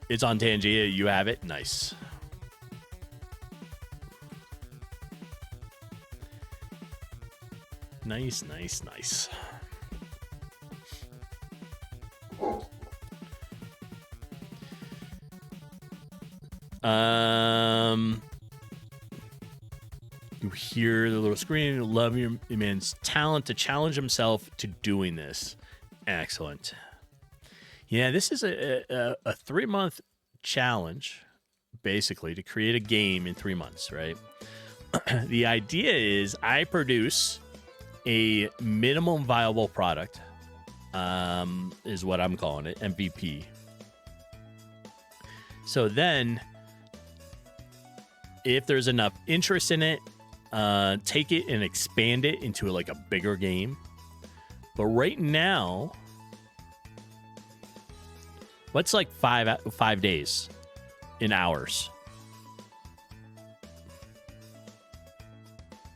It's on Pangea. You have it. Nice. Nice, nice, nice. You hear the little screen. You love your man's talent to challenge himself to doing this. Excellent. Yeah, this is a 3-month challenge, basically, to create a game in 3 months, right? The idea is I produce a minimum viable product, is what I'm calling it, MVP. So then, if there's enough interest in it, take it and expand it into like a bigger game. But right now, what's like 5 days in hours?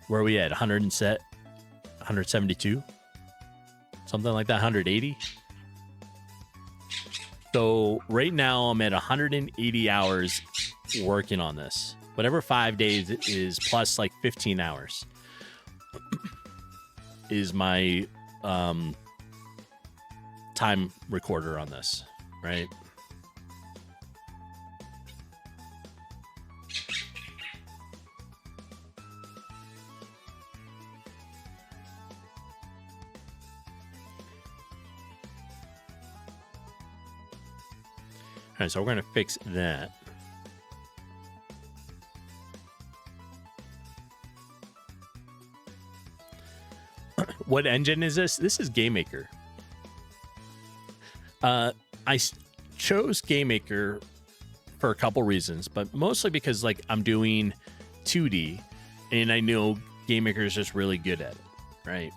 Where are we at? 172? Something like that, 180? So right now I'm at 180 hours working on this. Whatever 5 days is plus like 15 hours is my time recorder on this, right? All right, so we're going to fix that. What engine is this? This is GameMaker. I chose GameMaker for a couple reasons, but mostly because like I'm doing 2D and I know GameMaker is just really good at it, right?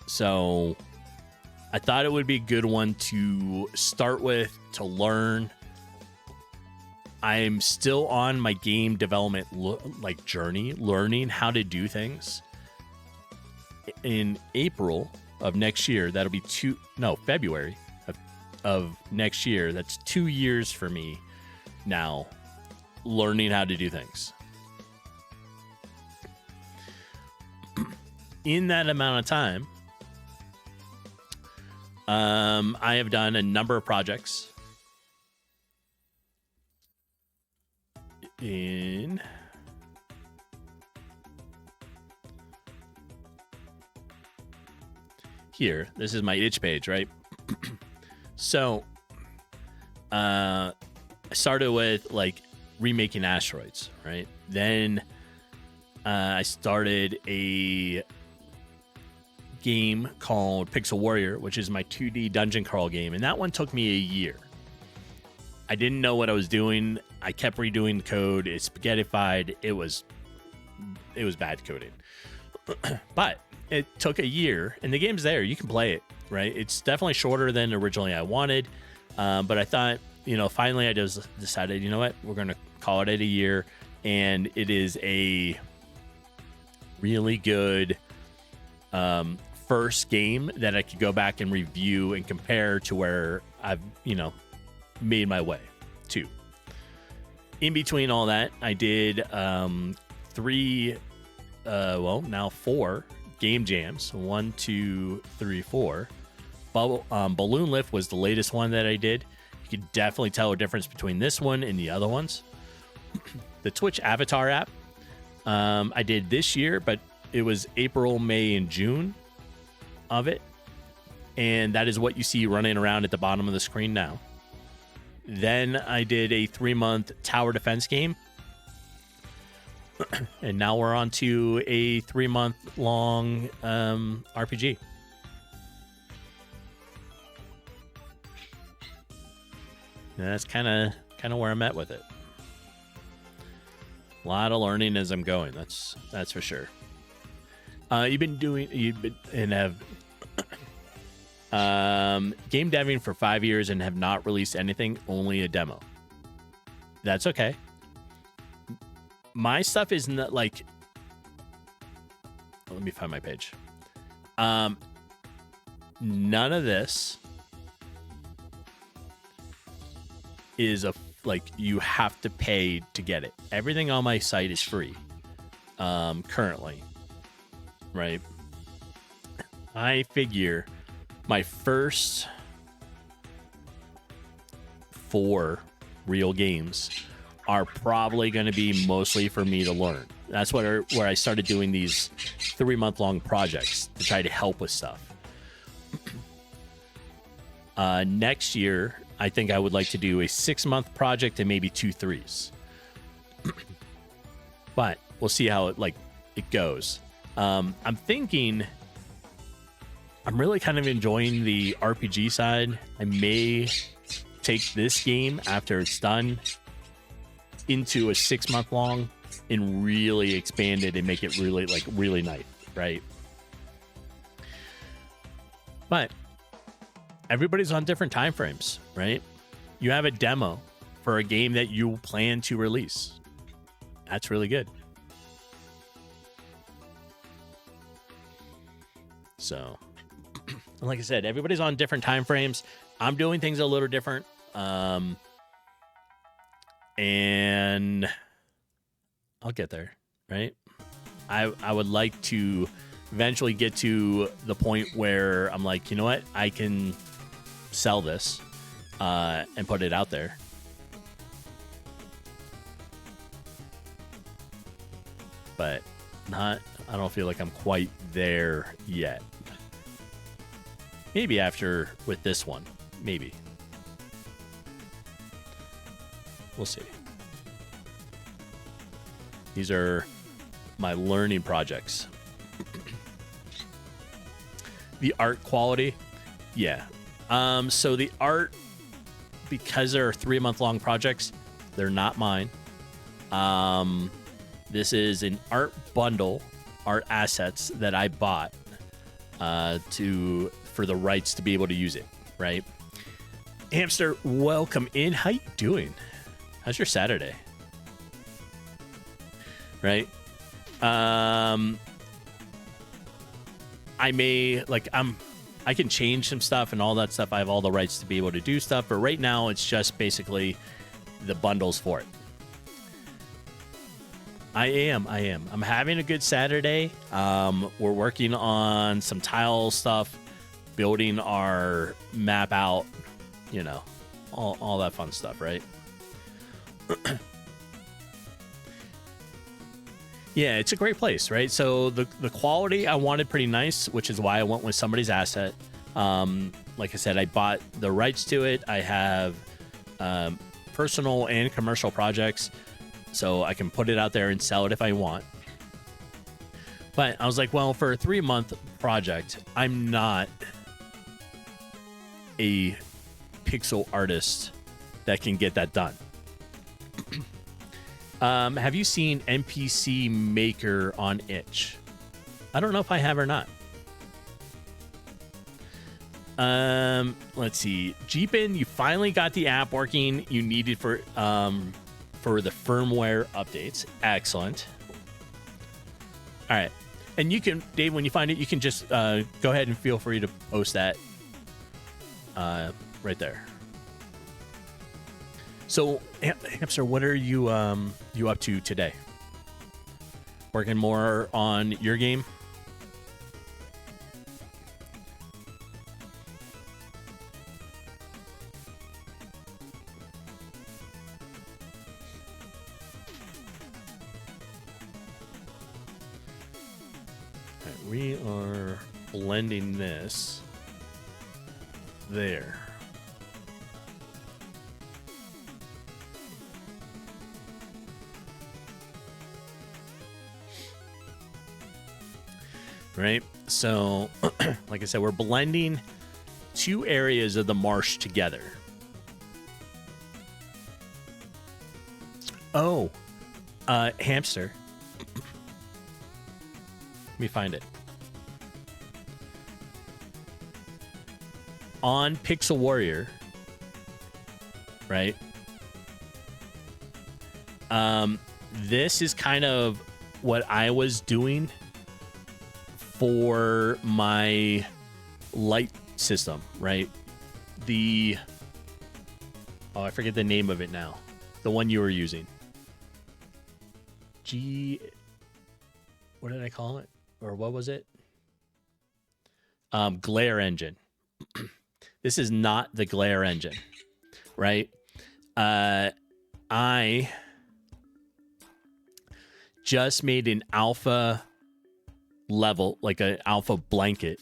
So I thought it would be a good one to start with, to learn. I'm still on my game development journey, learning how to do things. In April of next year, that'll be February of next year. That's 2 years for me now, learning how to do things. In that amount of time, I have done a number of projects in here. This is my itch page, right? So I started with like remaking Asteroids, right? Then I started a game called Pixel Warrior, which is my 2D dungeon crawl game, and that one took me a year. I didn't know what I was doing. I kept redoing the code. It spaghettified. It was bad coding. But it took a year, and the game's there. You can play it, right? It's definitely shorter than originally I wanted, but I thought, finally I just decided, you know what? We're going to call it at a year, and it is a really good first game that I could go back and review and compare to where I've, made my way to. In between all that, I did 4 game jams. 1, 2, 3, 4. Balloon Lift was the latest one that I did. You could definitely tell a difference between this one and the other ones. The Twitch Avatar app I did this year, but it was April, May, and June of it. And that is what you see running around at the bottom of the screen now. Then I did a 3-month tower defense game. And now we're on to a 3-month long RPG. And that's kind of where I'm at with it. A lot of learning as I'm going. That's for sure. You've been and have game deving for 5 years and have not released anything, only a demo. That's okay. My stuff is not like. Let me find my page. None of this is you have to pay to get it. Everything on my site is free. Currently. Right. I figure my first 4 real games are probably going to be mostly for me to learn. That's where I started doing these 3-month-long projects to try to help with stuff. Next year, I think I would like to do a 6-month project and maybe 2 3s. But we'll see how it goes. I'm thinking I'm really kind of enjoying the RPG side. I may take this game after it's done into a 6-month long and really expand it and make it really nice, right? But everybody's on different time frames, right? You have a demo for a game that you plan to release. That's really good. So, like I said, everybody's on different time frames. I'm doing things a little different. And I'll get there, right? I would like to eventually get to the point where I'm like, you know what? I can sell this and put it out there. But I don't feel like I'm quite there yet. Maybe after with this one. Maybe. We'll see. These are my learning projects. The art quality. Yeah. So the art, because they're 3-month-long projects, they're not mine. This is an art bundle, art assets that I bought for the rights to be able to use it, right? Hamster, welcome in. How you doing? How's your Saturday? Right? I can change some stuff and all that stuff. I have all the rights to be able to do stuff, but right now it's just basically the bundles for it. I am. I'm having a good Saturday. We're working on some tile stuff, building our map out, all that fun stuff, right? Yeah, it's a great place, right? So the quality I wanted pretty nice, which is why I went with somebody's asset. Like I said, I bought the rights to it. I have personal and commercial projects, so I can put it out there and sell it if I want. But I was like, well, for a 3-month project, I'm not a pixel artist that can get that done. Have you seen NPC Maker on itch? I don't know if I have or not. Let's see. Jeepin, you finally got the app working you needed for the firmware updates. Excellent. All right. And you can, Dave, when you find it, you can just go ahead and feel free to post that right there. So, Hamster, what are you up to today? Working more on your game? right, we are blending this there. Right? So, like I said, we're blending two areas of the marsh together. Oh, hamster. Let me find it. On Pixel Warrior, right? This is kind of what I was doing for my light system, right? I forget the name of it now. The one you were using. What did I call it? Or what was it? Glare engine. This is not the glare engine, right? I just made an alpha level, like an alpha blanket,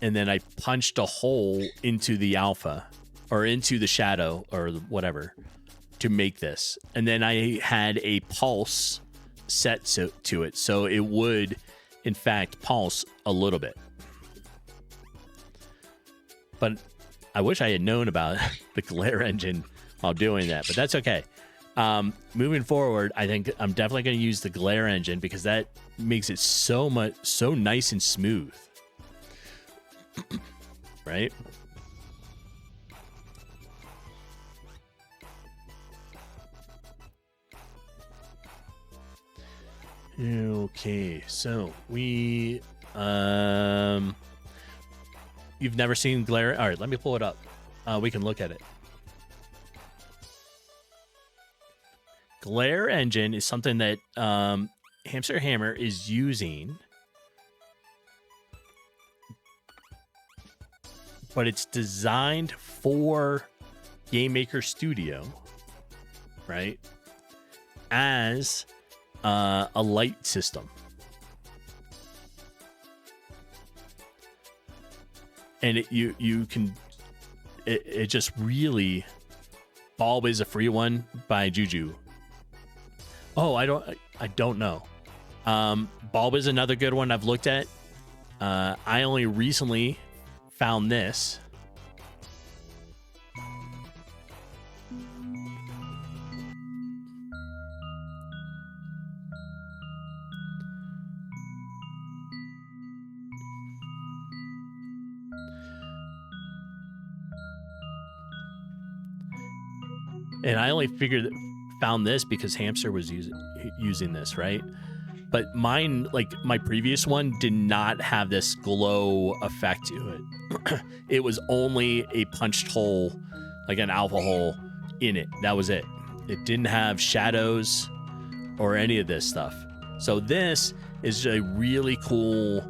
and then I punched a hole into the alpha or into the shadow or whatever to make this. And then I had a pulse set to it, so it would in fact pulse a little bit. But I wish I had known about the glare engine while doing that, but that's okay. Moving forward, I think I'm definitely going to use the glare engine because that makes it so nice and smooth. Right? Okay, so we you've never seen glare. All right, let me pull it up. We can look at it. Glare engine is something that Hamster Hammer is using, but it's designed for GameMaker Studio, right? As a light system. And it just really, Bulb is a free one by Juju. Oh, I don't know. Bulb is another good one I've looked at. I only recently found this. And I only found this because Hamster was using this, right? But mine, like my previous one, did not have this glow effect to it. It was only a punched hole, like an alpha hole in it. That was it. It didn't have shadows or any of this stuff. So this is a really cool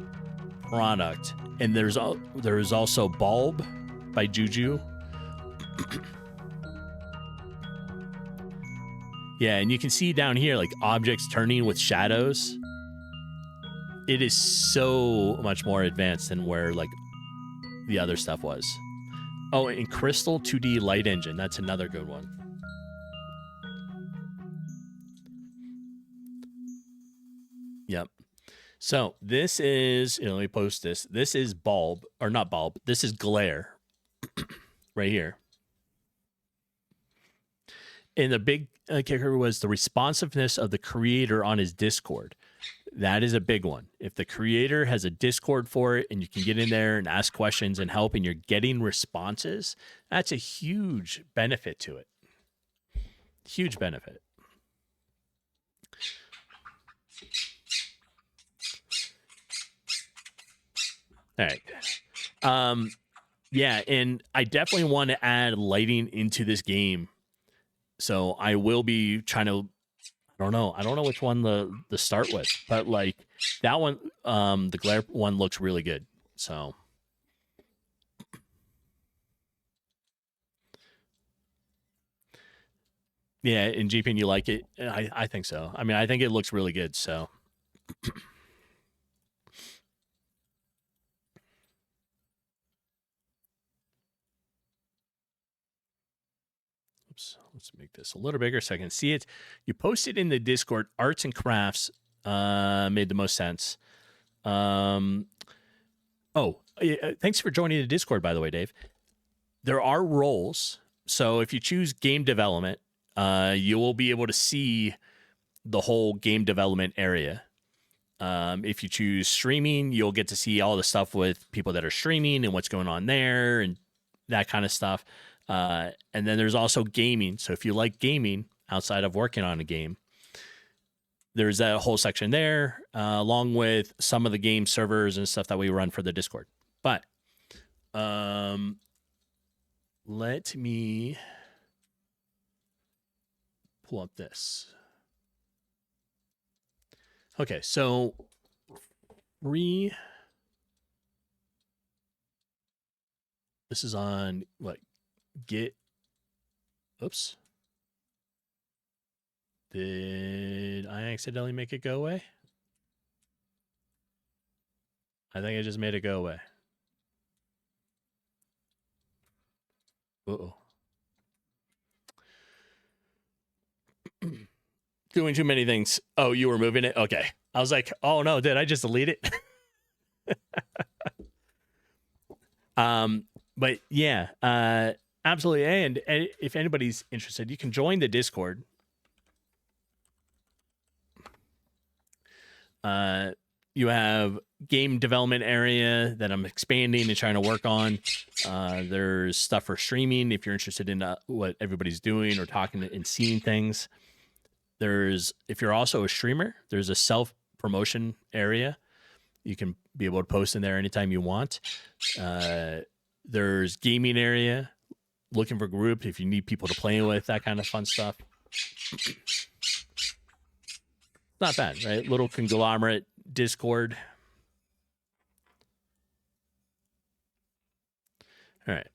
product. And there's also Bulb by Juju. Yeah, and you can see down here, like, objects turning with shadows. It is so much more advanced than where, like, the other stuff was. Oh, and Crystal 2D Light Engine. That's another good one. Yep. So, this is... let me post this. This is Bulb. Or not Bulb. This is Glare. Right here. And the big kicker was the responsiveness of the creator on his Discord. That is a big one. If the creator has a Discord for it and you can get in there and ask questions and help and you're getting responses, that's a huge benefit to it. Huge benefit. All right. Yeah, and I definitely want to add lighting into this game. So I will be trying to, I don't know which one the start with, but like that one, the glare one looks really good. So yeah, and GP, you like it? I think so. I mean, I think it looks really good. So Oops, let's make this a little bigger so I can see it. You posted in the Discord, arts and crafts made the most sense. Thanks for joining the Discord, by the way, Dave. There are roles. So if you choose game development, you will be able to see the whole game development area. If you choose streaming, you'll get to see all the stuff with people that are streaming and what's going on there and that kind of stuff. And then there's also gaming. So if you like gaming outside of working on a game, there's that whole section there, along with some of the game servers and stuff that we run for the Discord. But let me pull up this. Okay, so this is on what? Get. Oops. Did I accidentally make it go away? I think I just made it go away. Uh-oh. Doing too many things. Oh, you were moving it? Okay. I was like, oh no, did I just delete it? But yeah, absolutely. And if anybody's interested, you can join the Discord. You have game development area that I'm expanding and trying to work on. There's stuff for streaming if you're interested in what everybody's doing or talking and seeing things. If you're also a streamer, there's a self-promotion area. You can be able to post in there anytime you want. There's gaming area, looking for group if you need people to play with, that kind of fun stuff. Not bad, right? Little conglomerate Discord. All right.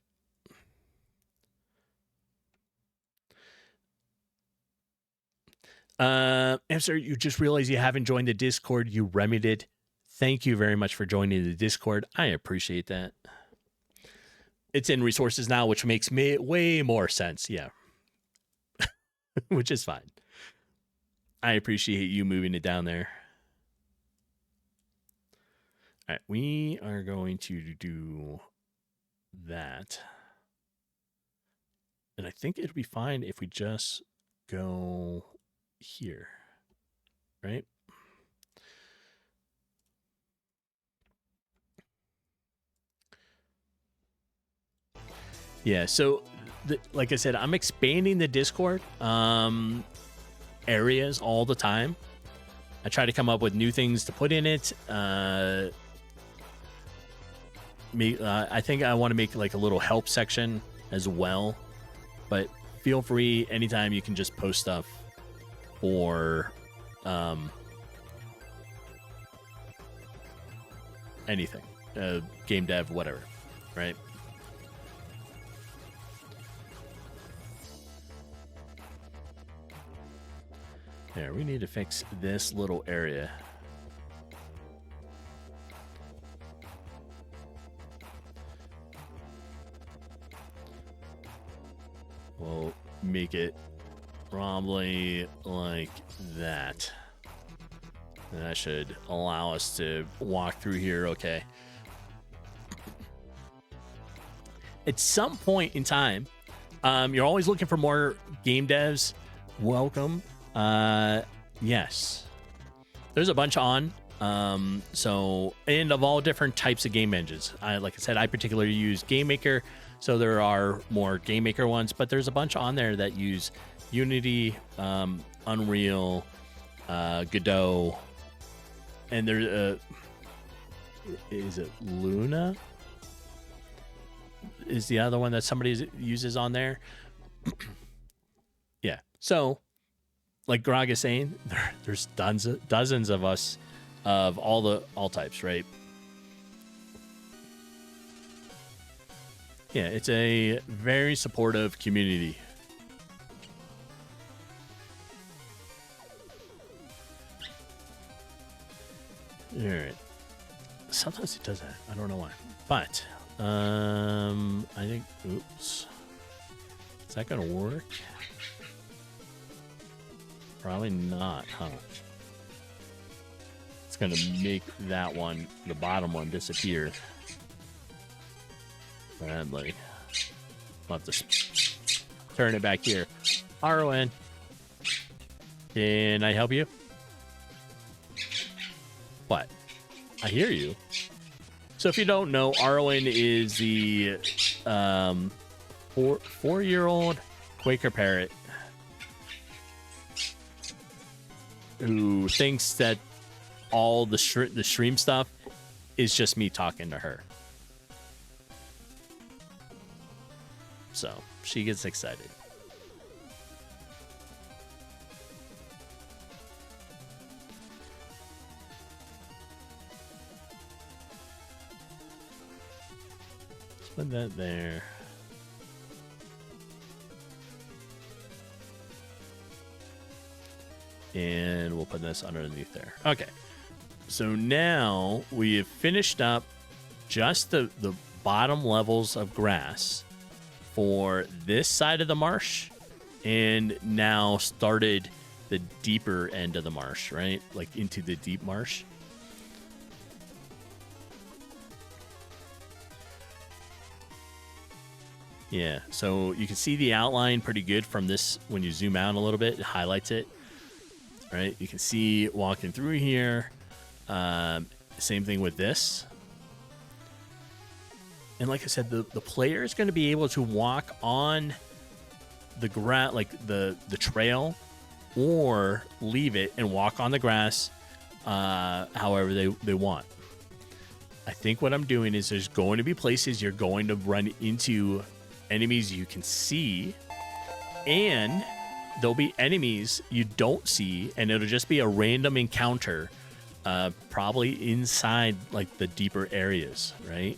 Sir, you just realized you haven't joined the Discord. You remedied. Thank you very much for joining the Discord. I appreciate that. It's in resources now, which makes me way more sense. Yeah. Which is fine. I appreciate you moving it down there. All right, we are going to do that. And I think it'll be fine if we just go here, right? Yeah, so like I said, I'm expanding the Discord areas all the time. I try to come up with new things to put in it. I think I want to make like a little help section as well, but feel free anytime. You can just post stuff or anything, game dev, whatever, right? There, we need to fix this little area. We'll make it probably like that. And that should allow us to walk through here okay. At some point in time, you're always looking for more game devs. Welcome. Yes. There's a bunch on. So, and of all different types of game engines. Like I said, I particularly use GameMaker. So there are more GameMaker ones, but there's a bunch on there that use Unity, Unreal, Godot, and there is it Luna? Is the other one that somebody uses on there? Yeah. So, like Grog is saying, there's dozens of us of all types, right? Yeah, it's a very supportive community. All right. Sometimes it does that. I don't know why. But I think oops. Is that gonna work? Probably not, huh? It's gonna make that one, the bottom one, disappear. Badly. I'll have to turn it back here. RON, can I help you? What? I hear you. So if you don't know, RON is the 4-year-old Quaker parrot who thinks that all the stream stuff is just me talking to her. So she gets excited. Let's put that there. And we'll put this underneath there. Okay. So now we have finished up just the bottom levels of grass for this side of the marsh, and now started the deeper end of the marsh, right? Like into the deep marsh. Yeah, so you can see the outline pretty good from this. When you zoom out a little bit, it highlights it, right? You can see walking through here. Same thing with this. And like I said, the player is going to be able to walk on the grass, like the trail, or leave it and walk on the grass however they want. I think what I'm doing is there's going to be places you're going to run into enemies you can see, and there'll be enemies you don't see, and it'll just be a random encounter, probably inside like the deeper areas, right?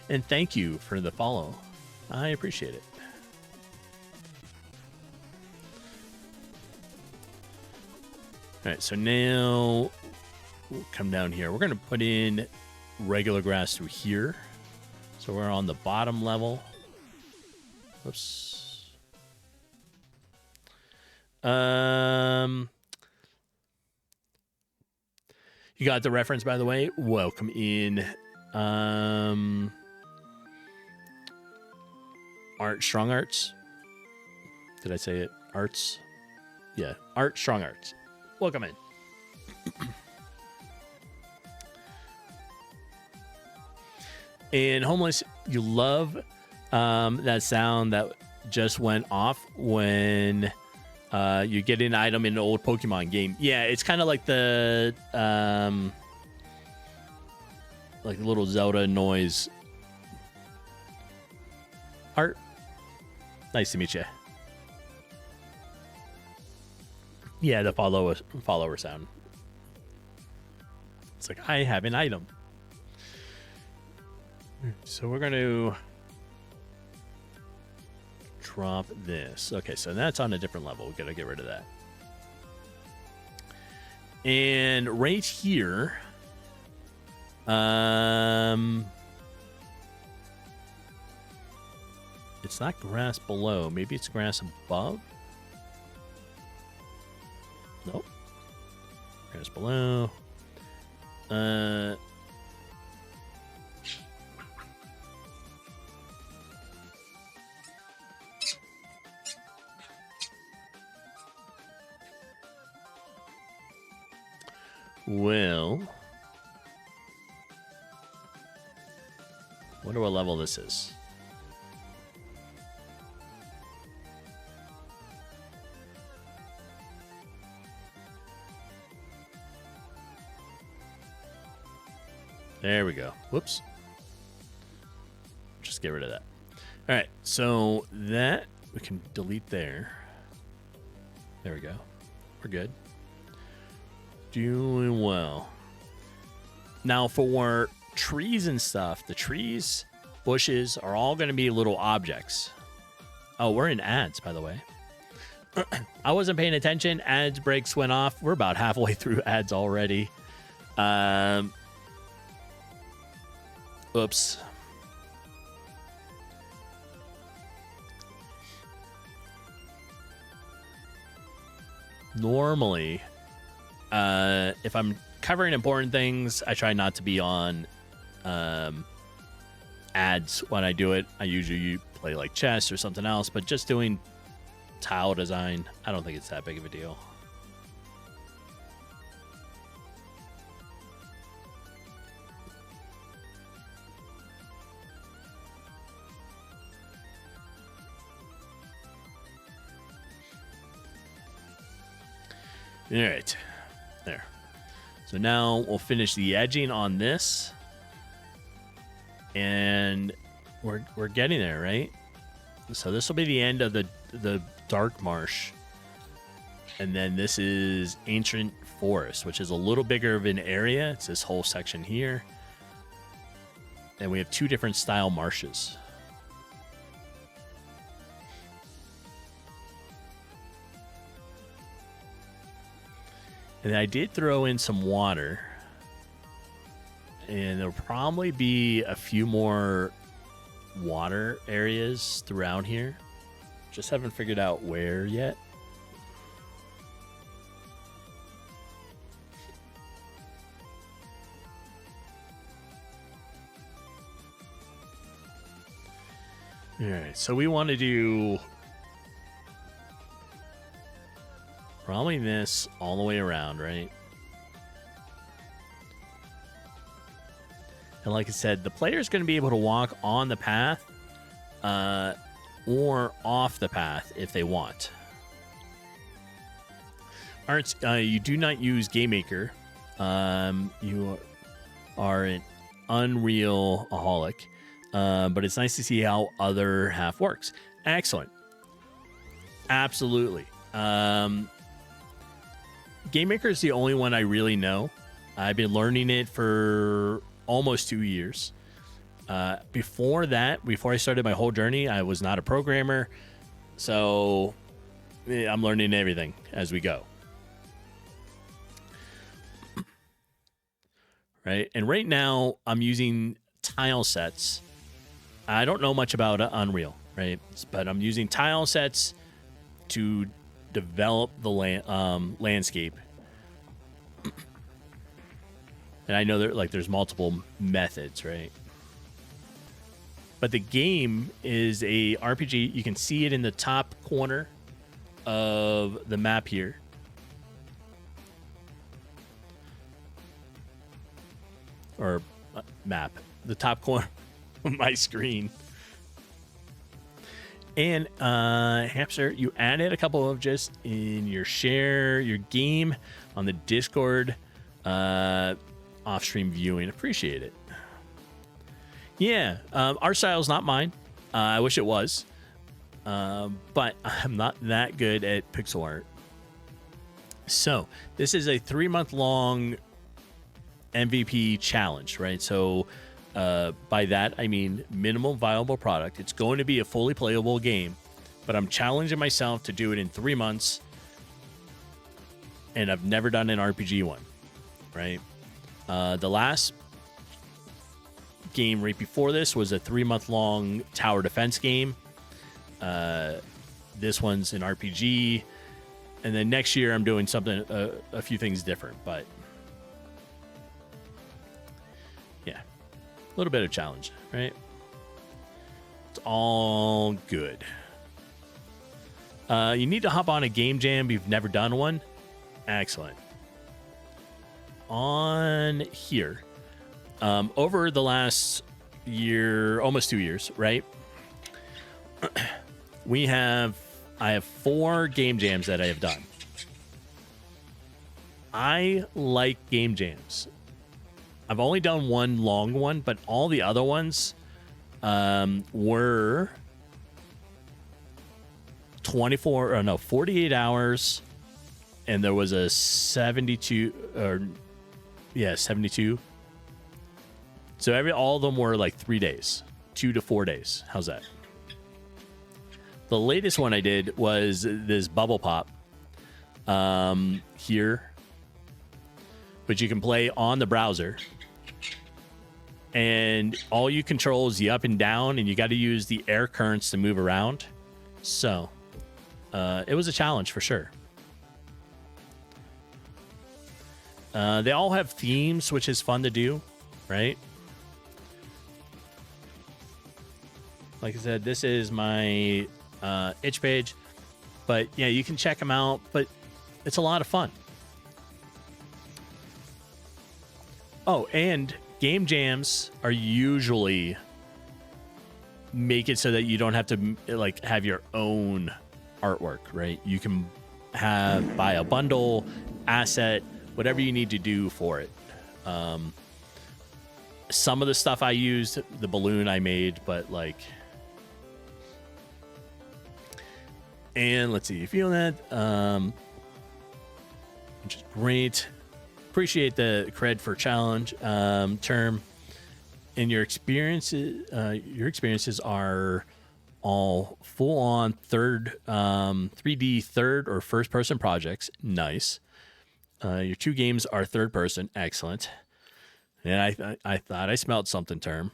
And thank you for the follow. I appreciate it. All right, so now we'll come down here. We're going to put in regular grass through here. So we're on the bottom level. Oops. You got the reference, by the way. Welcome in. Art Strong Arts. Did I say it? Arts? Yeah, Art Strong Arts. Welcome in. And Homeless, you love that sound that just went off when you get an item in an old Pokemon game. Yeah, it's kind of like the little Zelda noise. Art, nice to meet you. Yeah, the follower sound. It's like, I have an item. So we're going to drop this. Okay, so that's on a different level. We've got to get rid of that. And right here, it's not grass below. Maybe it's grass above. Nope. Grass below. Well, wonder what level this is. There we go. Whoops. Just get rid of that. All right, so that we can delete there. There we go. We're good. Doing well. Now for trees and stuff, the trees, bushes are all going to be little objects. Oh, we're in ads, by the way. I wasn't paying attention. Ads breaks went off. We're about halfway through ads already. Oops. normally, if I'm covering important things, I try not to be on ads when I do it. I usually play like chess or something else, but just doing tile design, I don't think it's that big of a deal. All right, there. So now we'll finish the edging on this, and we're getting there, right? So this will be the end of the dark marsh, and then this is ancient forest, which is a little bigger of an area. It's this whole section here, and we have two different style marshes. And I did throw in some water, and there'll probably be a few more water areas throughout here. Just haven't figured out where yet. All right, so we want to do probably this all the way around, right? And like I said, the player is going to be able to walk on the path or off the path if they want. Arts, you do not use GameMaker. You are an Unreal-aholic, but it's nice to see how other half works. Excellent. Absolutely. GameMaker is the only one I really know. I've been learning it for almost 2 years. Before that, before I started my whole journey, I was not a programmer. So I'm learning everything as we go. Right? And right now, I'm using tile sets. I don't know much about Unreal, right? But I'm using tile sets to develop the landscape. And I know there's multiple methods, right? But the game is a RPG. You can see it in the top corner of the map here. Or map. The top corner of my screen. And Hamster, you added a couple of just in your game on the Discord off-stream viewing. Appreciate it. Yeah, art style's not mine. I wish it was. But I'm not that good at pixel art. So this is a 3-month-long MVP challenge, right? So by that, I mean minimum viable product. It's going to be a fully playable game, but I'm challenging myself to do it in 3 months, and I've never done an RPG one, right? The last game right before this was a 3-month-long tower defense game. This one's an RPG, and then next year I'm doing something, a few things different, but yeah, a little bit of challenge, right? It's all good. You need to hop on a game jam if you've never done one. Excellent. On here, over the last year, almost 2 years, right? I have 4 game jams that I have done. I like game jams. I've only done one long one, but all the other ones were 48 hours, and there was a 72. So all of them were like 3 days, 2 to 4 days. How's that? The latest one I did was this bubble pop here, but you can play on the browser, and all you control is the up and down, and you got to use the air currents to move around. So it was a challenge for sure. They all have themes, which is fun to do, right? Like I said, this is my itch page, but yeah, you can check them out, but it's a lot of fun. Oh, and game jams are usually make it so that you don't have to like have your own artwork, right? You can buy a bundle, asset, whatever you need to do for it. Some of the stuff I used, the balloon I made, but like, and let's see, you feel that, which is great. Appreciate the cred for challenge term. And your experiences are all full on 3D third or first person projects. Nice. Your 2 games are third person. Excellent. And I thought I smelled something, term.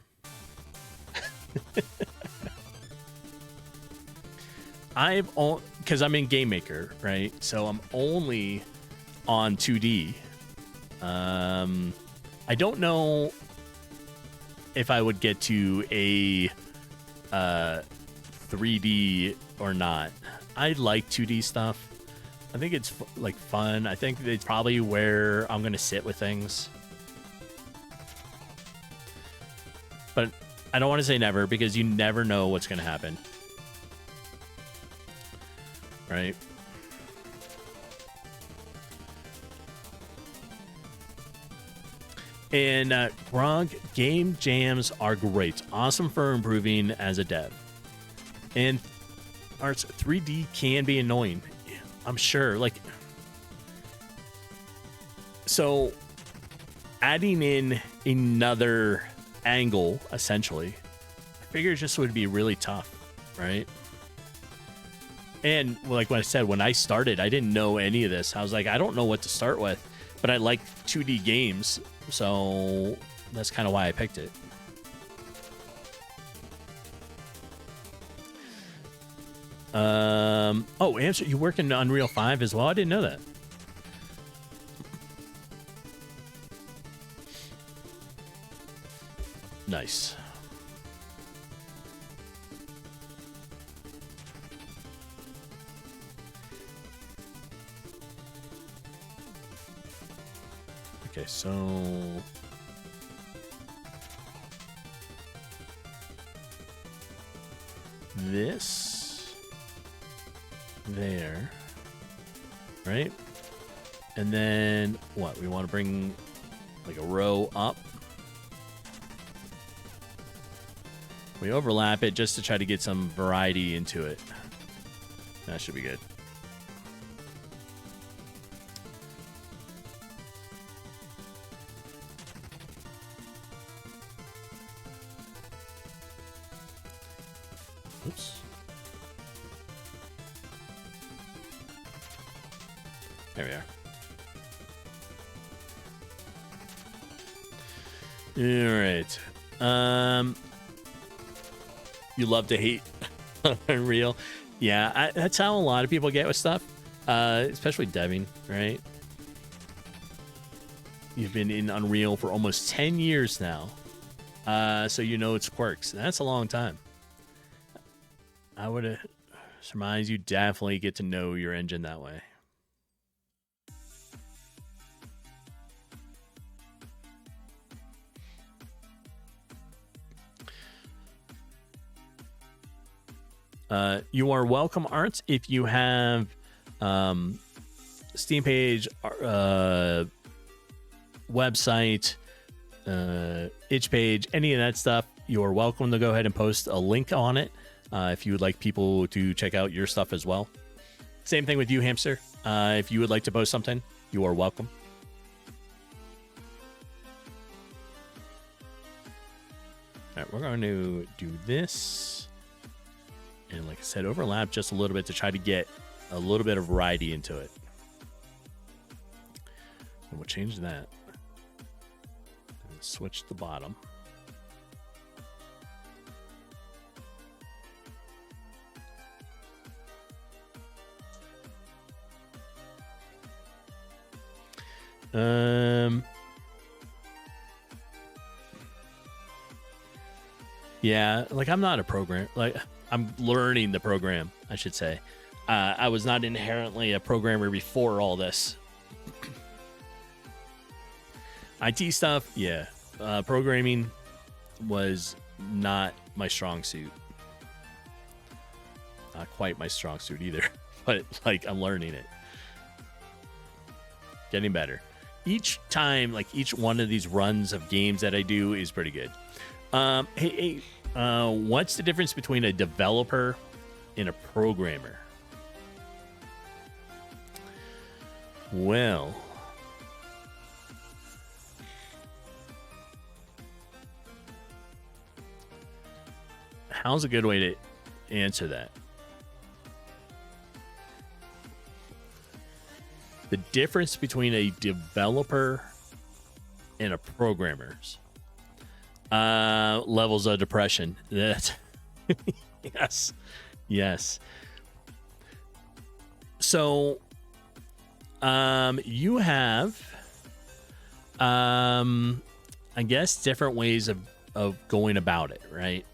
Because I'm in GameMaker, right? So I'm only on 2D. I don't know if I would get to a 3D or not. I like 2D stuff. I think it's like fun. I think it's probably where I'm gonna sit with things. But I don't want to say never, because you never know what's gonna happen. Right? And Grog, game jams are great. Awesome for improving as a dev. And Arts 3D can be annoying, I'm sure. Like, so adding in another angle, essentially, I figure it just would be really tough, right? And like what I said, when I started, I didn't know any of this. I was like, I don't know what to start with, but I like 2D games. So that's kind of why I picked it. Oh, answer, you work in Unreal 5 as well? I didn't know that. Nice. Okay, so this there, right? And then what? We want to bring like a row up. We overlap it just to try to get some variety into it. That should be good. Oops. There we are. All right. You love to hate Unreal. Yeah, that's how a lot of people get with stuff, especially deving, right? You've been in Unreal for almost 10 years now, so you know its quirks. That's a long time. I would surmise you definitely get to know your engine that way. You are welcome, Arts. If you have Steam page, website, itch page, any of that stuff, you are welcome to go ahead and post a link on it if you would like people to check out your stuff as well. Same thing with you, Hamster. If you would like to post something, you are welcome. All right, we're going to do this. And like I said, overlap just a little bit to try to get a little bit of variety into it. And we'll change that. And switch the bottom. Yeah, like I'm not a program. Like I'm learning the program, I should say. I was not inherently a programmer before all this. IT stuff, yeah. Programming was not my strong suit. Not quite my strong suit either, but like I'm learning it. Getting better. Each time, like each one of these runs of games that I do is pretty good. Hey, what's the difference between a developer and a programmer? Well, how's a good way to answer that? The difference between a developer and a programmer's levels of depression. That yes. So, you have, I guess, different ways of going about it, right?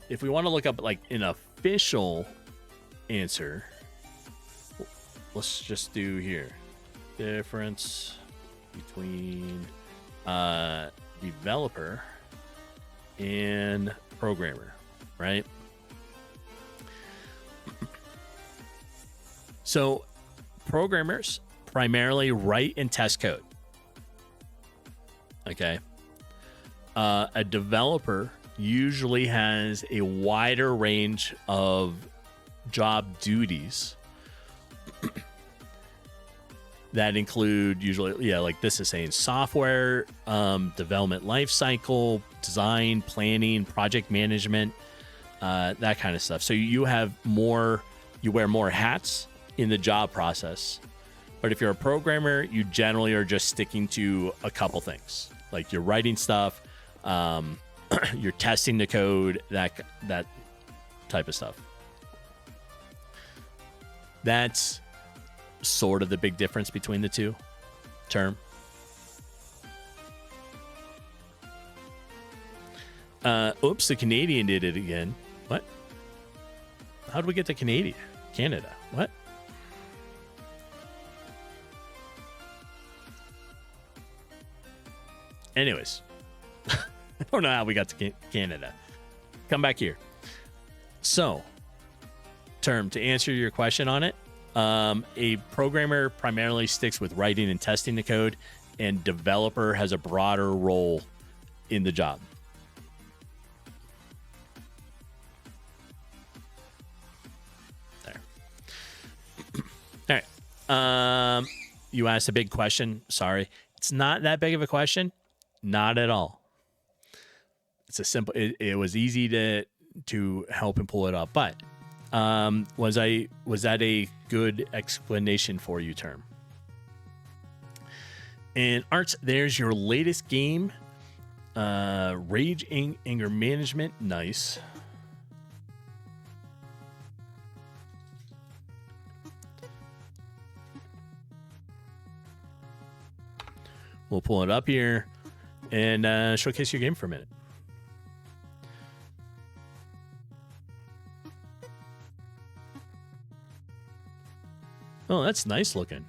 If we want to look up like an official answer, let's just do here. Difference between developer and programmer, right? So programmers primarily write and test code. Okay. A developer usually has a wider range of job duties that include usually, like this is saying software, development lifecycle, design, planning, project management, that kind of stuff. So you wear more hats in the job process. But if you're a programmer, you generally are just sticking to a couple things. Like you're writing stuff, you're testing the code, that type of stuff. That's sort of the big difference between the two term. Oops, the Canadian did it again. What? How did we get to Canada? What? Anyways, I don't know how we got to Canada. Come back here. So, term, to answer your question on it, a programmer primarily sticks with writing and testing the code, and developer has a broader role in the job. There. All right. You asked a big question. Sorry. It's not that big of a question. Not at all. It's a simple. It was easy to help and pull it up, but was that a good explanation for you, term? And Arts, there's your latest game, Rage Anger Management. Nice. We'll pull it up here and showcase your game for a minute. Oh, that's nice looking.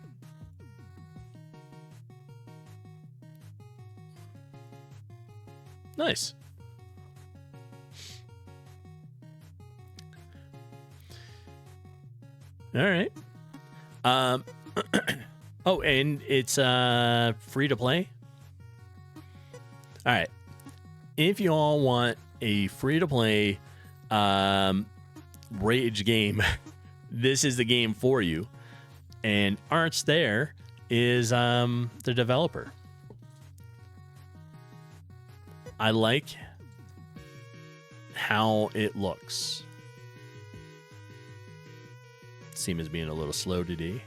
Nice. All right. Oh, and it's free to play. All right. If you all want a free to play Rage game, this is the game for you. And Arts there is the developer. I like how it looks. Steam is being a little slow today.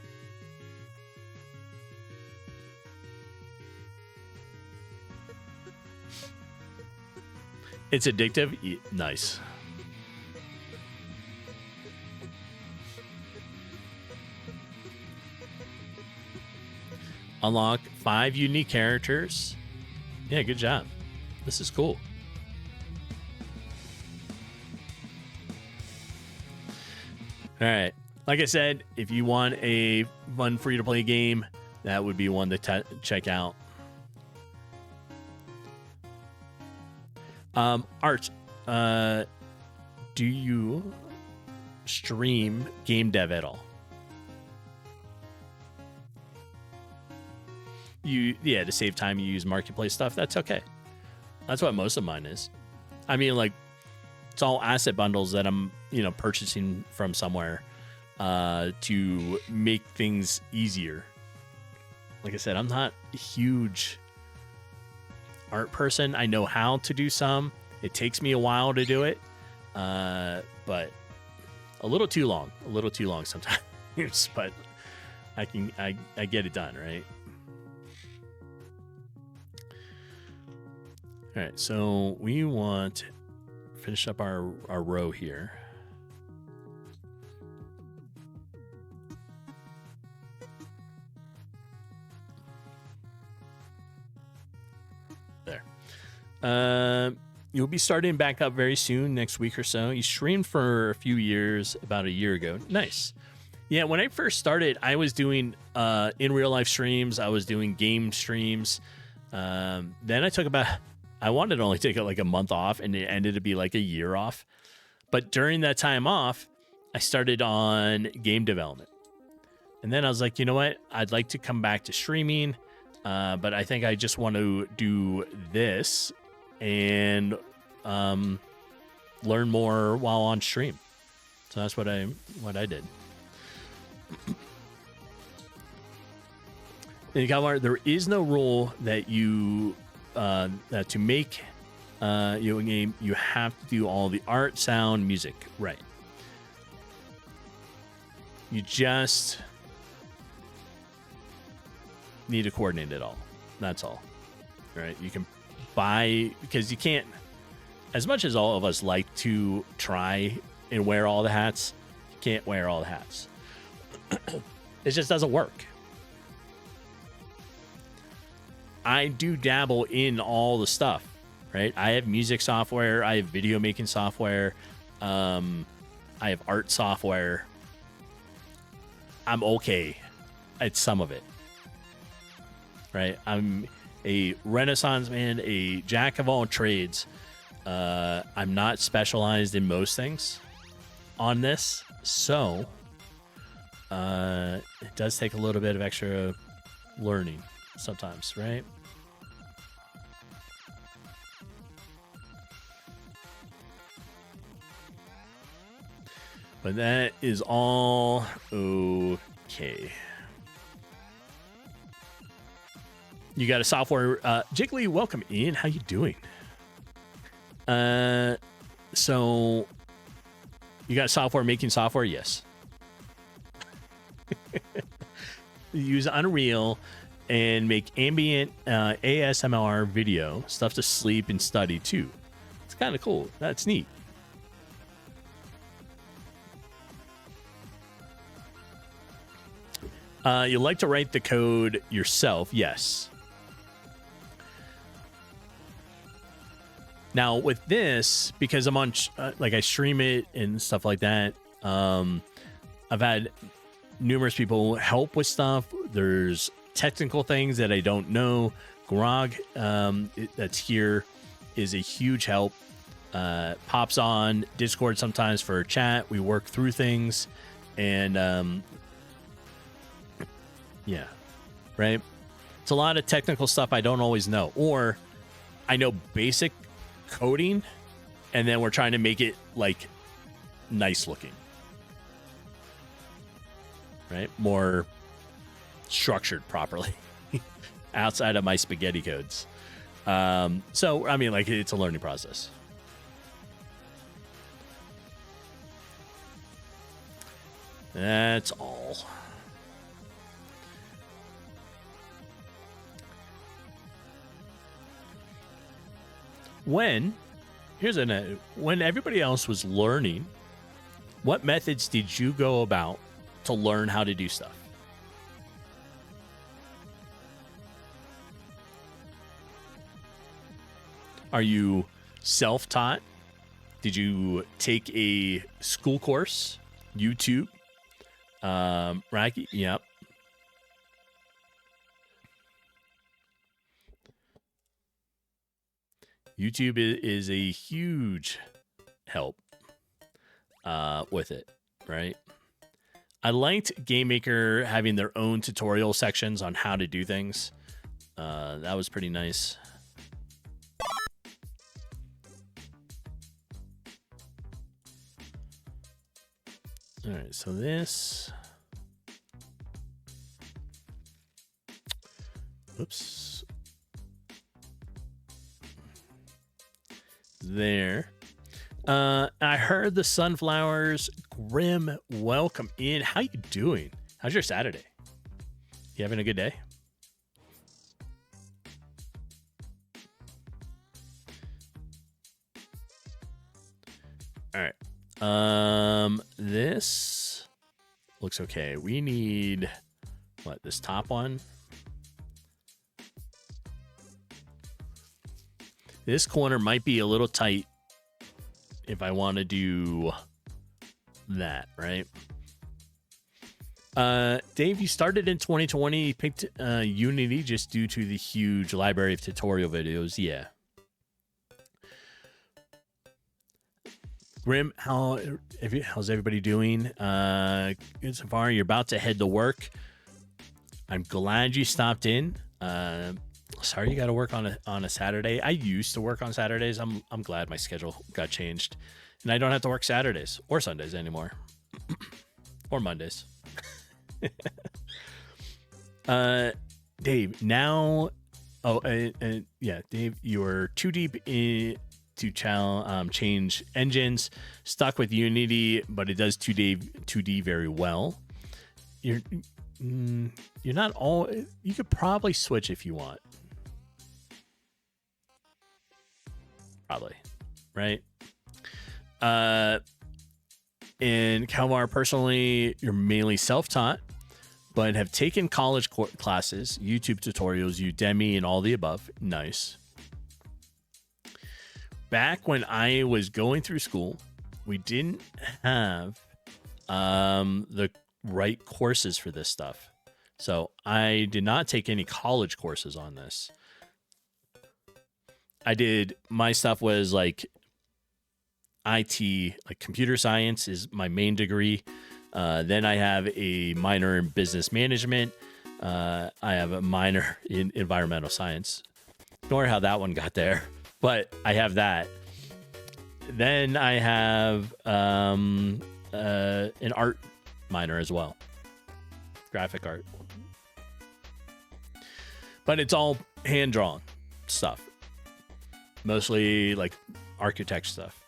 It's addictive. Nice. Unlock 5 unique characters. Yeah, good job. This is cool. All right. Like I said, if you want a fun free-to-play game, that would be one to check out. Art, do you stream game dev at all? To save time, you use marketplace stuff. That's okay. That's what most of mine is. I mean, like, it's all asset bundles that I'm, purchasing from somewhere to make things easier. Like I said, I'm not a huge art person. I know how to do some. It takes me a while to do it, but a little too long sometimes. But I get it done, right? All right, so we want to finish up our row here. There. You'll be starting back up very soon, next week or so. You streamed for a few years, about a year ago. Nice. Yeah, when I first started, I was doing in real life streams. I was doing game streams. Then I wanted to only take like a month off, and it ended to be like a year off. But during that time off, I started on game development. And then I was like, you know what? I'd like to come back to streaming, but I think I just want to do this and learn more while on stream. So that's what I did. There is no rule that you that to make a game you have to do all the art, sound, music, right? You just need to coordinate it all. That's all. Right? You can buy, because you can't, as much as all of us like to try and wear all the hats, you can't wear all the hats. It just doesn't work. I do dabble in all the stuff, right? I have music software, I have video making software, I have art software. I'm okay at some of it, right? I'm a Renaissance man, a jack of all trades. I'm not specialized in most things on this, so it does take a little bit of extra learning sometimes, right? But that is all okay. You got a software, Jiggly, welcome in. How you doing? So you got software making software? Yes. You use Unreal and make ambient ASMR video, stuff to sleep and study too. It's kind of cool. That's neat. You like to write the code yourself? Yes. Now with this, because I'm on, like I stream it and stuff like that, I've had numerous people help with stuff. There's technical things that I don't know. Grog, that's here, is a huge help. Pops on Discord sometimes for a chat. We work through things, and yeah, right. It's a lot of technical stuff I don't always know, or I know basic coding, and then we're trying to make it like nice looking, right? More structured properly outside of my spaghetti codes. So I mean, like, it's a learning process. That's all. When everybody else was learning, what methods did you go about to learn how to do stuff? Are you self-taught? Did you take a school course? YouTube? Racky? Yep. YouTube is a huge help with it, right? I liked GameMaker having their own tutorial sections on how to do things. That was pretty nice. All right, so this... Oops. There. I heard the sunflowers. Grim, welcome in. How you doing? How's your Saturday? You having a good day? All right. This looks okay. We need what? This top one. This corner might be a little tight if I want to do that, right? Dave, you started in 2020. You picked Unity just due to the huge library of tutorial videos. Yeah. Grim, how's everybody doing? Good so far. You're about to head to work. I'm glad you stopped in. Sorry you got to work on a Saturday. I used to work on Saturdays. I'm glad my schedule got changed, and I don't have to work Saturdays or Sundays anymore, or Mondays. Dave, now, yeah, Dave, you're too deep in to change engines. Stuck with Unity, but it does 2D very well. You're not all. You could probably switch if you want. Probably, right? And Kalmar, personally, you're mainly self-taught, but have taken college classes, YouTube tutorials, Udemy, and all the above. Nice. Back when I was going through school, we didn't have the right courses for this stuff. So I did not take any college courses on this. My stuff was like IT, like computer science is my main degree. Then I have a minor in business management. I have a minor in environmental science. Ignore how that one got there, but I have that. Then I have an art minor as well, graphic art. But it's all hand-drawn stuff. Mostly like architect stuff.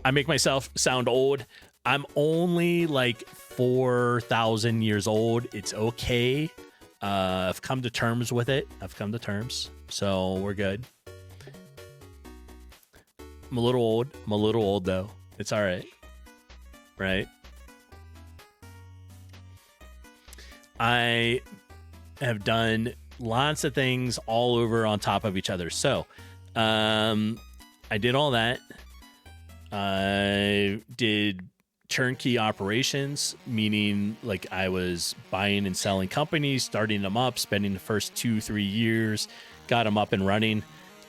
I make myself sound old. I'm only like 4,000 years old. It's okay. I've come to terms with it. So we're good. I'm a little old though. It's all right. Right? I have done lots of things all over on top of each other. So, I did all that. I did turnkey operations, meaning like I was buying and selling companies, starting them up, spending the first 2-3 years, got them up and running.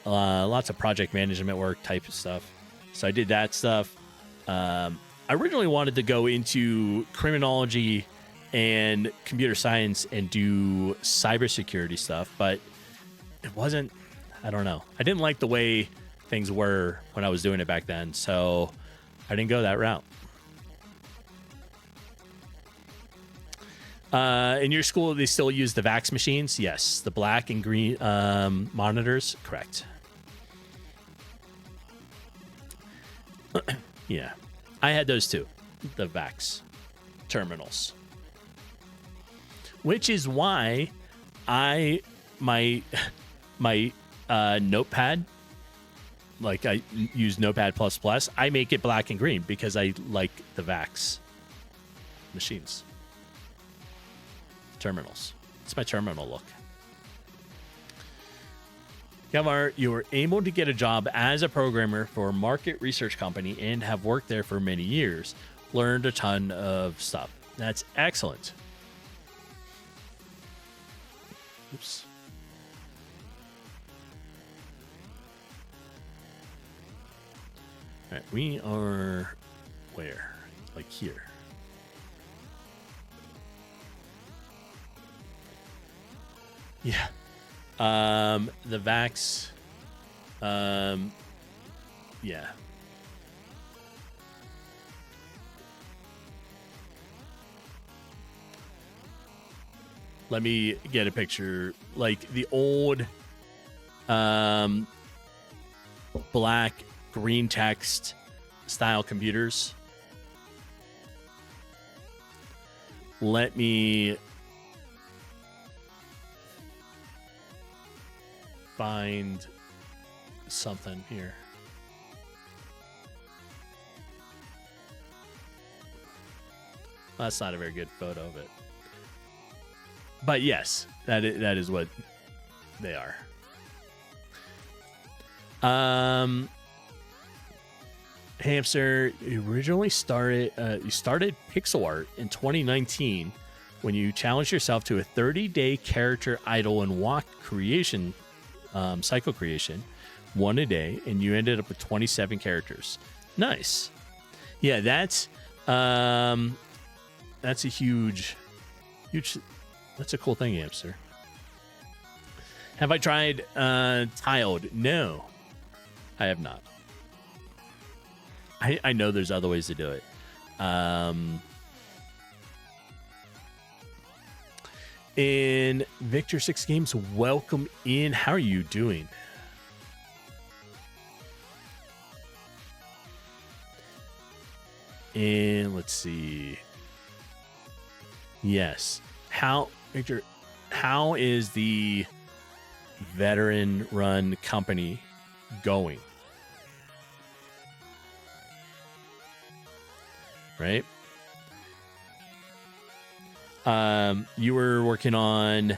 Lots of project management work type of stuff. So I did that stuff. I originally wanted to go into criminology and computer science and do cybersecurity stuff, but it wasn't, I don't know. I didn't like the way things were when I was doing it back then, so I didn't go that route. In your school, they still use the VAX machines? Yes, the black and green monitors, correct. Yeah, I had those too, the VAX terminals. Which is why my notepad, like I use Notepad++, I make it black and green because I like the VAX machines. Terminals. It's my terminal look. Kevlar, you were able to get a job as a programmer for a market research company and have worked there for many years. Learned a ton of stuff. That's excellent. Oops. All right, we are where? Like here. Yeah. The Vax. Yeah. Let me get a picture. Like the old, black, green text style computers. Let me find something here. That's not a very good photo of it. But yes, that is what they are. Hamster, you originally started pixel art in 2019 when you challenged yourself to a 30-day character idle and walk creation cycle creation, one a day, and you ended up with 27 characters. Nice. Yeah, that's a huge that's a cool thing, Hamster. Have I tried tiled? No, I have not. I know there's other ways to do it. In Victor 6 Games, welcome in. How are you doing? And let's see. Yes. Victor, how is the veteran run company going? Right? You were working on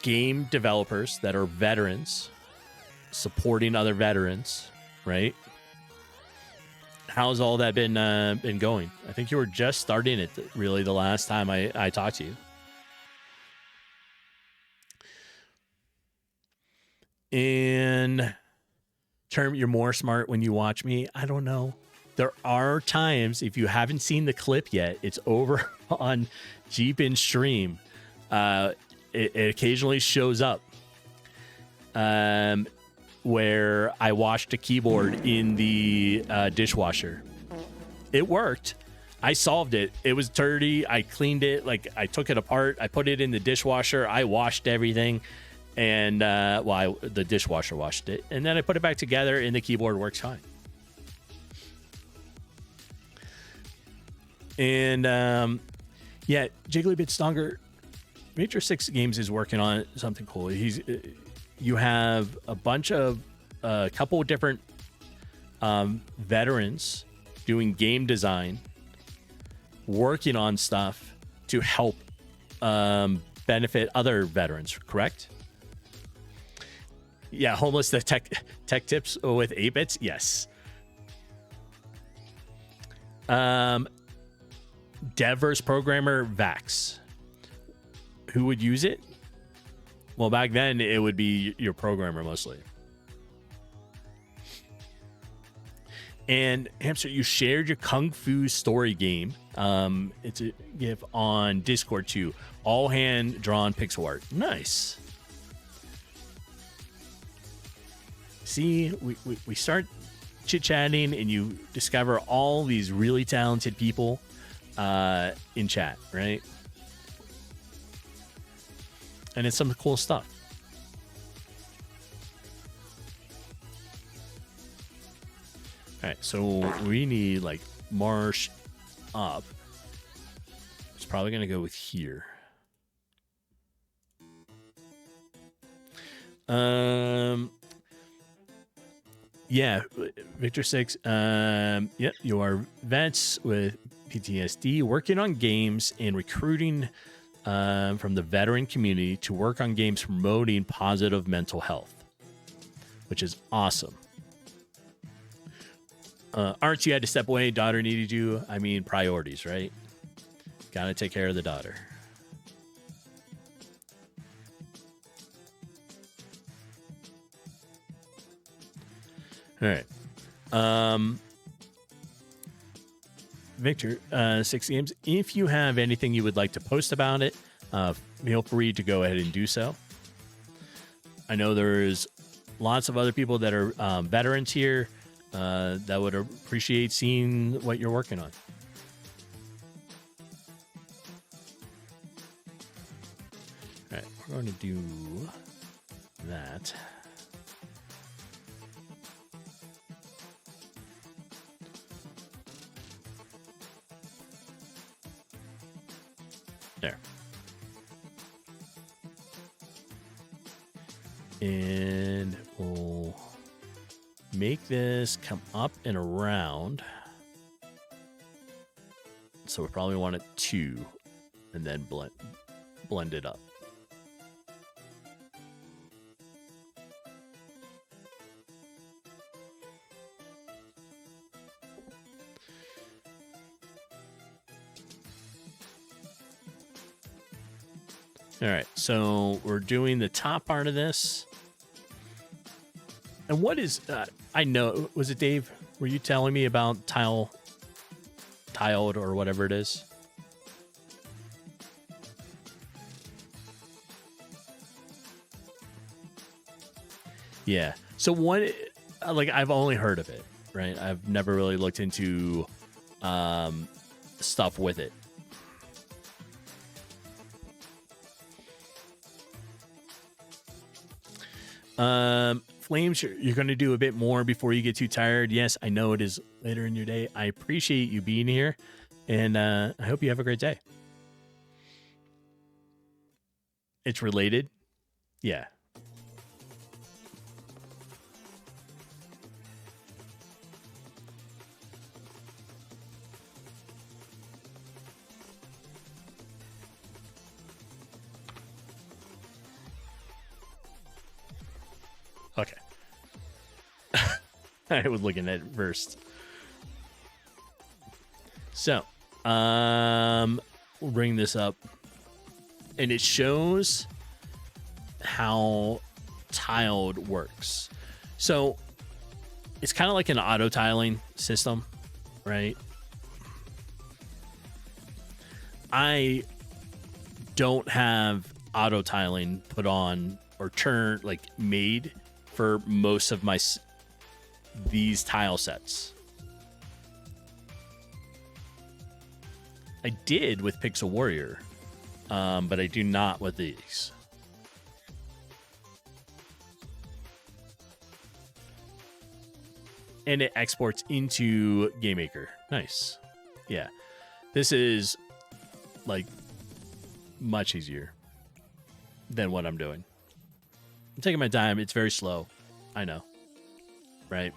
game developers that are veterans, supporting other veterans, right? How's all that been going? I think you were just starting it really the last time I talked to you. And term, you're more smart when you watch me. I don't know. There are times, if you haven't seen the clip yet, it's over on Jeep in Stream. It occasionally shows up where I washed a keyboard in the dishwasher. It worked. I solved it. It was dirty. I cleaned it. Like, I took it apart. I put it in the dishwasher. I washed everything. And, the dishwasher washed it. And then I put it back together, and the keyboard works fine. And, yeah, Jiggly Stronger, Major 6 Games is working on something cool. You have a bunch of, a couple of different veterans doing game design, working on stuff to help benefit other veterans, correct? Yeah, homeless the tech tips with 8-bits, yes. Devers programmer Vax. Who would use it? Well, back then it would be your programmer mostly. And Hamster, you shared your Kung Fu story game. It's a GIF on Discord too. All hand drawn pixel art. Nice. See, we start chit-chatting and you discover all these really talented people in chat, right? And it's some cool stuff. All right, so we need like marsh up. It's probably going to go with here. Yeah, Victor 6. Yep, you are vets with PTSD working on games and recruiting from the veteran community to work on games promoting positive mental health, which is awesome. Aren't you had to step away? Daughter needed you. I mean, priorities, right? Gotta take care of the daughter. All right. Victor, 6 games. If you have anything you would like to post about it, feel free to go ahead and do so. I know there's lots of other people that are veterans here that would appreciate seeing what you're working on. All right, we're going to do that. There. And we'll make this come up and around. So we probably want it 2 and then blend it up. All right, so we're doing the top part of this. And what is, I know, was it Dave? Were you telling me about tiled or whatever it is? Yeah. So what, like, I've only heard of it, right? I've never really looked into stuff with it. Flames, you're going to do a bit more before you get too tired. Yes, I know it is later in your day. I appreciate you being here, and I hope you have a great day. It's related. Yeah. Okay. I was looking at it first. So, we'll bring this up. And it shows how tiled works. So, it's kind of like an auto tiling system, right? I don't have auto tiling put on or turn, like, made for most of these tile sets. I did with Pixel Warrior, but I do not with these. And it exports into GameMaker. Nice. Yeah. This is, like, much easier than what I'm doing. I'm taking my time. It's very slow. I know. Right?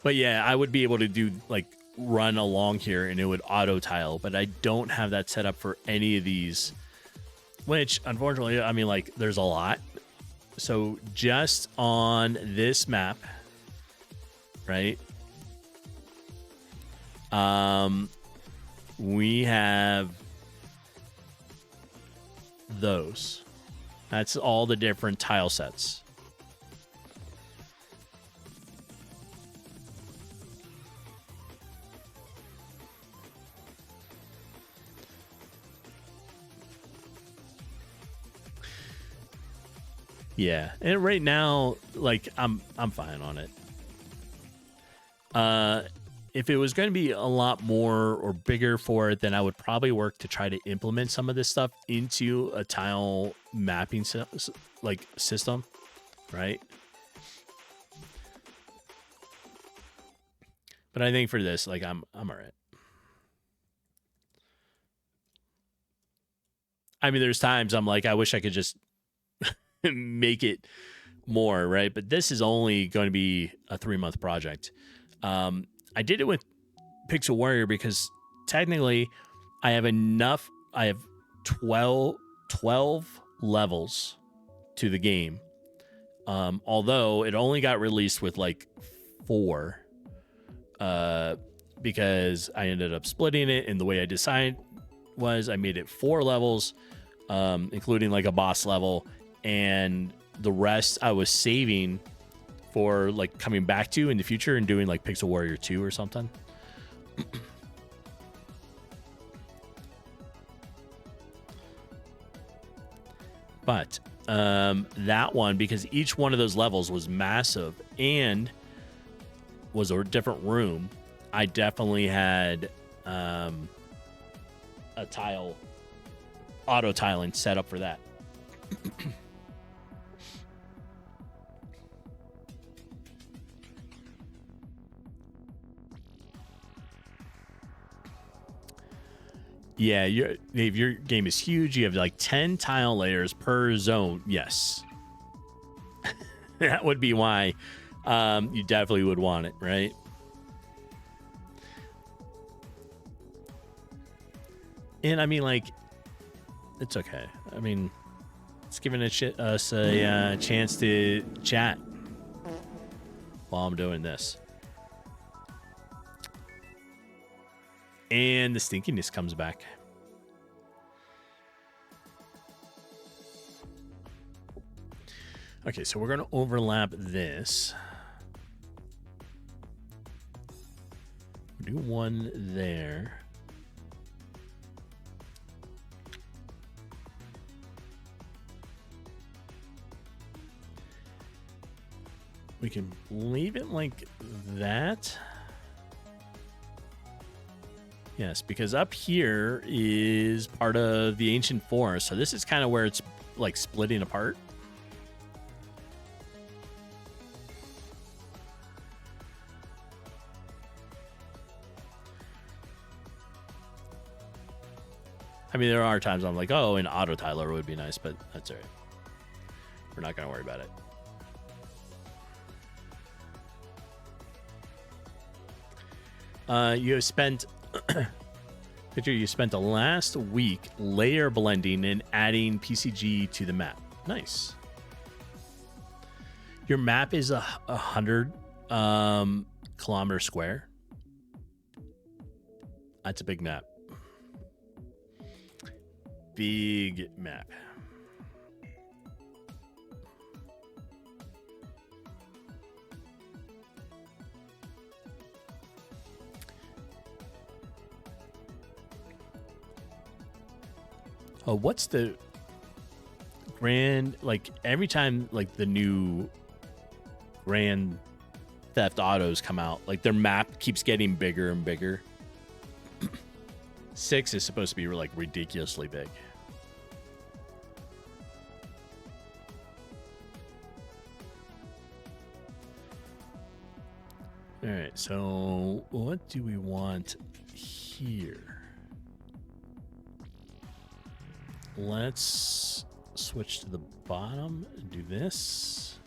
But yeah, I would be able to do, like, run along here and it would auto tile, but I don't have that set up for any of these, which unfortunately, I mean, like, there's a lot. So just on this map, right? We have those. That's all the different tile sets. Yeah, and right now, like, I'm fine on it. If it was going to be a lot more or bigger for it, then I would probably work to try to implement some of this stuff into a tile mapping system, right? But I think for this, like, I'm all right. I mean, there's times I'm like, I wish I could just make it more, right? But this is only going to be a 3-month project. I did it with Pixel Warrior because technically, I have enough. I have 12 levels to the game. Although it only got released with like 4, because I ended up splitting it, and the way I decided was I made it 4 levels, including like a boss level, and the rest I was saving for like coming back to in the future and doing like Pixel Warrior 2 or something. But that one, because each one of those levels was massive and was a different room, I definitely had a auto tiling set up for that. Yeah, if your game is huge, you have like 10 tile layers per zone. Yes. That would be why you definitely would want it, right? And I mean, like, it's okay. I mean, it's giving us a chance to chat while I'm doing this. And the stinkiness comes back. Okay, so we're going to overlap this. Do one there. We can leave it like that. Yes, because up here is part of the ancient forest. So this is kind of where it's like splitting apart. I mean, there are times I'm like, oh, an auto tiler would be nice, but that's all right. We're not going to worry about it. You have spent... Picture you spent the last week layer blending and adding PCG to the map. Nice. Your map is 100 kilometer square. That's a big map. Big map. Oh, what's the grand, like every time like the new Grand Theft Autos come out, like their map keeps getting bigger and bigger. 6 is supposed to be like ridiculously big. All right, so what do we want here? Let's switch to the bottom and do this.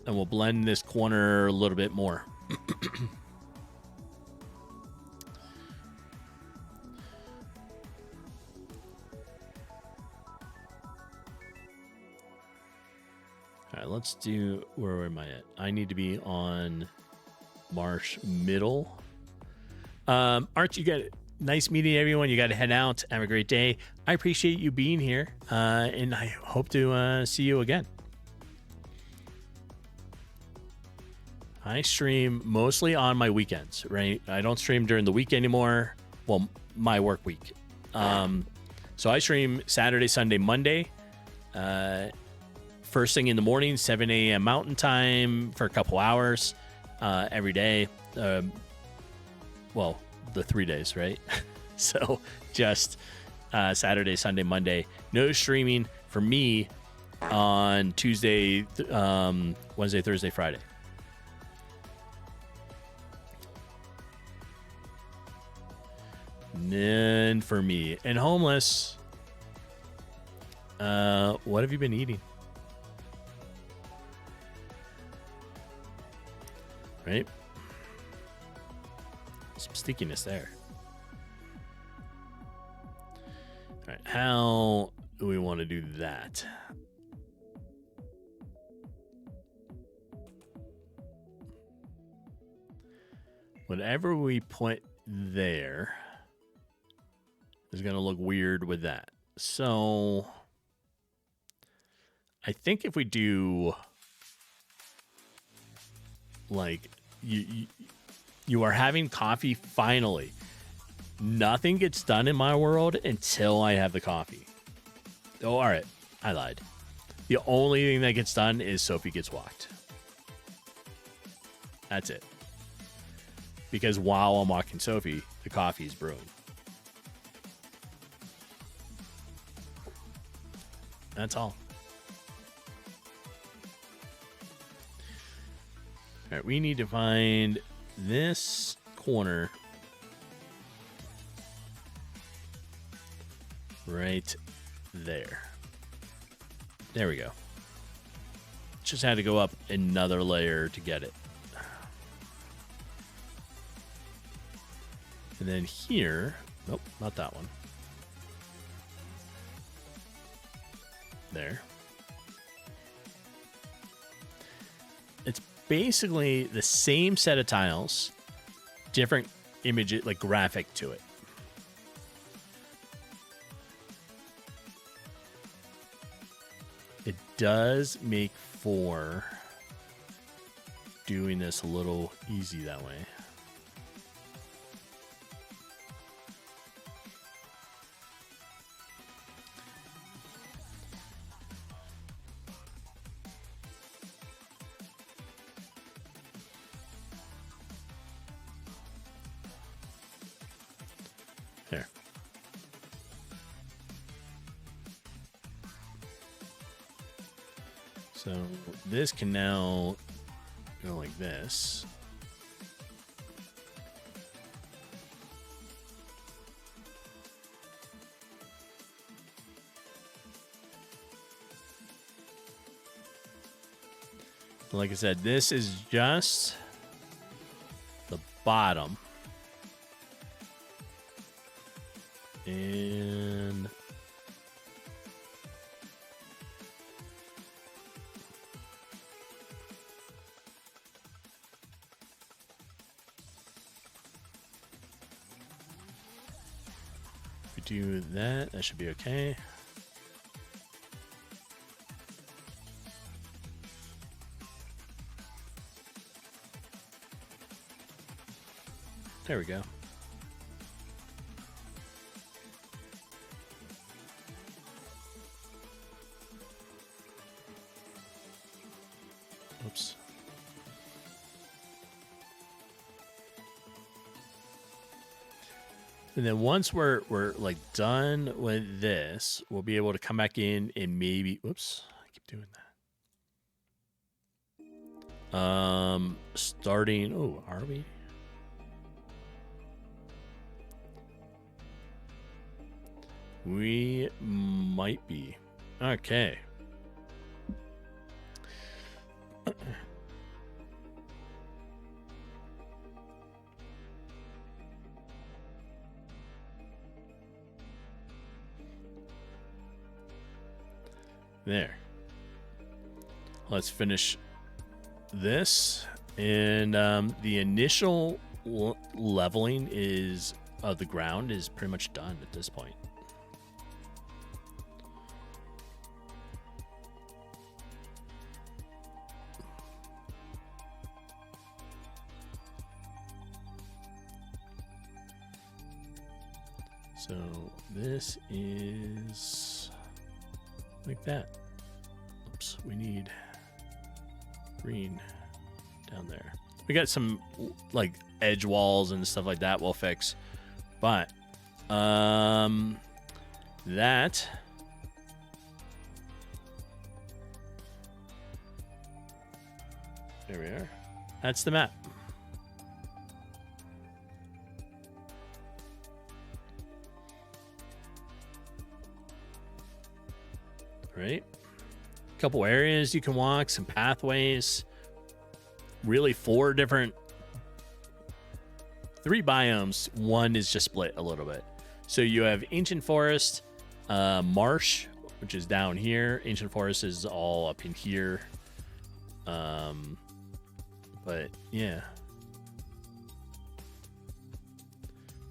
And we'll blend this corner a little bit more. All right, let's do, where am I at? I need to be on Marsh Middle. Art, you got nice meeting everyone. You got to head out. Have a great day. I appreciate you being here, and I hope to see you again. I stream mostly on my weekends, right? I don't stream during the week anymore. Well, my work week. So I stream Saturday, Sunday, Monday. First thing in the morning, 7 a.m. Mountain Time for a couple hours every day. Well, the 3 days, right? So just Saturday, Sunday, Monday. No streaming for me on Tuesday, Wednesday, Thursday, Friday. None for me. And Homeless, What have you been eating? Right? Some stickiness there. All right, how do we want to do that? Whatever we put there is going to look weird with that. So I think if we do like you are having coffee finally. Nothing gets done in my world until I have the coffee. Oh, all right. I lied. The only thing that gets done is Sophie gets walked. That's it. Because while I'm walking Sophie, the coffee is brewing. That's all. All right, we need to find this corner right there. There we go. Just had to go up another layer to get it. And then here, nope, not that one. There. It's basically the same set of tiles, different image, like graphic to it. It does make for doing this a little easy that way. There. So this can now go like this. Like I said, this is just the bottom. And if we do that, that should be okay. There we go. Oops. And then once we're like done with this, we'll be able to come back in and maybe, oops, I keep doing that. Starting, oh, are we? We might be. Okay. There. Let's finish this. And the initial leveling is of the ground is pretty much done at this point. So this is like that. Oops, we need green down there. We got some like edge walls and stuff like that we'll fix. But that there we are. That's the map. right? A couple areas you can walk, some pathways. Really 3 biomes. One is just split a little bit. So you have ancient forest, marsh, which is down here. Ancient forest is all up in here. But yeah,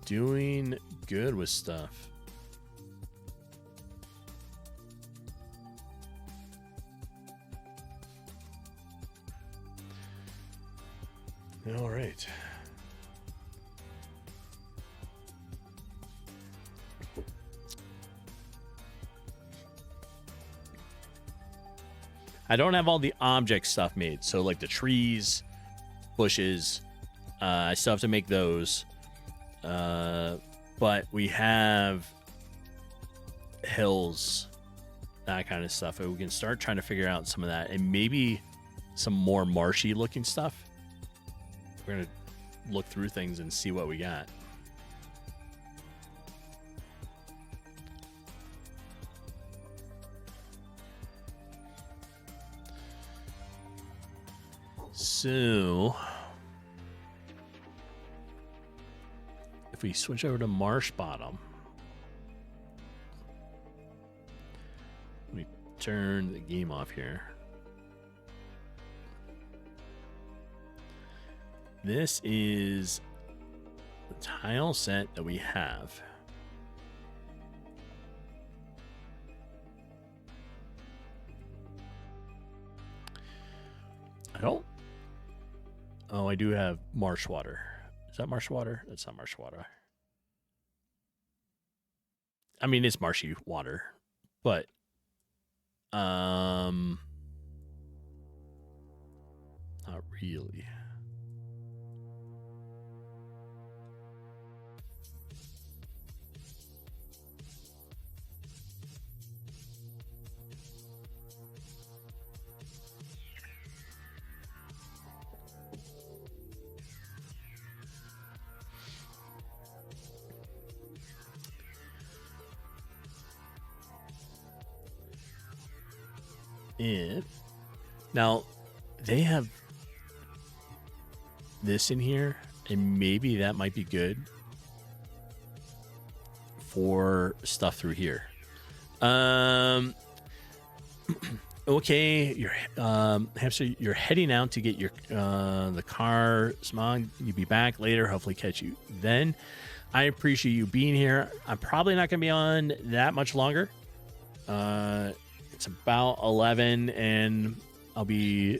doing good with stuff. All right. I don't have all the object stuff made. So like the trees, bushes, I still have to make those. But we have hills, that kind of stuff. And we can start trying to figure out some of that. And maybe some more marshy looking stuff. We're going to look through things and see what we got. So, if we switch over to Marsh Bottom, let me turn the game off here. This is the tile set that we have. I don't. Oh, I do have marsh water. Is that marsh water? That's not marsh water. I mean, it's marshy water, but not really. Now they have this in here, and maybe that might be good for stuff through here. Okay, you're Hamster, you're heading out to get your the car smog. You'll be back later. Hopefully catch you then. I appreciate you being here. I'm probably not going to be on that much longer. It's about 11, and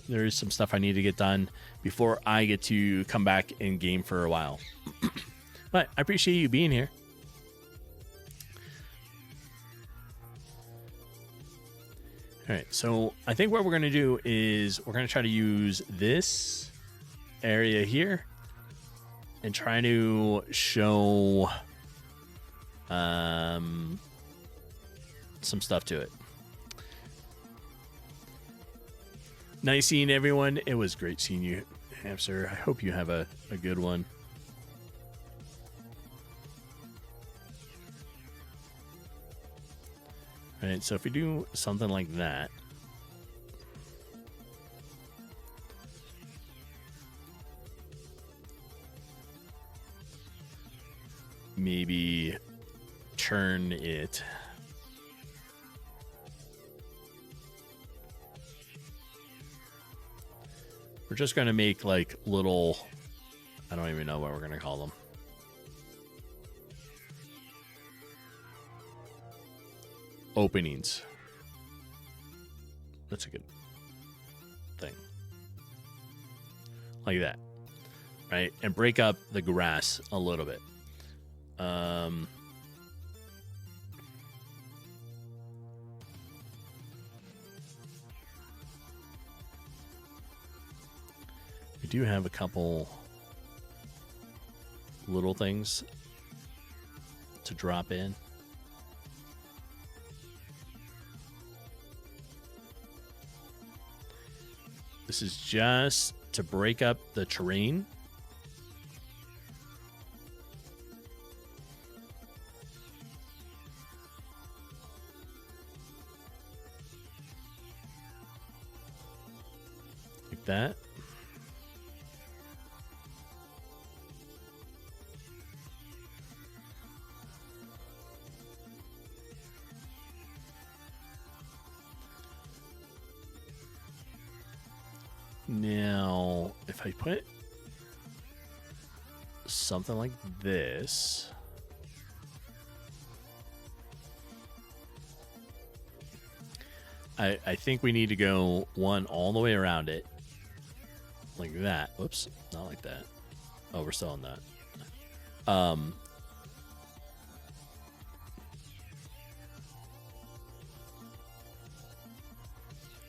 there's some stuff I need to get done before I get to come back in game for a while. But I appreciate you being here. All right, so I think what we're going to do is we're going to try to use this area here and try to show some stuff to it. Nice seeing everyone. It was great seeing you, Hamster. I hope you have a good one. All right, so if we do something like that, maybe turn it. We're just going to make like little, I don't even know what we're going to call them. Openings. That's a good thing. Like that. Right? And break up the grass a little bit. We do have a couple little things to drop in. This is just to break up the terrain. that. Now, if I put something like this, I think we need to go one all the way around it, like that. Whoops, not like that. Oh, we're still on that.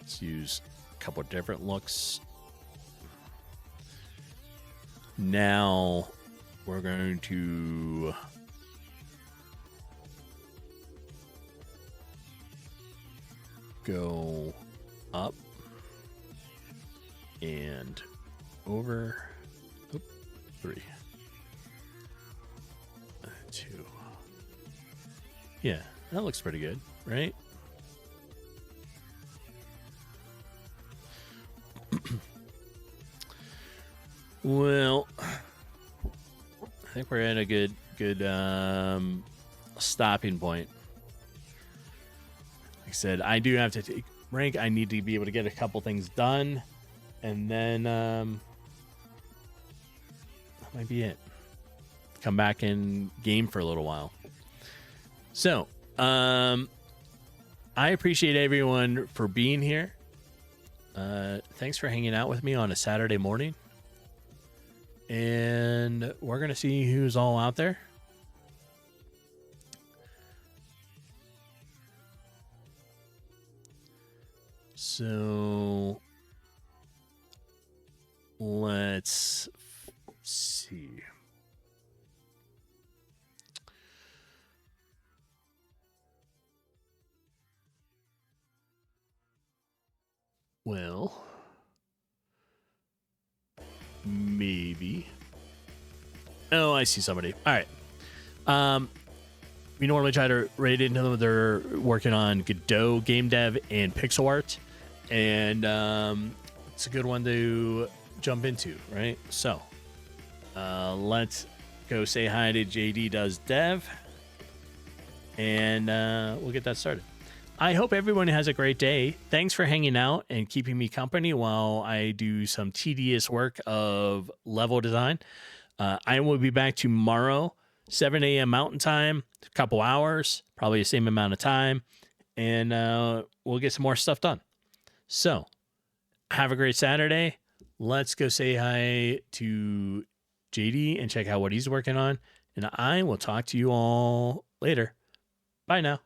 Let's use a couple of different looks. Now we're going to go up and over. Oop, 3, 2. Yeah, that looks pretty good, right? Well, I think we're at a good stopping point. Like I said, I do have to take rank. I need to be able to get a couple things done, and then that might be it. Come back and game for a little while. So, I appreciate everyone for being here. Thanks for hanging out with me on a Saturday morning. And we're going to see who's all out there. So let's see. Well, maybe. Oh, I see somebody. All right. We normally try to rate into them. They're working on Godot game dev and pixel art, and it's a good one to jump into, right? So let's go say hi to JD Does Dev, and we'll get that started. I hope everyone has a great day. Thanks for hanging out and keeping me company while I do some tedious work of level design. I will be back tomorrow, 7 a.m. Mountain Time, a couple hours, probably the same amount of time, and we'll get some more stuff done. So, have a great Saturday. Let's go say hi to JD and check out what he's working on, and I will talk to you all later. Bye now.